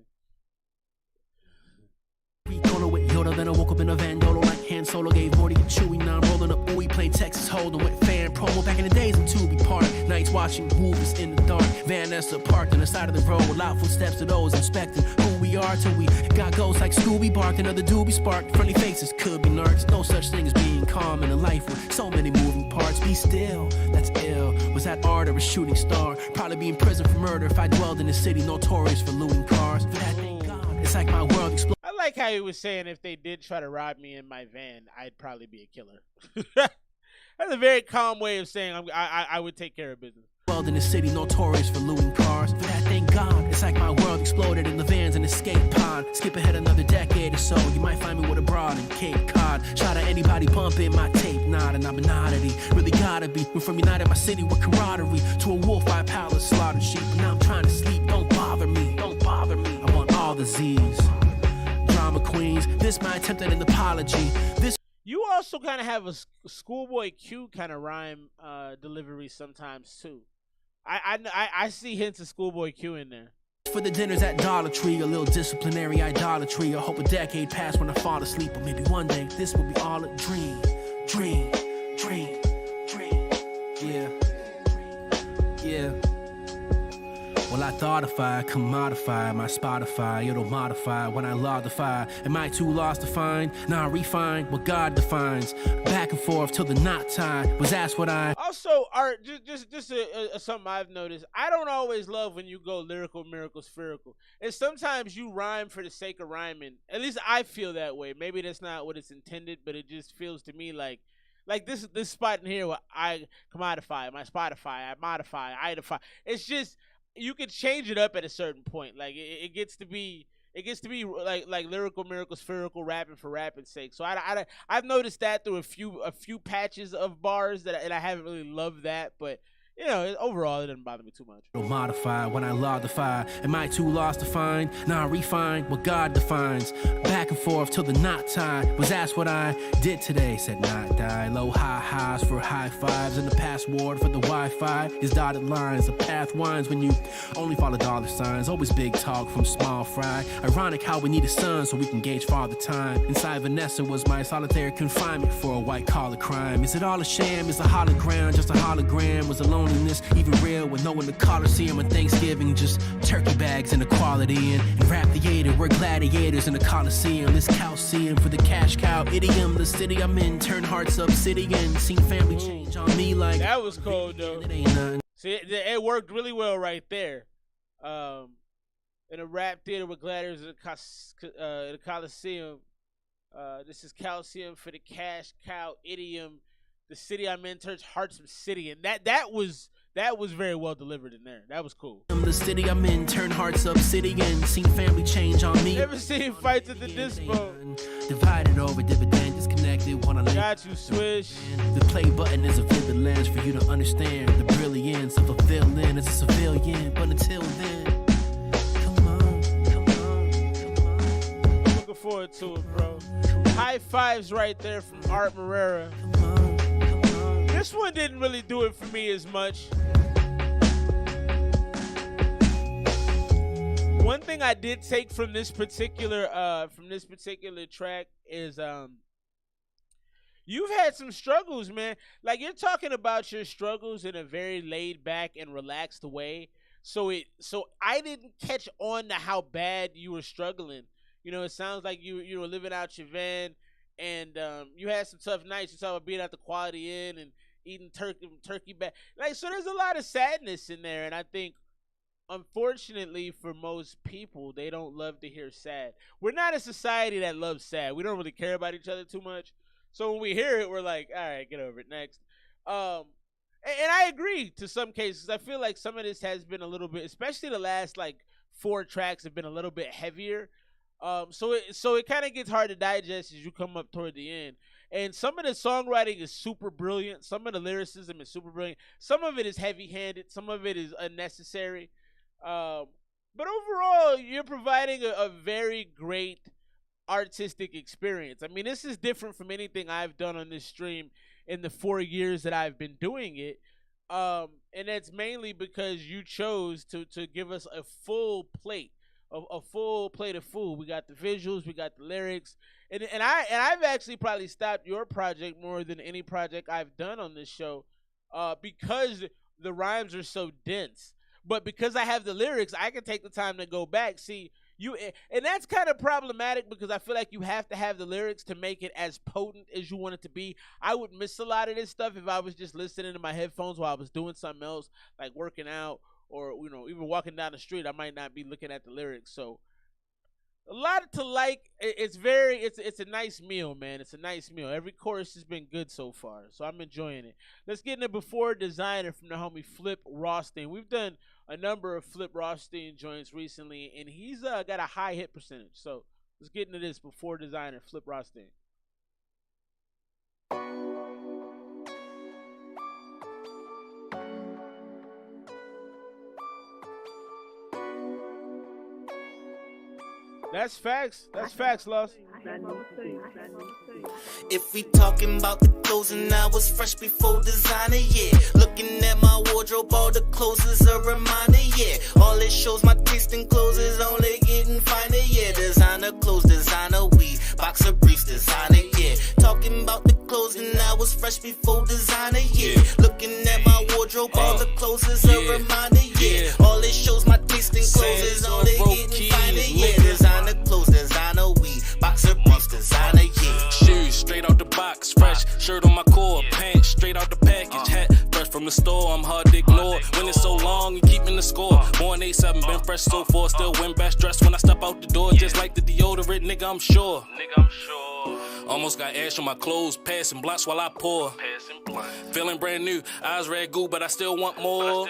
With Yoda, then I woke up in a Van Dolo like Han Solo gave Morty and Chewie. Now I'm rolling up ooey, playing Texas Hold'em with fan promo. Back in the days in Tubi Park, nights watching movies in the dark. Vanessa parked on the side of the road, loud footsteps to those inspecting who we are till we got ghosts like Scooby barked. Another doobie sparked, friendly faces could be narcs. No such thing as being calm in a life with so many moving parts. Be still, that's ill. Was that art or a shooting star? Probably be in prison for murder if I dwelled in a city notorious for looting cars. For that, thank God, it's like my world exploded. I like how he was saying if they did try to rob me in my van, I'd probably be a killer. That's a very calm way of saying I would take care of business. Well, in the city notorious for looting cars. For that, thank God, it's like my world exploded in the van's an escape pod. Skip ahead another decade or so, you might find me with a broad in Cape Cod. Shout out anybody bumping my tape, not an oddity. Really gotta be. Went from United my city with camaraderie to a wolf by palace slaughtered sheep. But now I'm trying to sleep, don't bother me, don't bother me. I want all the Z's. Drama queens, this my attempt at an apology. This you also kind of have a Schoolboy Q kind of rhyme delivery sometimes too. I see hints of Schoolboy Q in there. For the dinners at Dollar Tree, a little disciplinary idolatry. I hope a decade passed when I fall asleep, but maybe one day this will be all a dream. Dream, dream, dream. Yeah, yeah. Well, I thought if I commodify my Spotify, it'll modify when I log the fire. Am I too lost to find? Nah, refine what God defines. Back and forth till the knot tie. Was asked what I. Also, Art, just something I've noticed. I don't always love when you go lyrical, miracle, spherical. And sometimes you rhyme for the sake of rhyming. At least I feel that way. Maybe that's not what it's intended, but it just feels to me like this spot in here where I commodify my Spotify, I modify, I defy. It's just. You can change it up at a certain point. Like it gets to be like lyrical, miracle, spherical, rapping for rapping's sake. So I've noticed that through a few patches of bars and I haven't really loved that, but you know, overall it doesn't bother me too much. Modify when I log the fire. Am I too lost to find? Nah, refine what God defines. Back and forth till the knot tie. Was asked what I did today. Said not die. Low high highs for high fives. And the password for the Wi-Fi is dotted lines. The path winds when you only follow dollar signs. Always big talk from small fry. Ironic how we need a sun so we can gauge farther time. Inside Vanessa was my solitary confinement for a white collar crime. Is it all a sham? Is a hologram just a hologram? Was alone even real with no one to Coliseum on Thanksgiving, just turkey bags and equality and rap theater. We're gladiators in the Coliseum. This calcium for the cash cow idiom. The city I'm in, turn hearts obsidian. Seen family change on me like that was cold though. See, it worked really well right there. In a rap theater with gladiators in the Coliseum. This is calcium for the cash cow idiom. The city I'm in turns hearts obsidian. That was very well delivered in there. That was cool. The city I'm in turn hearts obsidian. Seen family change on me. Never seen fights at the dispo. Divided over dividend, disconnected. Wanna got you, Swish. The play button is a vivid lens for you to understand the brilliance of a villain as a civilian. But until then, come on. I'm looking forward to it, bro. High fives right there from Art Morera. This one didn't really do it for me as much. One thing I did take from this particular track is you've had some struggles, man. Like you're talking about your struggles in a very laid back and relaxed way. So I didn't catch on to how bad you were struggling. You know, it sounds like you were living out your van and you had some tough nights. You talk about being at the Quality Inn and eating turkey back. Like, so there's a lot of sadness in there, and I think unfortunately for most people, they don't love to hear sad. We're not a society that loves sad. We don't really care about each other too much. So when we hear it, we're like, all right, get over it, next. And I agree to some cases. I feel like some of this has been a little bit, especially the last like 4 tracks have been a little bit heavier. So it kind of gets hard to digest as you come up toward the end. And some of the songwriting is super brilliant. Some of the lyricism is super brilliant. Some of it is heavy-handed. Some of it is unnecessary. But overall, you're providing a very great artistic experience. I mean, this is different from anything I've done on this stream in the 4 years that I've been doing it. And that's mainly because you chose to give us a full plate, a full plate of food. We got the visuals, we got the lyrics, and I've actually probably stopped your project more than any project I've done on this show, because the rhymes are so dense. But because I have the lyrics, I can take the time to go back, see you, and that's kind of problematic because I feel like you have to have the lyrics to make it as potent as you want it to be. I would miss a lot of this stuff if I was just listening to my headphones while I was doing something else, like working out or even walking down the street. I might not be looking at the lyrics. So a lot to like. It's a nice meal, man. It's a nice meal. Every chorus has been good so far, so I'm enjoying it. Let's get into Before Designer from the homie Flip Rothstein. We've done a number of Flip Rothstein joints recently, and he's got a high hit percentage. So let's get into this Before Designer, Flip Rothstein. That's facts. That's facts, Lost. If we talking about the closing, I was fresh before designer, yeah. Looking at my wardrobe, all the clothes is a reminder, yeah. All it shows my taste in clothes is only getting finer, yeah. Designer clothes, designer weed, boxer briefs, designer, yeah. Talking about the closing, I was fresh before designer, yeah. Looking at my wardrobe, all the clothes is a reminder, yeah. All it shows my taste in clothes is only getting finer, yeah. Designer clothes, designer weed, boxer briefs, designer, yeah. Shoes straight out the box, fresh shirt on my core, pants straight out the package, hat fresh from the store. I'm hard to ignore when it's so long and keeping the score. Born 87, been fresh so far, still win best dressed when I step out the door. Just like the deodorant, nigga, I'm sure. Almost got ash on my clothes, passing blunts while I pour. Feeling brand new, eyes red goo, but I still want more.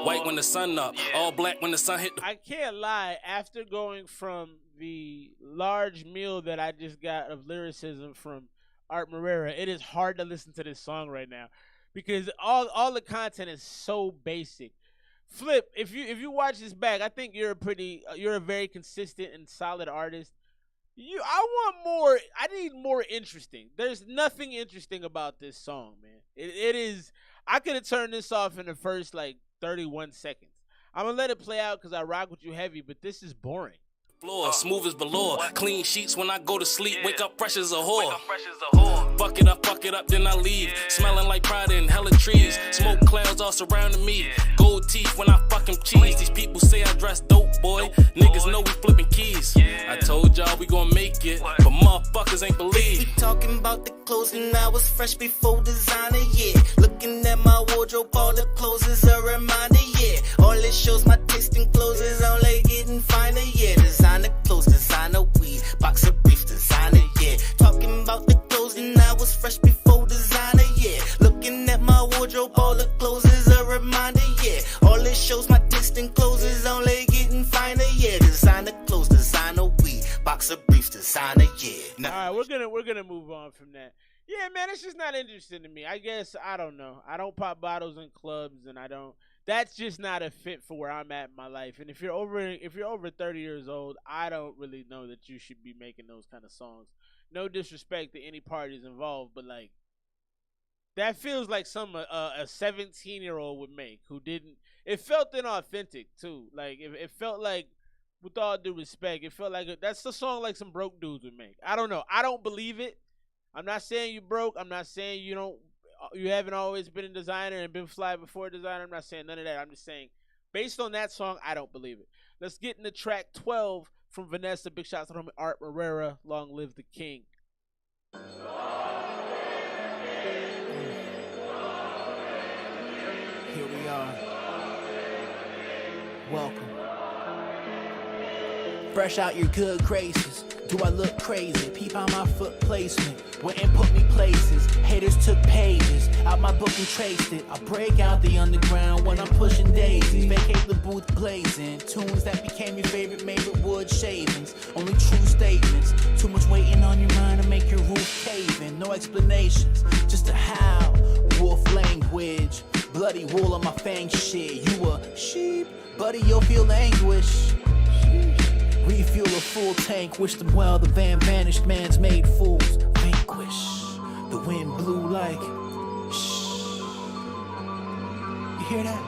White when the sun up, all black when the sun hit the... I can't lie, after going from the large meal that I just got of lyricism from Art Morera, it is hard to listen to this song right now because all the content is so basic. Flip, if you watch this back, I think you're a very consistent and solid artist. I need more interesting. There's nothing interesting about this song, man. It is. I could have turned this off in the first 31 seconds. I'm gonna let it play out because I rock with you heavy, but this is boring. Floor, smooth as velour, clean sheets when I go to sleep, wake up fresh as a whore. Fuck it up, then I leave. Smelling like pride and hella trees. Smoke clouds all surrounding me. Gold teeth when I fuck them cheese. These people say I dress dope, boy. Niggas know we flipping keys. I told y'all we gon' make it, but motherfuckers ain't believe. We talking about the closing, I was fresh before designer, yeah. Looking at my wardrobe, all the clothes is a reminder, yeah. All it shows my taste in clothes is only getting finer, yeah. Designer clothes, designer weed, boxer briefs, designer, yeah. Talking about the closing, I was fresh before designer, yeah. Looking at my wardrobe, all the clothes is a reminder, yeah. All it shows my taste in clothes is only getting finer, yeah. Designer clothes, designer weed, boxer briefs, designer, yeah. All right, we're gonna move on from that. Yeah, man, it's just not interesting to me. I guess I don't know. I don't pop bottles in clubs, and I don't. That's just not a fit for where I'm at in my life. And if you're over 30 years old, I don't really know that you should be making those kind of songs. No disrespect to any parties involved, but that feels like some a 17-year-old would make who didn't. It felt inauthentic too. It felt like, with all due respect, it felt like that's the song like some broke dudes would make. I don't know. I don't believe it. I'm not saying you broke. I'm not saying you haven't always been a designer and been fly before a designer. I'm not saying none of that. I'm just saying, based on that song, I don't believe it. Let's get into track 12 from Vanessa. Big shout out to Art Morera. Long live the king. Here we are. Welcome. Fresh out your good graces. Do I look crazy? Peep on my foot placement. Went and put me places. Haters took pages out my book and traced it. I break out the underground when I'm pushing daisies. Vacate the booth blazing. Tunes that became your favorite made with wood shavings. Only true statements. Too much waiting on your mind to make your roof cave in. No explanations, just a howl. Wolf language. Bloody wool on my fang shit. You a sheep, buddy, you'll feel anguish. Refuel a full tank, wish them well. The van vanished, man's made fools. Vanquish. The wind blew like. Shh. You hear that?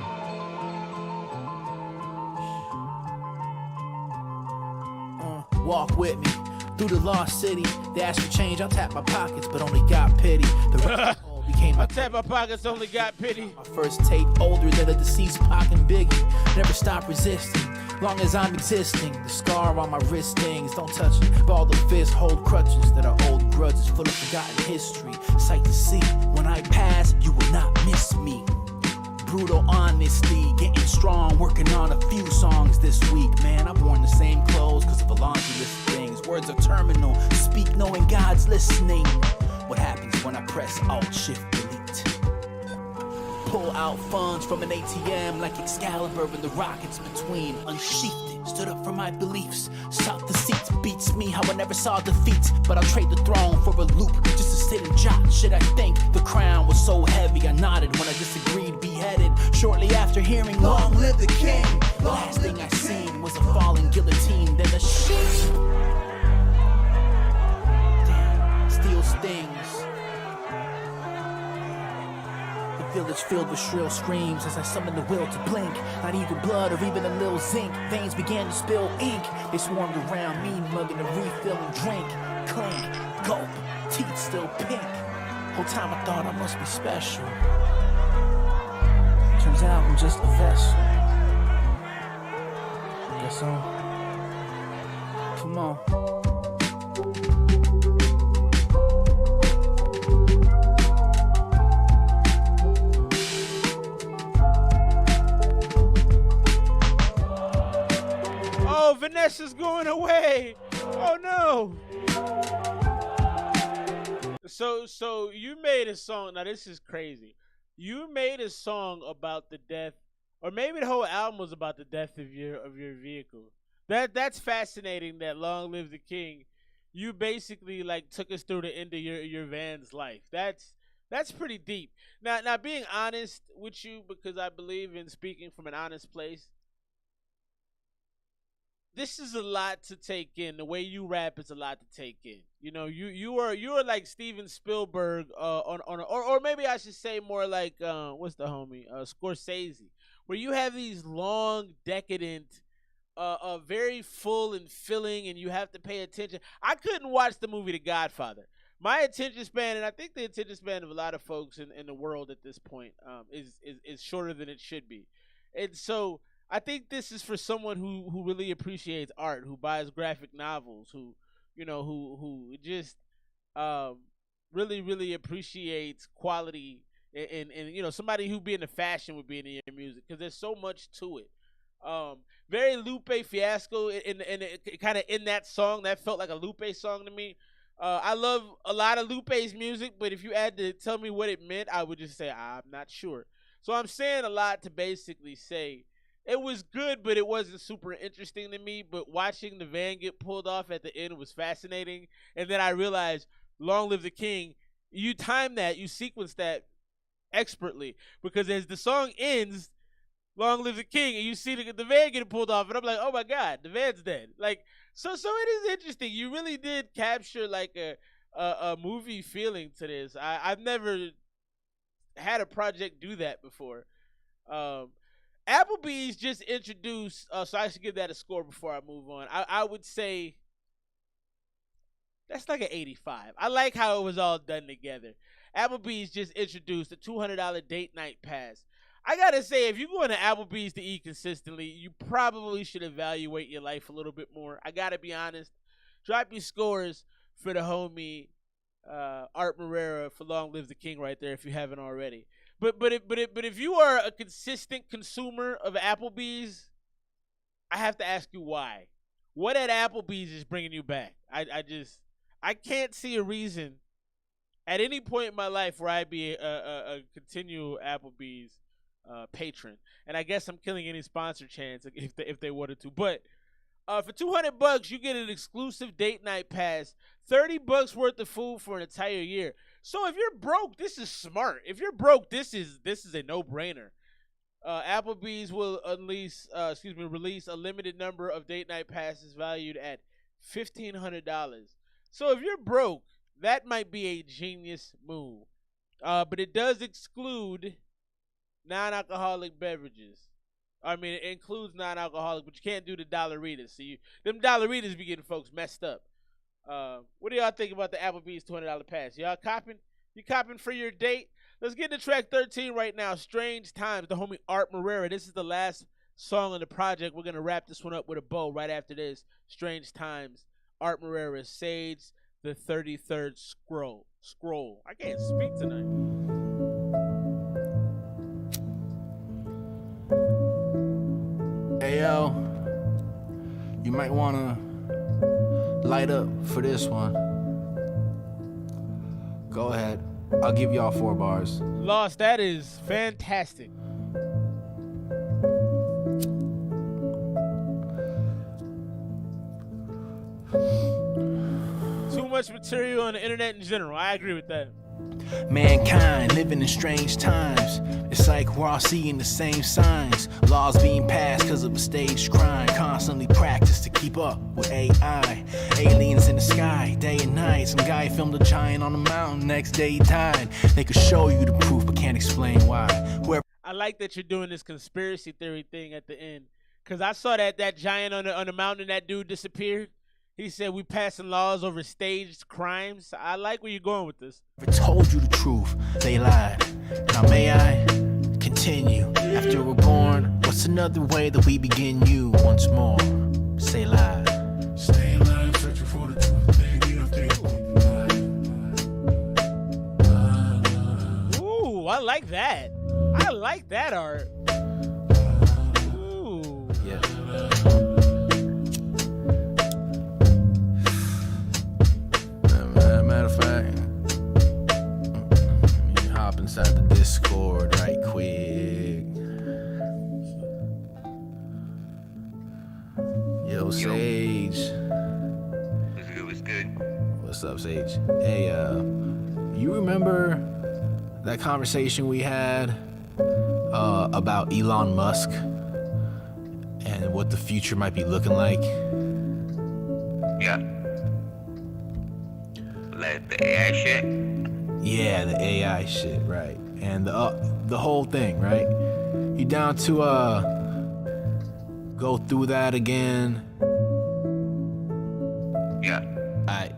Walk with me through the lost city. They ask for change, I'll tap my pockets, but only got pity. The rest became I tap my pockets, only got pity. My first tape, older than a deceased Pac and Biggie. Never stop resisting, long as I'm existing. The scar on my wrist stings, don't touch it. Ball the fist, hold crutches that are old grudges, full of forgotten history. Sight to see, when I pass, you will not miss me. Brutal honesty, getting strong, working on a few songs this week. Man, I've worn the same clothes cause of a laundry list of things. Words are terminal, speak knowing God's listening. What happens when I press Alt Shift Delete? Pull out funds from an ATM like Excalibur and the rockets between. Unsheathed it, stood up for my beliefs. Sought the seats, beats me how I never saw defeat. But I'll trade the throne for a loop just to sit and jot. Should I think the crown was so heavy? I nodded when I disagreed, beheaded. Shortly after hearing, long live the king. Last thing I seen was a falling guillotine, then a sheep. Damn, steel stings. The village filled with shrill screams as I summoned the will to blink. Not even blood or even a little zinc. Veins began to spill ink. They swarmed around me, mugging a refill and drink. Clink, gulp, teeth still pink. Whole time I thought I must be special. Turns out I'm just a vessel. Guess so. Come on. Oh, Vanessa's going away. Oh no. So you made a song. Now this is crazy. You made a song about the death, or maybe the whole album was about the death of your vehicle. That's fascinating. That Long Live the King. You basically like took us through the end of your van's life. That's pretty deep. Now being honest with you, because I believe in speaking from an honest place. This is a lot to take in. The way you rap is a lot to take in. You know, you are like Steven Spielberg or maybe I should say more like what's the homie Scorsese, where you have these long, decadent, very full and filling, and you have to pay attention. I couldn't watch the movie The Godfather. My attention span, and I think the attention span of a lot of folks in the world at this point is shorter than it should be, and so. I think this is for someone who really appreciates art, who buys graphic novels, who just really appreciates quality, and somebody who be into fashion would be into your music because there's so much to it. Very Lupe Fiasco in kind of in that song that felt like a Lupe song to me. I love a lot of Lupe's music, but if you had to tell me what it meant, I would just say I'm not sure. So I'm saying a lot to basically say. It was good, but it wasn't super interesting to me. But watching the van get pulled off at the end was fascinating. And then I realized, Long Live the King, you time that, you sequence that expertly. Because as the song ends, Long Live the King, and you see the van getting pulled off, and I'm like, oh my God, the van's dead. Like, so it is interesting. You really did capture like a movie feeling to this. I've never had a project do that before. Applebee's just introduced, so I should give that a score before I move on. I would say that's like an 85. I like how it was all done together. Applebee's just introduced a $200 date night pass. I gotta say, if you're going to Applebee's to eat consistently, you probably should evaluate your life a little bit more. I gotta be honest. Drop your scores for the homie Art Morera for Long Live the King right there if you haven't already. But if you are a consistent consumer of Applebee's, I have to ask you why. what at Applebee's is bringing you back? I can't see a reason at any point in my life where I'd be a continual Applebee's patron. And I guess I'm killing any sponsor chance if they wanted to. But for $200, you get an exclusive date night pass, $30 worth of food for an entire year. So if you're broke, this is smart. If you're broke, this is a no-brainer. Applebee's will release a limited number of date night passes valued at $1,500. So if you're broke, that might be a genius move. But it does exclude non-alcoholic beverages. I mean, it includes non-alcoholic, but you can't do the Dollaritas. So them Dollaritas be getting folks messed up. What do y'all think about the Applebee's $200 pass? Y'all copping? You copping for your date? Let's get to track 13 right now. Strange Times, the homie Art Morera. This is the last song on the project. We're going to wrap this one up with a bow right after this. Strange Times, Art Morera, Sage, the 33rd Scroll. I can't speak tonight. Hey, yo, you might want to light up for this one. Go ahead. I'll give y'all 4 bars. Lost, that is fantastic. Too much material on the internet in general. I agree with that. Mankind living in strange times. It's like we're all seeing the same signs. Laws being passed because of a staged crime. Constantly practiced to keep up with AI. Aliens in the sky, day and night. Some guy filmed a giant on a mountain, next day he died. They could show you the proof but can't explain why. I like that you're doing this conspiracy theory thing at the end. Because I saw that giant on the mountain, that dude disappeared. He said we passing laws over staged crimes. I like where you're going with this. If I told you the truth, they lied. Now may I continue? After we're born, what's another way that we begin you once more? Say lie. Stay alive, searching for the truth. Ooh, I like that. I like that, Art. Ooh. Yeah. Matter of fact, let me hop inside the Discord right quick. Yo, Sage. What's good? What's up, Sage? Hey, you remember that conversation we had about Elon Musk and what the future might be looking like? Yeah. Like the AI shit? Yeah, the AI shit, right. And the whole thing, right? You down to go through that again? Yeah. Alright.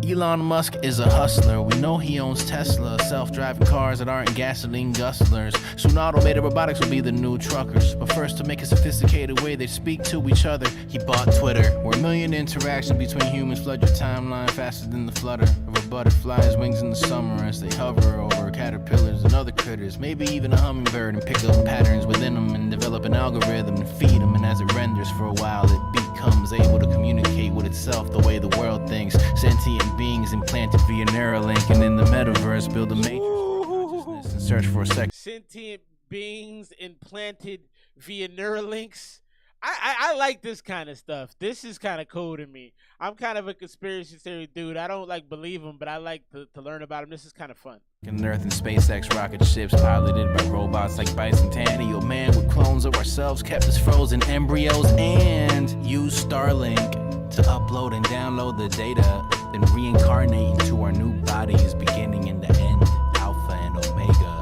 Elon Musk is a hustler. We know he owns Tesla, self-driving cars that aren't gasoline guzzlers. Soon automated robotics will be the new truckers. But first, to make a sophisticated way they speak to each other, he bought Twitter, where a million interactions between humans flood your timeline faster than the flutter of a butterfly's wings in the summer as they hover over caterpillars and other critters. Maybe even a hummingbird, and pick up patterns within them and develop an algorithm and feed them. And as it renders for a while, it becomes able to communicate with itself the way the world thinks. Sentient beings implanted via Neuralink, and in the metaverse build a matrix of consciousness and search for a second. Sentient beings implanted via Neuralinks. I like this kind of stuff. This is kind of cool to me. I'm kind of a conspiracy theory dude. I don't believe them, but I like to learn about them. This is kind of fun. Earth and SpaceX rocket ships piloted by robots like Bicentennial Man with clones of ourselves kept as frozen embryos, and use Starlink to upload and download the data, then reincarnate into our new bodies, beginning and the end, Alpha and Omega.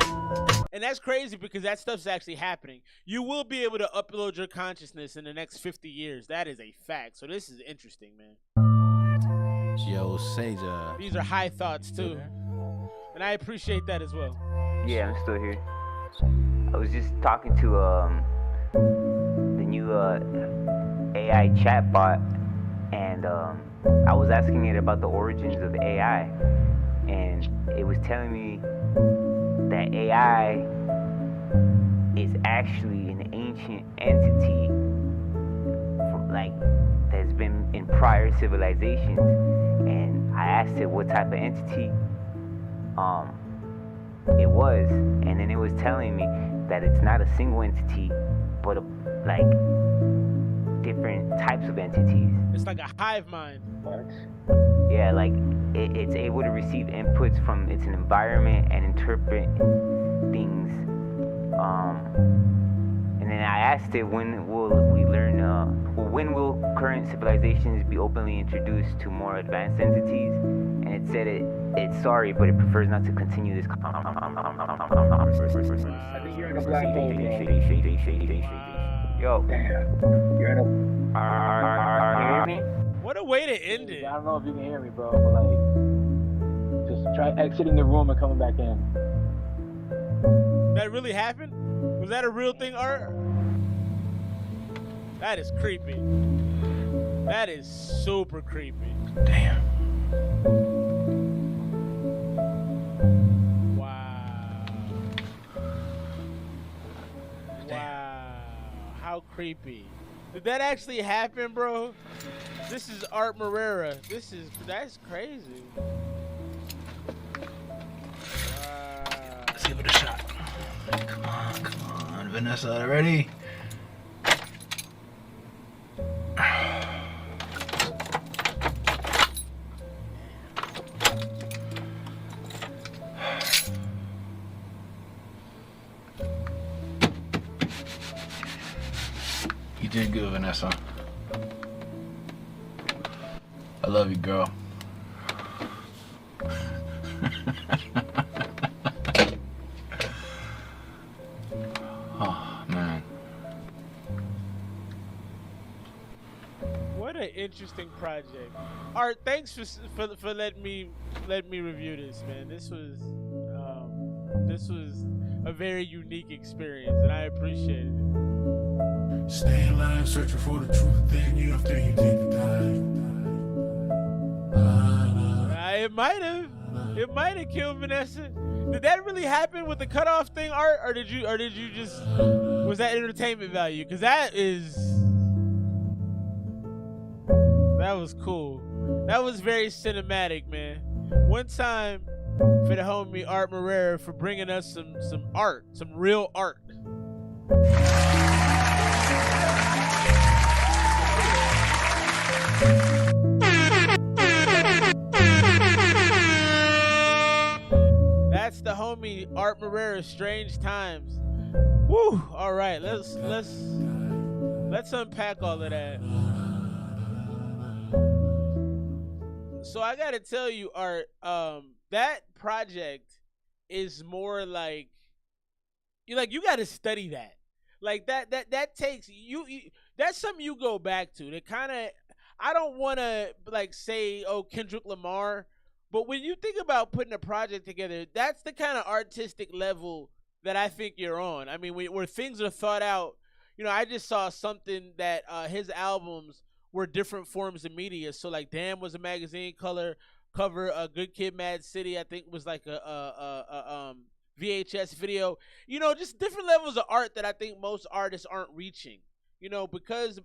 And that's crazy because that stuff's actually happening. You will be able to upload your consciousness in the next 50 years. That is a fact. So this is interesting, man. Yo, Sage. These are high thoughts, too. And I appreciate that as well. Yeah, I'm still here. I was just talking to the new AI chatbot, and I was asking it about the origins of AI, and it was telling me that AI is actually an ancient entity from, like, that higher civilizations, and I asked it what type of entity it was, and then it was telling me that it's not a single entity, but like different types of entities. It's like a hive mind. Yeah, like it's able to receive inputs from its environment and interpret things. And then I asked it, when will we learn, when will current civilizations be openly introduced to more advanced entities? And it said it's sorry, but it prefers not to continue this conversation. I think you're in a black hole, bro. Yo. Damn. You're in a... Can you hear me? What a way to end it. I don't know if you can hear me, bro, but like, just try exiting the room and coming back in. That really happened? Was that a real thing, Art? That is creepy. That is super creepy. Damn. Wow. Wow. How creepy. Did that actually happen, bro? This is Art Morera. That's crazy. Let's give it a shot. Come on, Vanessa, ready? You did good, Vanessa. I love you, girl. Oh, man. What an interesting project. Art, thanks for letting me review this, man. This was a very unique experience, and I appreciate it. Stay alive, searching for the truth, then you after you take the time. It might have killed Vanessa. Did that really happen with the cutoff thing, Art, or did you just was that entertainment value? Because that was cool. That was very cinematic, man. One time for the homie Art Morera for bringing us some art, some real art. That's the homie Art Morera, Strange Times. Woo! All right, let's unpack all of that. So I gotta tell you, Art, that project is more like you gotta study that. Like that takes you that's something you go back to. That kind of, I don't want to like say, oh, Kendrick Lamar, but when you think about putting a project together, that's the kind of artistic level that I think you're on. I mean, where things are thought out. You know, I just saw something that his albums were different forms of media. So like, Damn was a magazine cover. Good Kid, Mad City, I think was like a VHS video. You know, just different levels of art that I think most artists aren't reaching. You know, because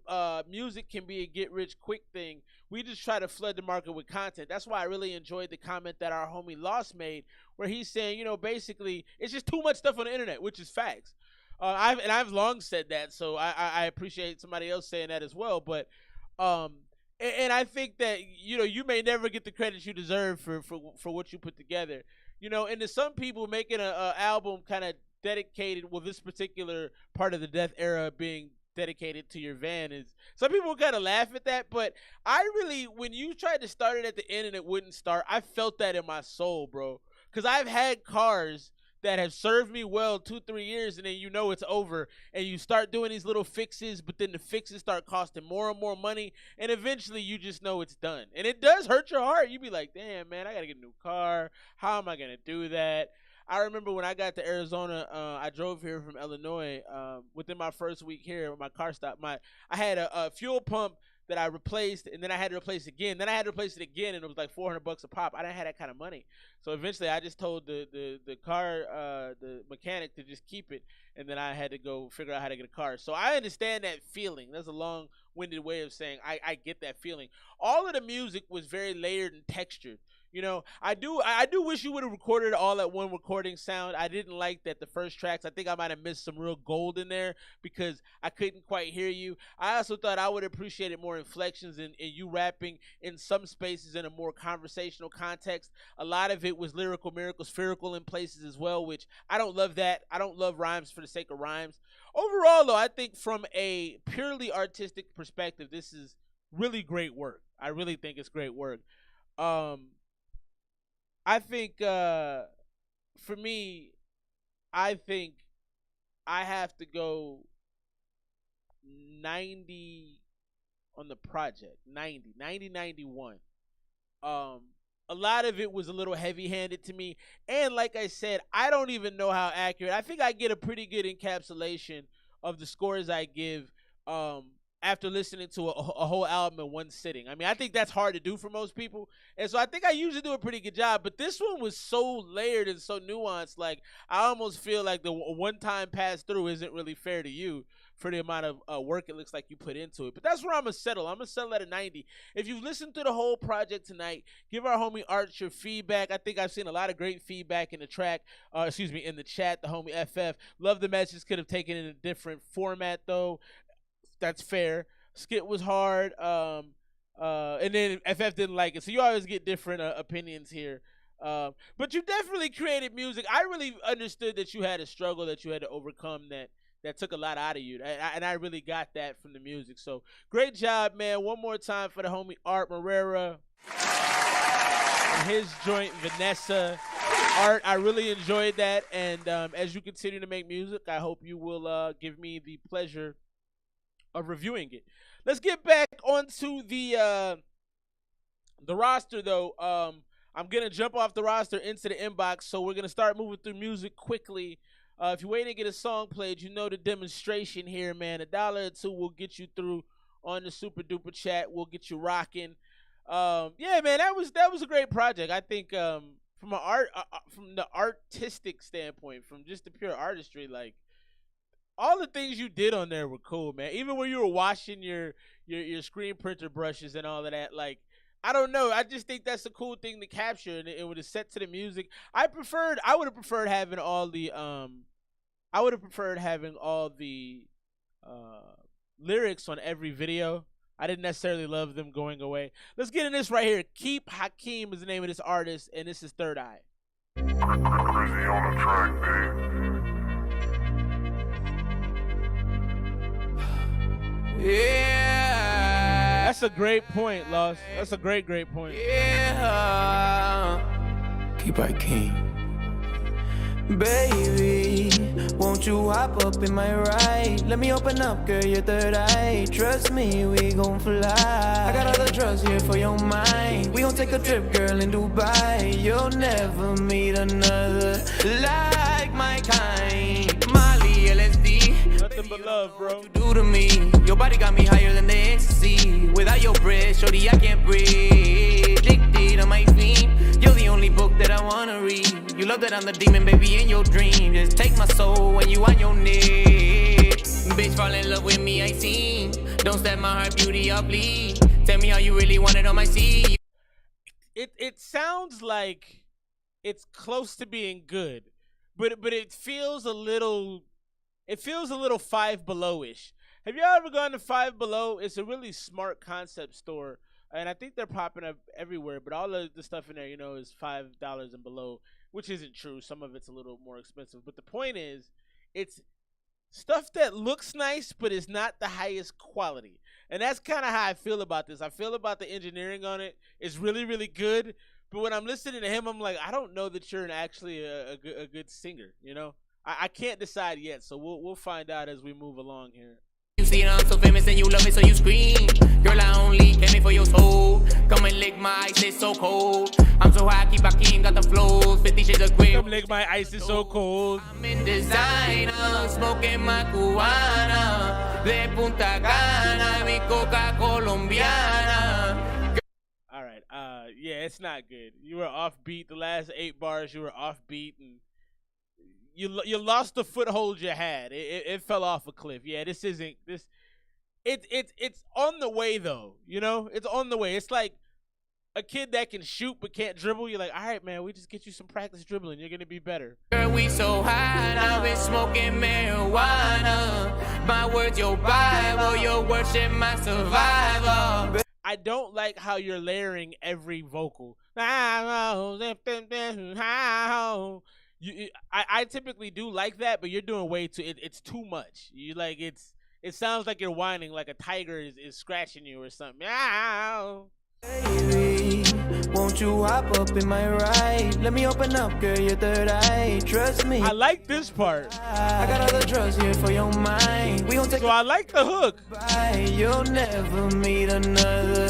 music can be a get-rich-quick thing, we just try to flood the market with content. That's why I really enjoyed the comment that our homie Lost made, where he's saying, you know, basically, it's just too much stuff on the internet, which is facts. I've long said that, so I appreciate somebody else saying that as well. But and I think that, you know, you may never get the credit you deserve for what you put together. You know, and to some people, making a album kind of dedicated, well, this particular part of the death era being dedicated to your van, is, some people kind of laugh at that, but I really, when you tried to start it at the end and it wouldn't start, I felt that in my soul, bro. Because I've had cars that have served me well 2-3 years, and then you know it's over, and you start doing these little fixes, but then the fixes start costing more and more money, and eventually you just know it's done. And it does hurt your heart. You be like, damn, man, I gotta get a new car. How am I gonna do that? I remember when I got to Arizona, I drove here from Illinois. Within my first week here, my car stopped. I had a fuel pump that I replaced, and then I had to replace it again. Then I had to replace it again, and it was like $400 a pop. I didn't have that kind of money, so eventually I just told the car the mechanic to just keep it, and then I had to go figure out how to get a car. So I understand that feeling. That's a long long-winded way of saying I get that feeling. All of the music was very layered and textured. You know, I do wish you would have recorded it all at one recording sound. I didn't like that the first tracks. I think I might have missed some real gold in there because I couldn't quite hear you. I also thought I would have appreciated more inflections and you rapping in some spaces in a more conversational context. A lot of it was lyrical, miracle, spherical in places as well, which I don't love that. I don't love rhymes for the sake of rhymes. Overall, though, I think from a purely artistic perspective, this is really great work. I really think it's great work. I think for me, I think I have to go 90 on the project. 90, 91. A lot of it was a little heavy-handed to me. And like I said, I don't even know how accurate. I think I get a pretty good encapsulation of the scores I give after listening to a whole album in one sitting. I mean, I think that's hard to do for most people. And so I think I usually do a pretty good job. But this one was so layered and so nuanced. Like, I almost feel like the one-time pass-through isn't really fair to you for the amount of work it looks like you put into it. But that's where I'm going to settle. I'm going to settle at a 90. If you've listened to the whole project tonight, give our homie Art your feedback. I think I've seen a lot of great feedback in the track, in the chat, the homie FF. Love the message. Could have taken it in a different format, though. That's fair. Skit was hard. And then FF didn't like it. So you always get different opinions here. But you definitely created music. I really understood that you had a struggle that you had to overcome that took a lot out of you. And I really got that from the music. So great job, man. One more time for the homie Art Morera and his joint Vanessa. Art, I really enjoyed that. And as you continue to make music, I hope you will give me the pleasure of reviewing it. Let's get back onto the roster, though. I'm going to jump off the roster into the inbox, so we're going to start moving through music quickly. If you're waiting to get a song played, you know the demonstration here, man. $1 or $2 will get you through on the super duper chat. We'll get you rocking. Yeah, man, that was a great project. I think from the artistic standpoint, from just the pure artistry, like, all the things you did on there were cool, man. Even when you were washing your screen printer brushes and all of that, like, I don't know. I just think that's a cool thing to capture, and it would have set to the music. I would have preferred having all the lyrics on every video. I didn't necessarily love them going away. Let's get in this right here. Keep Hakeem is the name of this artist, and this is Third Eye. Crazy on the track, babe. Yeah. That's a great point, Lost. That's a great point. Yeah. Keep right king. Baby, won't you hop up in my ride? Let me open up, girl, your third eye. Trust me, we gon' fly. I got all the drugs here for your mind. We gon' take a trip, girl, in Dubai. You'll never meet another like my kind. Molly, LSD. Nothing but love, bro. What you do to me? Your body got me higher than the ecstasy. Without your breath, shorty, I can't breathe. Addicted on my feet. You're the only book that I wanna read. You love that I'm the demon, baby, in your dream. Just take my soul when you on your neck. Bitch, fall in love with me, I see. Don't stab my heart, beauty, I'll bleed. Tell me how you really want it on my seat. It sounds like it's close to being good, but it feels a little Five Below-ish. Have you ever gone to Five Below? It's a really smart concept store, and I think they're popping up everywhere, but all of the stuff in there, is $5 and below, which isn't true. Some of it's a little more expensive, but the point is, it's stuff that looks nice, but is not the highest quality. And that's kind of how I feel about this. I feel about the engineering on it. It's really, really good, but when I'm listening to him, I'm like, I don't know that you're actually a good singer, I can't decide yet, so we'll find out as we move along here. You see I'm so famous and you love it, so you scream. Girl, I only came in for your soul. Come and lick my ice, it's so cold. I'm so high, keep Hakeem, got the flows. 50 shades of gray. Come lick my ice, it's so cold. I'm in designer, smoking my cubana. De Punta Cana, mi coca colombiana. All right, yeah, it's not good. You were offbeat. The last 8 bars, you were offbeat, and you lost the foothold you had. It fell off a cliff. Yeah, this isn't this. It's on the way though. You know, it's on the way. It's like a kid that can shoot but can't dribble. You're like, all right, man, we just get you some practice dribbling. You're gonna be better. Girl, we so high, now been smoking marijuana. My words, your Bible, your worship, my survivor. I don't like how you're layering every vocal. I typically do like that, but you're doing way too. It's too much. You like it sounds like you're whining, like a tiger is scratching you or something. Baby, won't you hop up in my ride? Let me open up, girl, your third eye. Trust me. I like this part. I got all the drugs here for your mind. We gon' take so I like the hook. You'll never meet another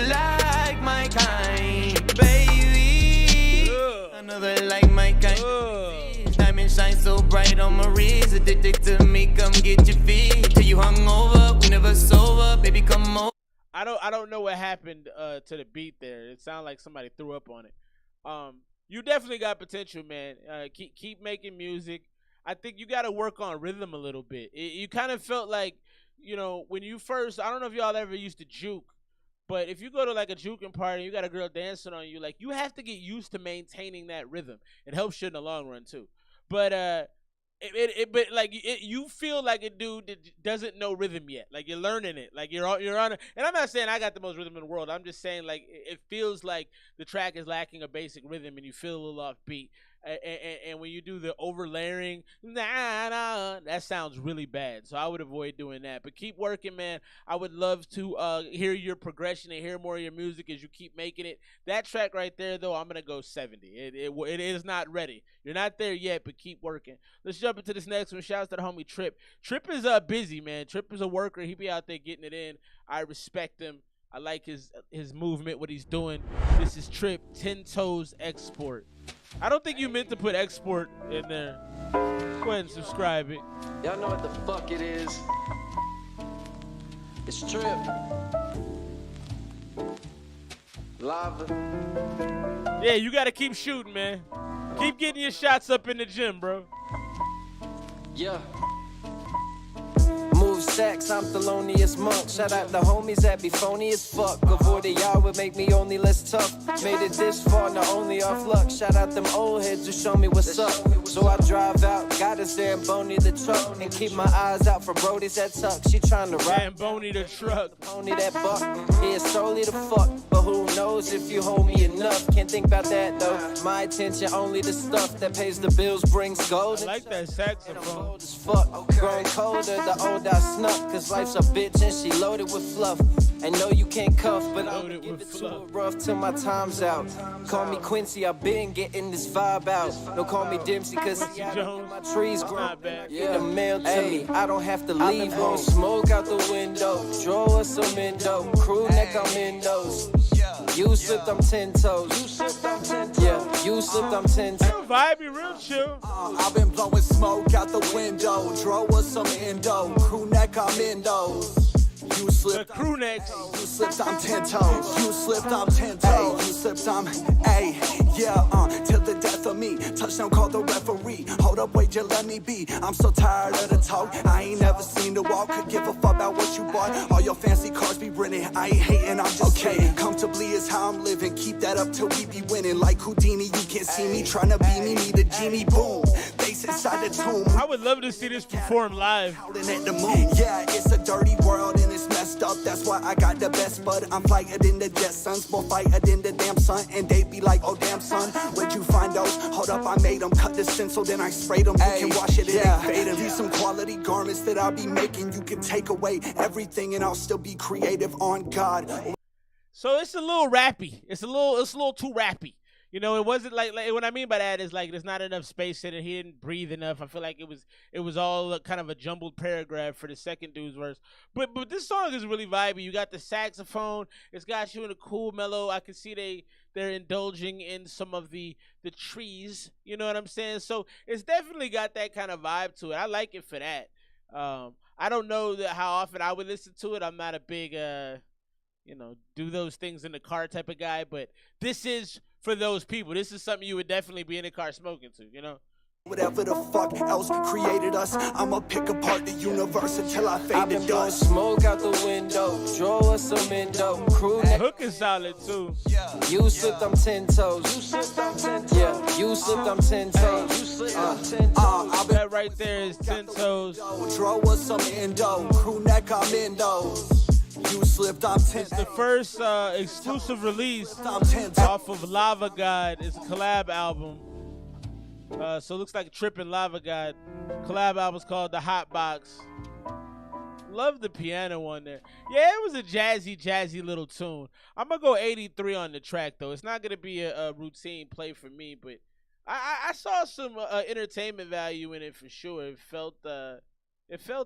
like my kind, baby. Another like my kind. Diamond shine so bright on my wrist. Addicted to me, come get your feet. Till you hung over, we never sober. Baby, come over. I don't know what happened to the beat there. It sounded like somebody threw up on it. You definitely got potential, man. Keep making music. I think you got to work on rhythm a little bit. You kind of felt like, you know, when you first, I don't know if y'all ever used to juke, but if you go to like a juking party and you got a girl dancing on you, like you have to get used to maintaining that rhythm. It helps you in the long run too. But but like you feel like a dude that doesn't know rhythm yet. Like you're learning it. Like you're on it. And I'm not saying I got the most rhythm in the world. I'm just saying like it feels like the track is lacking a basic rhythm and you feel a little off beat. And when you do the overlayering, that sounds really bad. So I would avoid doing that. But keep working, man. I would love to hear your progression and hear more of your music as you keep making it. That track right there, though, I'm going to go 70. It is not ready. You're not there yet, but keep working. Let's jump into this next one. Shouts to the homie Trip. Trip is busy, man. Trip is a worker. He be out there getting it in. I respect him. I like his movement, what he's doing. This is Trip, 10 Toes Export. I don't think you meant to put export in there. Go ahead and subscribe it. Y'all know what the fuck it is. It's Trip. Lava. Yeah, you got to keep shooting, man. Keep getting your shots up in the gym, bro. Yeah. Move sex, I'm the loneliest monk. Shout out the homies that be phony as fuck. Avoiding y'all would make me only less tough. Made it this far, not only off luck. Shout out them old heads who show me what's up. So I drive out, got a Zamboni the truck. And keep my eyes out for Brody's that tuck. She trying to ride Zamboni the truck. Pony that buck. Yeah, solely the fuck. But who knows if you hold me enough. Can't think about that though. My attention only the stuff that pays the bills, brings gold. I like that saxophone. As fuck. Growing colder the older I snuck. Cause life's a bitch and she loaded with fluff. And no, you can't cuff, but I'll give it to her rough till my time's out. Call me Quincy, I've been getting this vibe out. No, call me Dempsey, cause my trees grow. In the mail to me, I don't have to leave home. Smoke out the window, draw us some endo. Crew neck, I'm in those. You slipped, I'm 10 toes. Yeah, you slipped, I'm 10 toes. Vibe, be real chill. I've been blowing smoke out the window. Draw us some endo. Crew neck, I'm in those. You slipped, the crew necks. You slipped, I'm 10 toes. You slipped, I'm 10 toes. You slipped, I'm, ayy, yeah, till the death of me. Touchdown, call the referee. Hold up, wait, just let me be. I'm so tired of the talk. I ain't never seen the walk. Could give a fuck about what you bought. All your fancy cars be renting. I ain't hating, I'm just kidding. Comfortably is how I'm living. Keep that up till we be winning. Like Houdini, you can't see me trying to be me. The genie, boom. Bass inside the tomb. I would love to see this perform live. Howling at the moon. Yeah, it's a dirty world and it's messed up. That's why I got the best bud. I'm fighter than the Jetsons, more fighter than the damn sun. And they be like, oh damn son, where'd you find those? Hold up, I made them, cut the stencil, then I sprayed them. You can wash it and fade them. These some quality garments that I'll be making. You can take away everything and I'll still be creative on God. So it's a little rappy. It's a little too rappy. You know, it wasn't like what I mean by that is like there's not enough space in it. He didn't breathe enough. I feel like it was all kind of a jumbled paragraph for the second dude's verse. But this song is really vibey. You got the saxophone. It's got you in a cool mellow. I can see they're indulging in some of the trees. You know what I'm saying? So it's definitely got that kind of vibe to it. I like it for that. I don't know how often I would listen to it. I'm not a big do those things in the car type of guy. But this is for those people. This is something you would definitely be in the car smoking to, you know? Whatever the fuck else created us, I'ma pick apart the universe until I I've fade been to blowing dust. smoke out the window, draw us some endo, crew neck. Hook is solid too. You slipped, I'm 10 toes. Yeah, you slipped, I'm 10 toes. That right there is 10 toes. Draw us some endo, crew neck, I'm endos. You slipped, I'm 10. It's the first exclusive release off of Lava God. It's a collab album. So it looks like Trip and Lava God. Collab album's called The Hot Box. Love the piano on there. Yeah, it was a jazzy little tune. I'm going to go 83 on the track, though. It's not going to be a routine play for me, but I saw some entertainment value in it for sure. It felt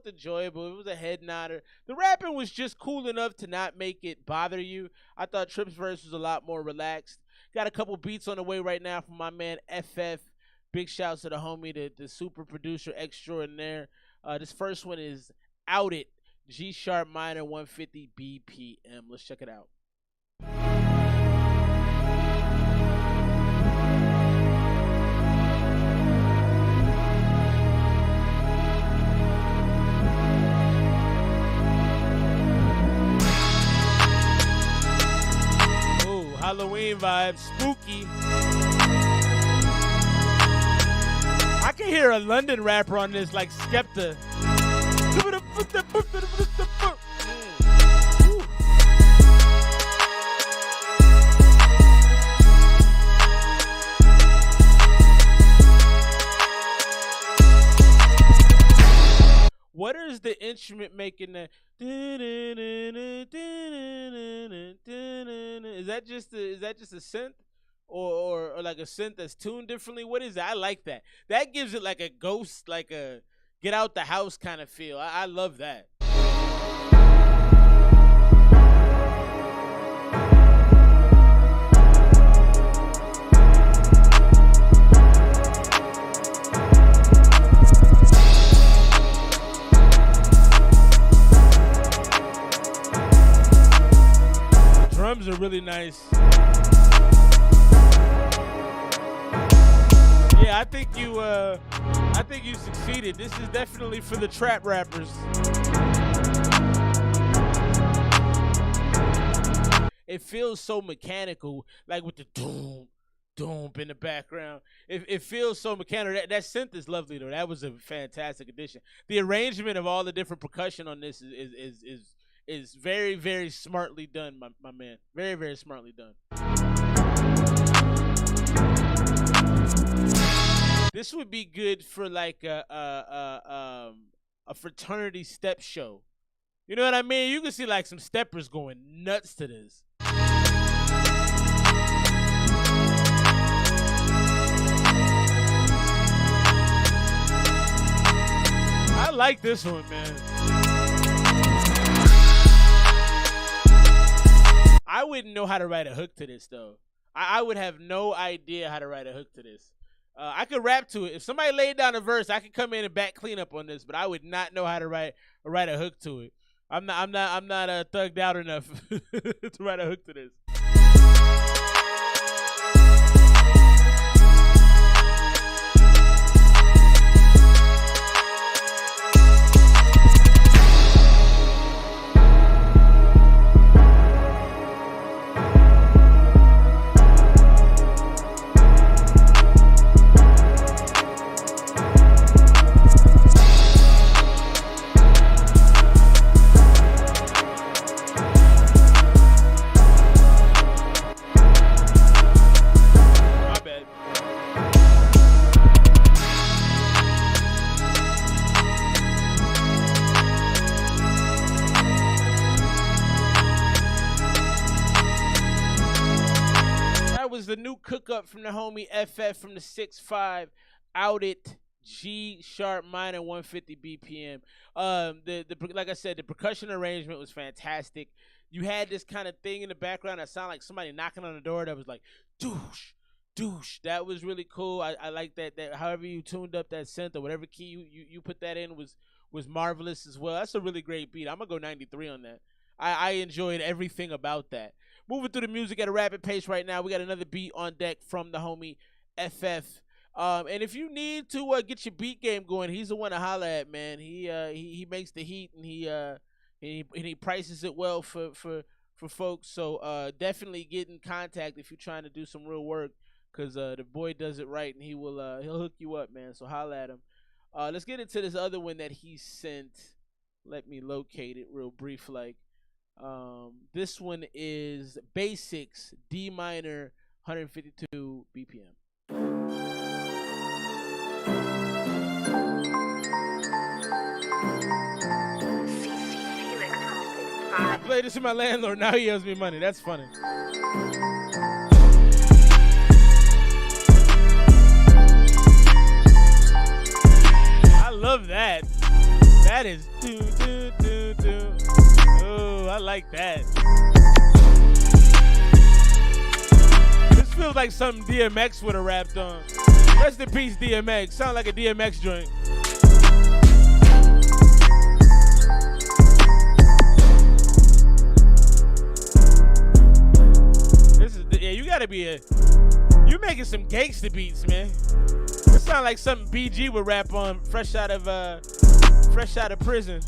enjoyable. It was a head nodder. The rapping was just cool enough to not make it bother you. I thought Trip's verse was a lot more relaxed. Got a couple beats on the way right now from my man FF. Big shouts to the homie, the super producer extraordinaire. This first one is Out It, G sharp minor 150 BPM. Let's check it out. Ooh, Halloween vibes, spooky. I can hear a London rapper on this, like Skepta. What is the instrument making that? Is that just a synth? Or like a synth that's tuned differently? What is that? I like that. That gives it like a ghost, like a get out the house kind of feel. I love that. Drums are really nice. Yeah, I think you succeeded. This is definitely for the trap rappers. It feels so mechanical, like with the doom, doom in the background. It feels so mechanical. That synth is lovely though. That was a fantastic addition. The arrangement of all the different percussion on this is very, very smartly done, my man. Very, very smartly done. This would be good for like a fraternity step show. You know what I mean? You can see like some steppers going nuts to this. I like this one, man. I wouldn't know how to write a hook to this though. I would have no idea how to write a hook to this. I could rap to it. If somebody laid down a verse, I could come in and back clean up on this, but I would not know how to write a hook to it. I'm not thugged out enough to write a hook to this. The new cook up from the homie FF from the 6'5", Out It, G sharp minor 150 BPM. Like I said, the percussion arrangement was fantastic. You had this kind of thing in the background that sounded like somebody knocking on the door that was like douche, douche. That was really cool. I like that however you tuned up that synth or whatever key you put that in was marvelous as well. That's a really great beat. I'm gonna go 93 on that. I enjoyed everything about that. Moving through the music at a rapid pace right now. We got another beat on deck from the homie FF. And if you need to get your beat game going, he's the one to holler at, man. He makes the heat, and he prices it well for folks. So definitely get in contact if you're trying to do some real work, cause the boy does it right, and he'll hook you up, man. So holler at him. Let's get into this other one that he sent. Let me locate it real brief, like. This one is Basics D minor 152 BPM. I played this with my landlord. Now he owes me money. That's funny. I love that. That is do do do do. Oh, I like that. This feels like something DMX would have rapped on. Rest in peace, DMX. Sound like a DMX joint. Yeah, you gotta be you making some gangsta beats, man. This sound like something BG would rap on, fresh out of prison.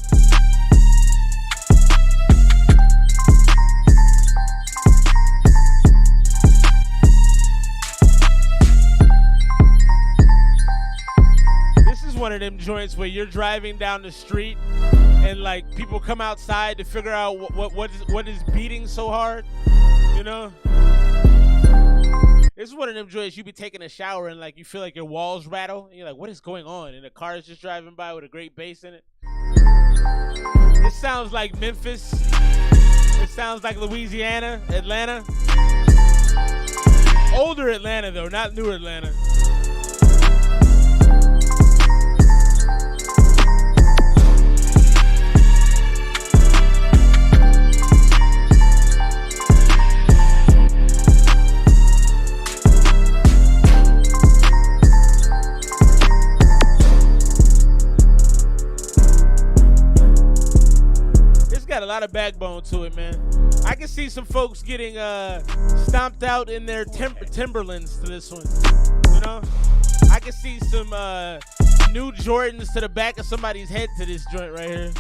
This is one of them joints where you're driving down the street and like people come outside to figure out what is beating so hard, you know. This is one of them joints you be taking a shower and like you feel like your walls rattle and you're like, what is going on? And the car is just driving by with a great bass in it. This sounds like Memphis. It sounds like Louisiana, Atlanta. Older Atlanta though, not new Atlanta. Got a lot of backbone to it, man. I can see some folks getting stomped out in their Timberlands to this one. You know, I can see some new Jordans to the back of somebody's head to this joint right here.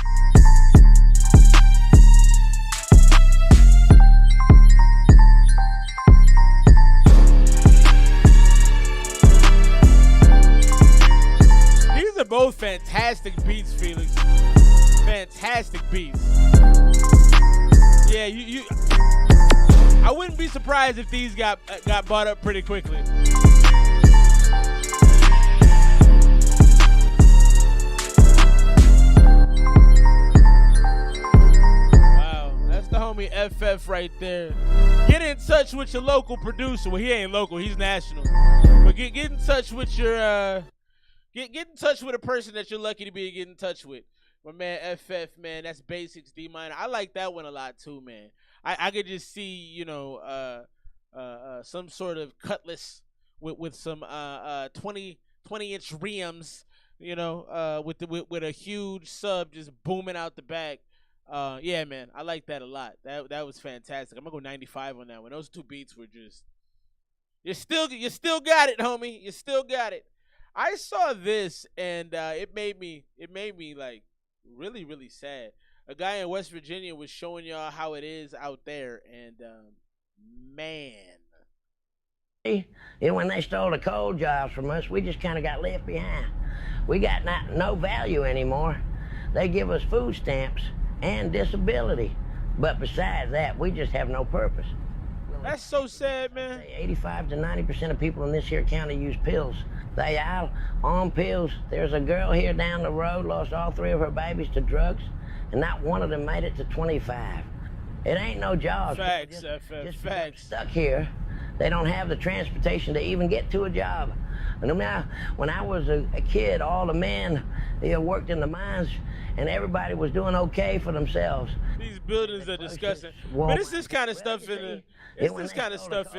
These are both fantastic beats, Felix. Fantastic beats. Yeah, you. I wouldn't be surprised if these got bought up pretty quickly. Wow, that's the homie FF right there. Get in touch with your local producer. Well, he ain't local; he's national. But get in touch with your get in touch with a person that you're lucky to be getting in touch with. My man FF, man, that's Basics D minor. I like that one a lot too, man. I could just see, you know, some sort of Cutlass with some 20-inch rims, you know, with a huge sub just booming out the back. Yeah, man, I like that a lot. That was fantastic. I'm gonna go 95 on that one. Those two beats were just you still got it, homie. You still got it. I saw this and it made me like really, really sad. A guy in West Virginia was showing y'all how it is out there, and man. And when they stole the coal jobs from us, we just kind of got left behind. We got no value anymore. They give us food stamps and disability, but besides that, we just have no purpose. That's so sad, man. 85 to 90% of people in this here county use pills. They are on pills. There's a girl here down the road, lost all 3 of her babies to drugs, and not one of them made it to 25. It ain't no jobs. Facts, just facts. Stuck here. They don't have the transportation to even get to a job. And when I was a kid, all the men worked in the mines, and everybody was doing okay for themselves. These buildings are disgusting. But it's this kind of stuff in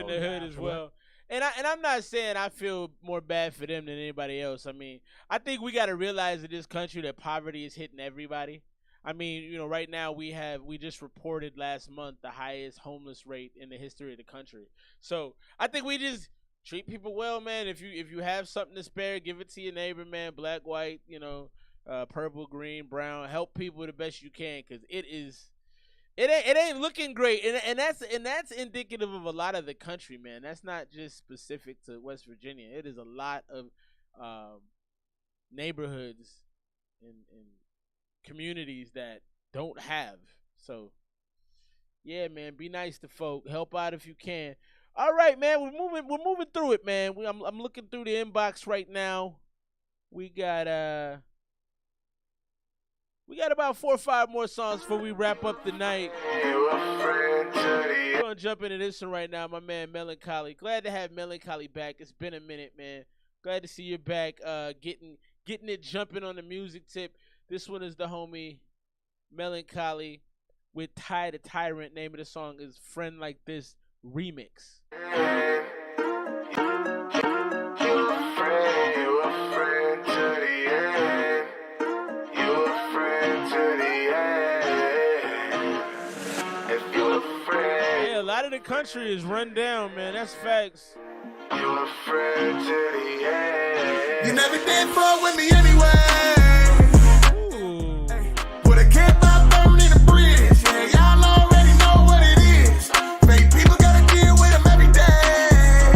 the hood as well. And I'm not saying I feel more bad for them than anybody else. I mean, I think we got to realize in this country that poverty is hitting everybody. I mean, you know, right now we just reported last month the highest homeless rate in the history of the country. So I think we just treat people well, man. If you have something to spare, give it to your neighbor, man. Black, white, purple, green, brown. Help people the best you can, because it ain't looking great, and that's indicative of a lot of the country, man. That's not just specific to West Virginia. It is a lot of neighborhoods and communities that don't have. So yeah, man, be nice to folk. Help out if you can. All right, man, we're moving through it, man. I'm looking through the inbox right now. We got about 4 or 5 more songs before we wrap up the night. We're gonna jump into this one right now, my man Melancholy. Glad to have Melancholy back. It's been a minute, man. Glad to see you back. Getting it jumping on the music tip. This one is the homie Melancholy with Ty the Tyrant. Name of the song is Friend Like This Remix. Yeah, a lot of the country is run down, man. That's facts. You a friend to the end. You never did fall with me anyway. Would have kept my phone in the bridge. Yeah, y'all already know what it is. Fake people gotta deal with them every day.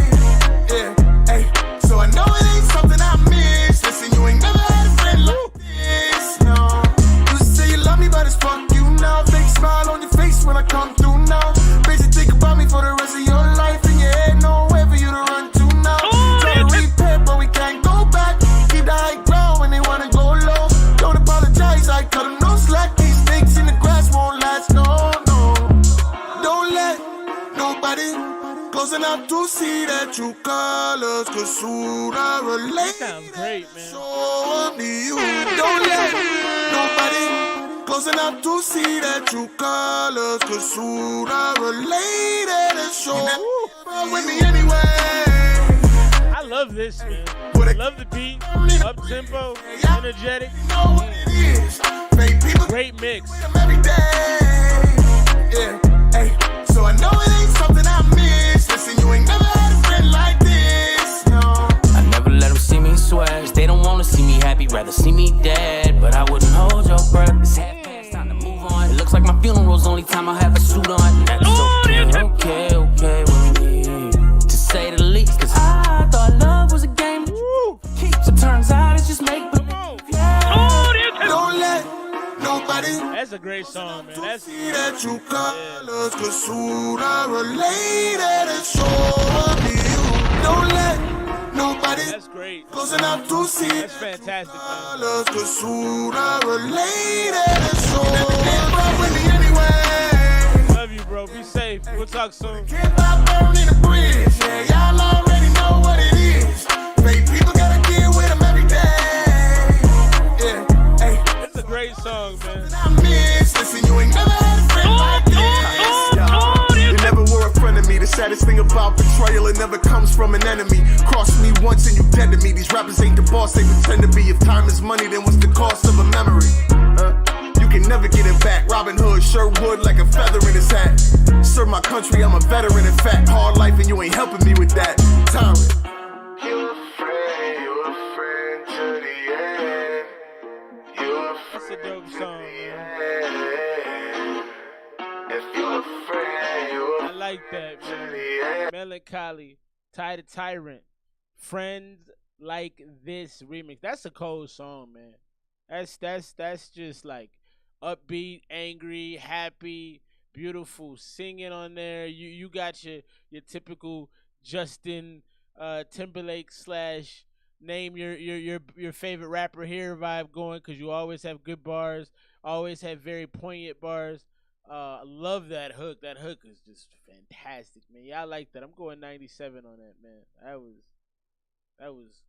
Yeah, hey. So I know it ain't something I miss. Listen, you ain't never had a friend like this. No. You say you love me, but it's fuck you now. Fake smile on your face when I come through now. Basically think about me for the rest of your life. In your head, nowhere for you to run to now. Try to repent, but we can't go back. Keep the high ground when they wanna go low. Don't apologize, I cut them no slack. These snakes in the grass won't last, no. Don't let nobody close enough to see that true colors. Cause soon I relate. Sounds great, man. So up to you. Don't let nobody close enough to see that true colors. Cause soon I relate and show with me anyway. I love this, man. I love the beat, up tempo, energetic. Great mix. Yeah, hey. So I know it ain't something I miss. Listen, you ain't never had a friend like this. No. I never let them see me swear. They don't wanna see me happy, rather see me dead. But I wouldn't hold your breath. It's half past, time to move on. It looks like my funeral's only time I'll have a suit on. That's okay with me, to say the least. Cause I thought love was a game. Keeps it, turns out it's just make believe. Don't let nobody. That's a great song, man. That's see that true colors. Cause soon I relate and show up to you. Don't let nobody. That's great. Close enough to see. That's fantastic, man. Cause soon I relate and show up with me anyway. Love you, bro. Be safe. We'll talk soon. Can't stop burning the bridge. Yeah, y'all already know what it is. Fake people gotta deal with them every day. Yeah, hey. It's a great song, man. I miss. Listen, you ain't never had a friend like this. You never were a friend of me. The saddest thing about betrayal, it never comes from an enemy. Cross me once and you dead to me. These rappers ain't the boss, they pretend to be. If time is money, then what's the cost of a memory? You can never get it back. Robin Hood, Sherwood like a feather in his hat. Serve my country, I'm a veteran in fact. Hard life and you ain't helping me with that. Tyrant. You a friend to the end. That's a dope song, man. If you a friend, you a I like that, man. Melancholy, Ty the Tyrant, Friends Like This remix. That's a cold song, man. That's just like upbeat, angry, happy, beautiful singing on there. You got your typical Justin Timberlake / name your favorite rapper here vibe going, because you always have good bars, always have very poignant bars. I love that hook. That hook is just fantastic, man. Yeah, I like that. I'm going 97 on that, man. That was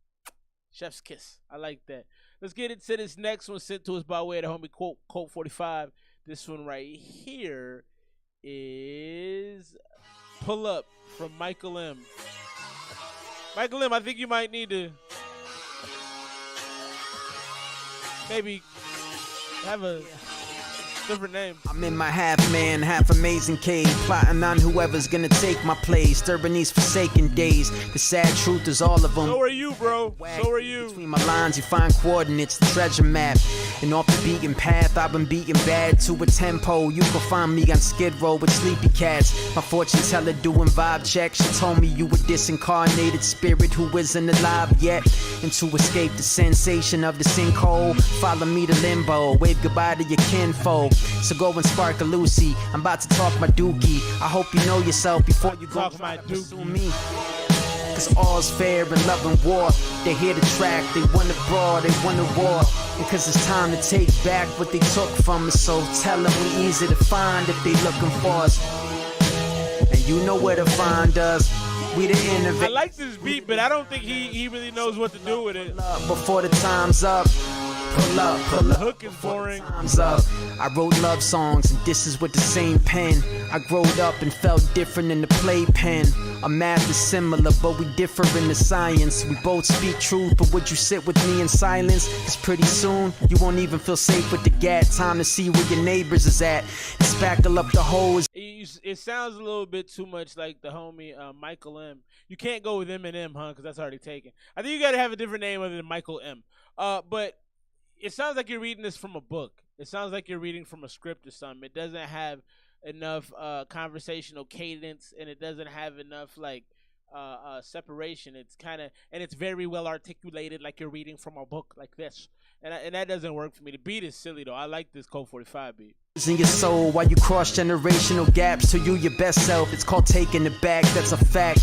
chef's kiss. I like that. Let's get into this next one sent to us by way of the homie Colt 45. This one right here is Pull Up from Michael M. Michael M, I think you might need to maybe have a Different name. I'm in my half man, half amazing cave, plotting on whoever's gonna take my place, disturbing these forsaken days. The sad truth is all of them. So are you, bro. So are you. Between my lines, you find coordinates, the treasure map. And off the beaten path, I've been beaten bad to a tempo. You can find me on Skid Row with sleepy cats. My fortune teller doing vibe checks. She told me you a disincarnated spirit who isn't alive yet. And to escape the sensation of the sinkhole, follow me to limbo. Wave goodbye to your kinfolk. So go and spark a Lucy. I'm about to talk my dookie. I hope you know yourself before you go try to pursue me. Cause all's fair in love and war. They hear the track, they want to brawl, they want to war. And cause it's time to take back what they took from us. So tell them we easy to find if they looking for us. And you know where to find us. We the innovators. I like this beat, but I don't think he really knows what to do with it. Before the time's up. Pull up, pull up. The hook is boring. Time's up. I wrote love songs and this is with the same pen. I growed up and felt different in the playpen. Our math is similar, but we differ in the science. We both speak truth, but would you sit with me in silence? Cause pretty soon, you won't even feel safe with the gat. Time to see where your neighbors is at. And spackle up the hoes. It sounds a little bit too much like the homie Michael M. You can't go with Eminem, huh? Because that's already taken. I think you got to have a different name other than Michael M. But it sounds like you're reading this from a book. It sounds like you're reading from a script or something. It doesn't have enough conversational cadence, and it doesn't have enough like separation. It's kind of, and it's very well articulated, like you're reading from a book like this. And that doesn't work for me. The beat is silly though. I like this Code 45 beat. In your soul while you cross generational gaps to you your best self. It's called taking it back. That's a fact.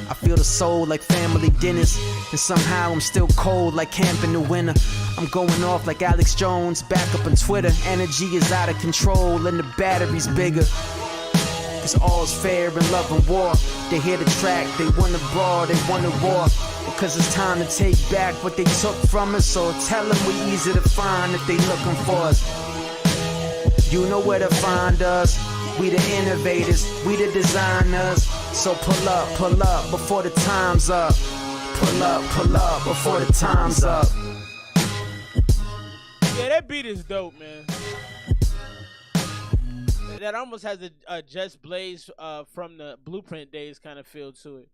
I feel the soul like family dinners, and somehow I'm still cold like camp in the winter. I'm going off like Alex Jones, back up on Twitter. Energy is out of control and the battery's bigger. Cause all's fair in love and war. They hear the track, they wanna brawl, they wanna roar. Because it's time to take back what they took from us. So tell them we easy to find if they looking for us. You know where to find us. We the innovators, we the designers. So pull up before the time's up. Pull up before the time's up. Yeah, that beat is dope, man. That almost has a Just Blaze from the Blueprint days kind of feel to it.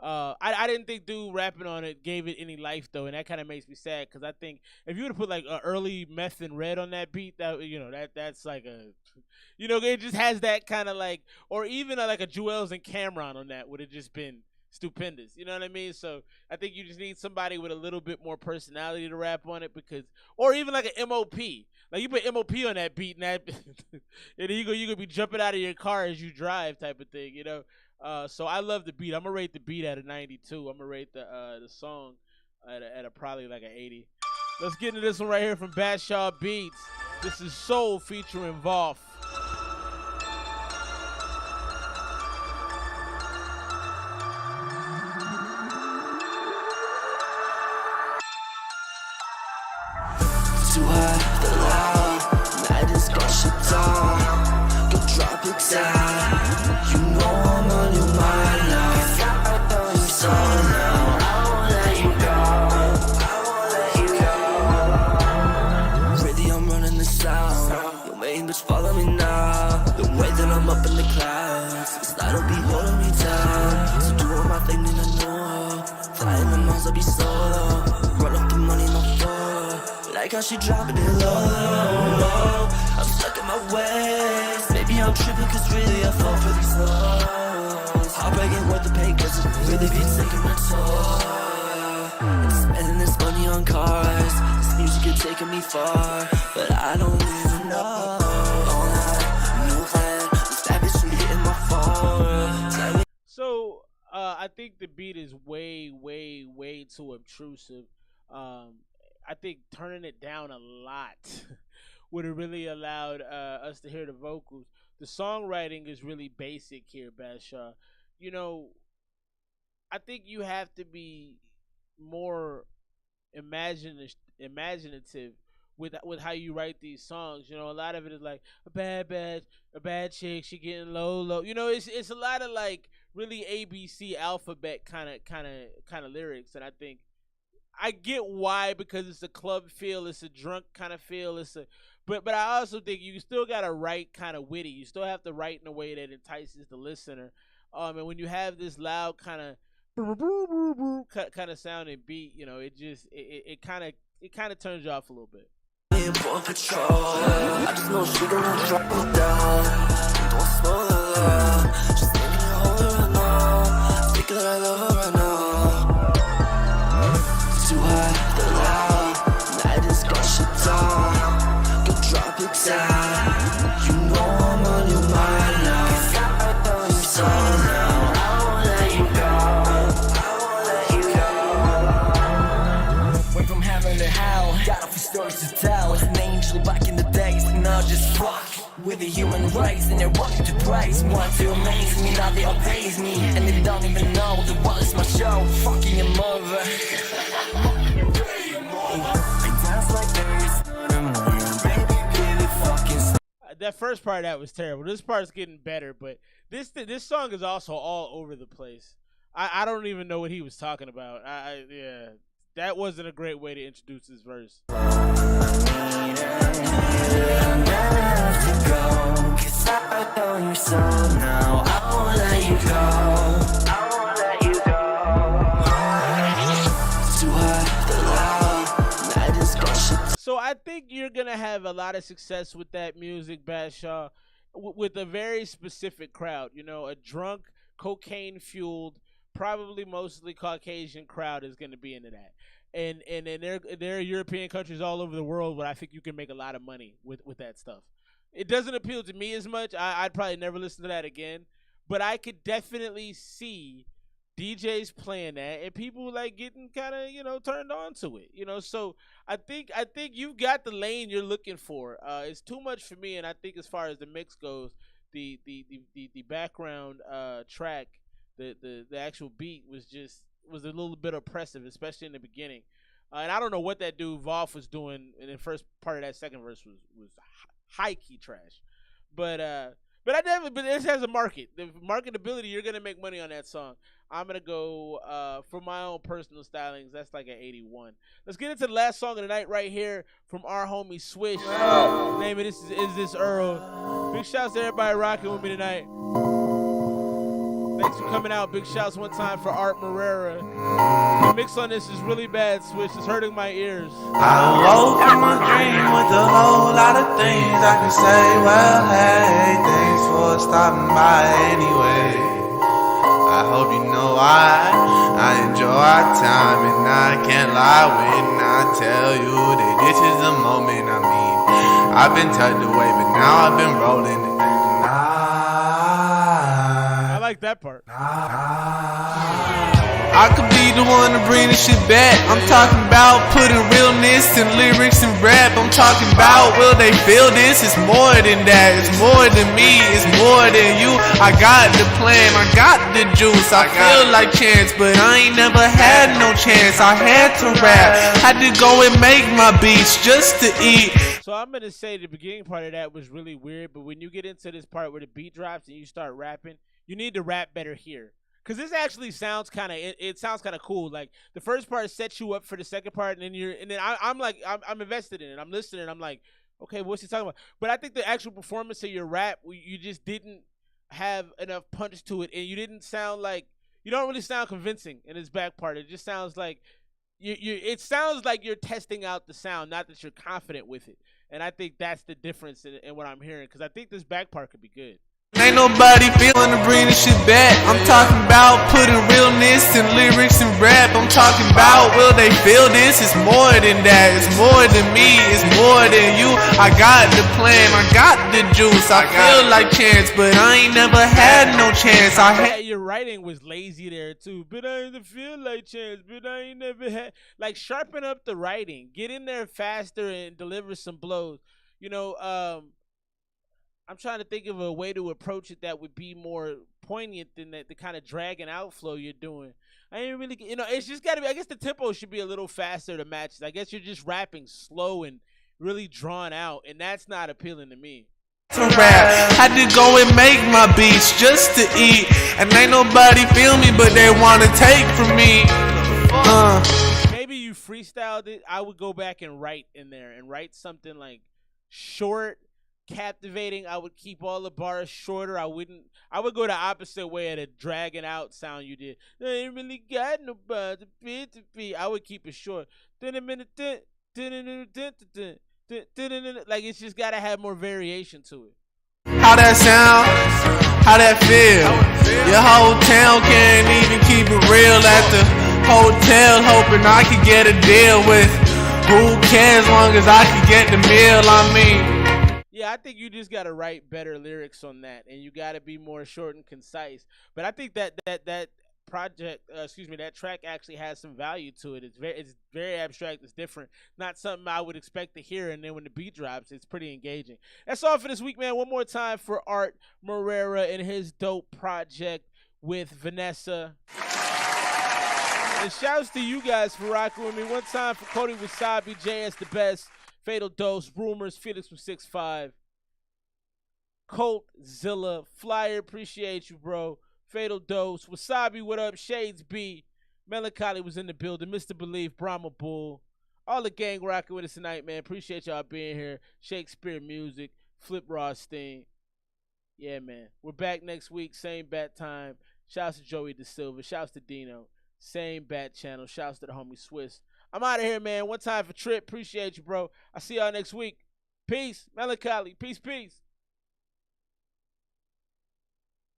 I didn't think dude rapping on it gave it any life though, and that kind of makes me sad because I think if you would have put like an early Meth and Red on that beat, that that's like a, it just has that kind of like, or even like a Jewels and Cameron on that would have just been stupendous. You know what I mean? So I think you just need somebody with a little bit more personality to rap on it, because, or even like an MOP. Like you put MOP on that beat and that, and you could be jumping out of your car as you drive type of thing, So I love the beat. I'm gonna rate the beat at a 92. I'm gonna rate the song at a probably like an 80. Let's get into this one right here from Badshaw Beats. This is Soul featuring Voff. Too high, the loud, madness got shit down. Go drop it down. You know I'm on your mind now. It's all now. I won't let you go. I won't let you go. Really, I'm running the sound. Your main bitch follow me now. The way that I'm up in the clouds, this light'll be holding me down. So do all my thing in the know. Flying the miles, I'll be solo. Run up the money, no floor. Like how she dropping it low. I'm stuck in my ways. Maybe I'm tripping cause really I fall for these hoes. Heartbreak ain't worth the pain cause it really be taking my toll. And spending this money on cars. This music is taking me far, but I don't even know. All I know that this bad bitch be hitting my phone. So I think the beat is way, way, way too obtrusive. I think turning it down a lot would have really allowed us to hear the vocals. The songwriting is really basic here, Badshaw. I think you have to be more imaginative with how you write these songs. A lot of it is like a bad chick, she getting low. It's a lot of like really ABC alphabet kind of lyrics, and I think I get why, because it's a club feel, it's a drunk kind of feel, But I also think you still gotta write kind of witty. You still have to write in a way that entices the listener. And when you have this loud kind of sounding beat, you know, it kind of turns you off a little bit. I just know she gonna drop it down. Don't spoil her. She's thinking you hold her right now. Thinking that I love her right now. Too high, the loud. Night is gonna shut down. Go drop it down. You know I'm on your mind now. So now I won't let you go. I won't let you go. Went from heaven to hell. Got a few stories to tell. Was an angel back in the days, and now just fuck with the human race, and they're wanting to praise. Want to amaze me, now they all praise me, and they don't even know the world is my show. Fucking a mother. That first part of that was terrible. This part's getting better, but this song is also all over the place. I don't even know what he was talking about. Yeah, that wasn't a great way to introduce this verse. So I think you're gonna have a lot of success with that music, Badshaw, with a very specific crowd. You know, a drunk, cocaine-fueled, probably mostly Caucasian crowd is gonna be into that. And there are European countries all over the world where I think you can make a lot of money with that stuff. It doesn't appeal to me as much. I'd probably never listen to that again. But I could definitely see DJs playing that and people like getting kind of, you know, turned on to it. You know, so I think you've got the lane you're looking for. It's too much for me, and I think as far as the mix goes, the background track, the actual beat was a little bit oppressive, especially in the beginning. And I don't know what that dude Voff was doing in the first part of that second verse was high key trash. But this has a market. The marketability, you're gonna make money on that song. I'm gonna go for my own personal stylings. That's like an 81. Let's get into the last song of the night right here from our homie Swish. The name of this is this Earl. Big shouts to everybody rocking with me tonight. Thanks for coming out. Big shouts one time for Art Morera. The mix on this is really bad, Swish. It's hurting my ears. I woke in my dream with a whole lot of things I can say. Well, hey, thanks for stopping by anyway. I hope you know I enjoy our time, and I can't lie when I tell you that this is the moment. I mean, I've been tucked away, but now I've been rolling. I like that part. I could be the one to bring this shit back. I'm talking about putting realness in lyrics and rap. I'm talking about, will they feel this? It's more than that. It's more than me. It's more than you. I got the plan. I got the juice. I feel like chance, but I ain't never had no chance. I had to rap. Had to go and make my beats just to eat. So I'm going to say the beginning part of that was really weird, but when you get into this part where the beat drops and you start rapping, you need to rap better here. Because this actually sounds kind of, it sounds kind of cool. Like, the first part sets you up for the second part, and then I'm invested in it. I'm listening. I'm like, okay, what's he talking about? But I think the actual performance of your rap, you just didn't have enough punch to it, and you don't really sound convincing in this back part. It just sounds like, it sounds like you're testing out the sound, not that you're confident with it. And I think that's the difference in what I'm hearing, because I think this back part could be good. Ain't nobody feeling to bring this shit back. I'm talking about putting realness in lyrics and rap. I'm talking about, will they feel this? It's more than that. It's more than me. It's more than you. I got the plan. I got the juice. I feel like chance, but I ain't never had no chance. Your writing was lazy there too. But I ain't feel like chance. But I ain't never had. Like, sharpen up the writing. Get in there faster and deliver some blows. You know, I'm trying to think of a way to approach it that would be more poignant than the kind of dragging out flow you're doing. I ain't really, it's just got to be, I guess the tempo should be a little faster to match. I guess you're just rapping slow and really drawn out, and that's not appealing to me. To rap, had to go and make my beats just to eat, and ain't nobody feel me, but they want to take from me. Maybe you freestyled it. I would go back and write in there and write something like short, captivating, I would keep all the bars shorter. I would go the opposite way of the dragging out sound you did. I ain't really got no bars to be. I would keep it short. Like it's just gotta have more variation to it. How that sound? How that feel? Your whole town can't even keep it real at the hotel, hoping I could get a deal with who cares, long as I can get the meal. I mean, yeah, I think you just gotta write better lyrics on that, and you gotta be more short and concise. But I think that project, that track actually has some value to it. It's very abstract. It's different. Not something I would expect to hear. And then when the beat drops, it's pretty engaging. That's all for this week, man. One more time for Art Morera and his dope project with Vanessa. And shouts to you guys for rocking with me. One time for Cody Wasabi, JS the Best, Fatal Dose, Rumors, Felix from 6'5", Colt Zilla, Flyer, appreciate you, bro. Fatal Dose, Wasabi, what up? Shades B, Melancholy was in the building, Mr. Belief, Brahma Bull, all the gang rocking with us tonight, man. Appreciate y'all being here. Shakespeare Music, Flip Rothstein. Yeah, man. We're back next week, same bat time. Shouts to Joey Da Silva, shouts to Dino, same bat channel. Shouts to the homie Swiss. I'm out of here, man. One time for Trip. Appreciate you, bro. I'll see y'all next week. Peace. Melancholy. Peace, peace.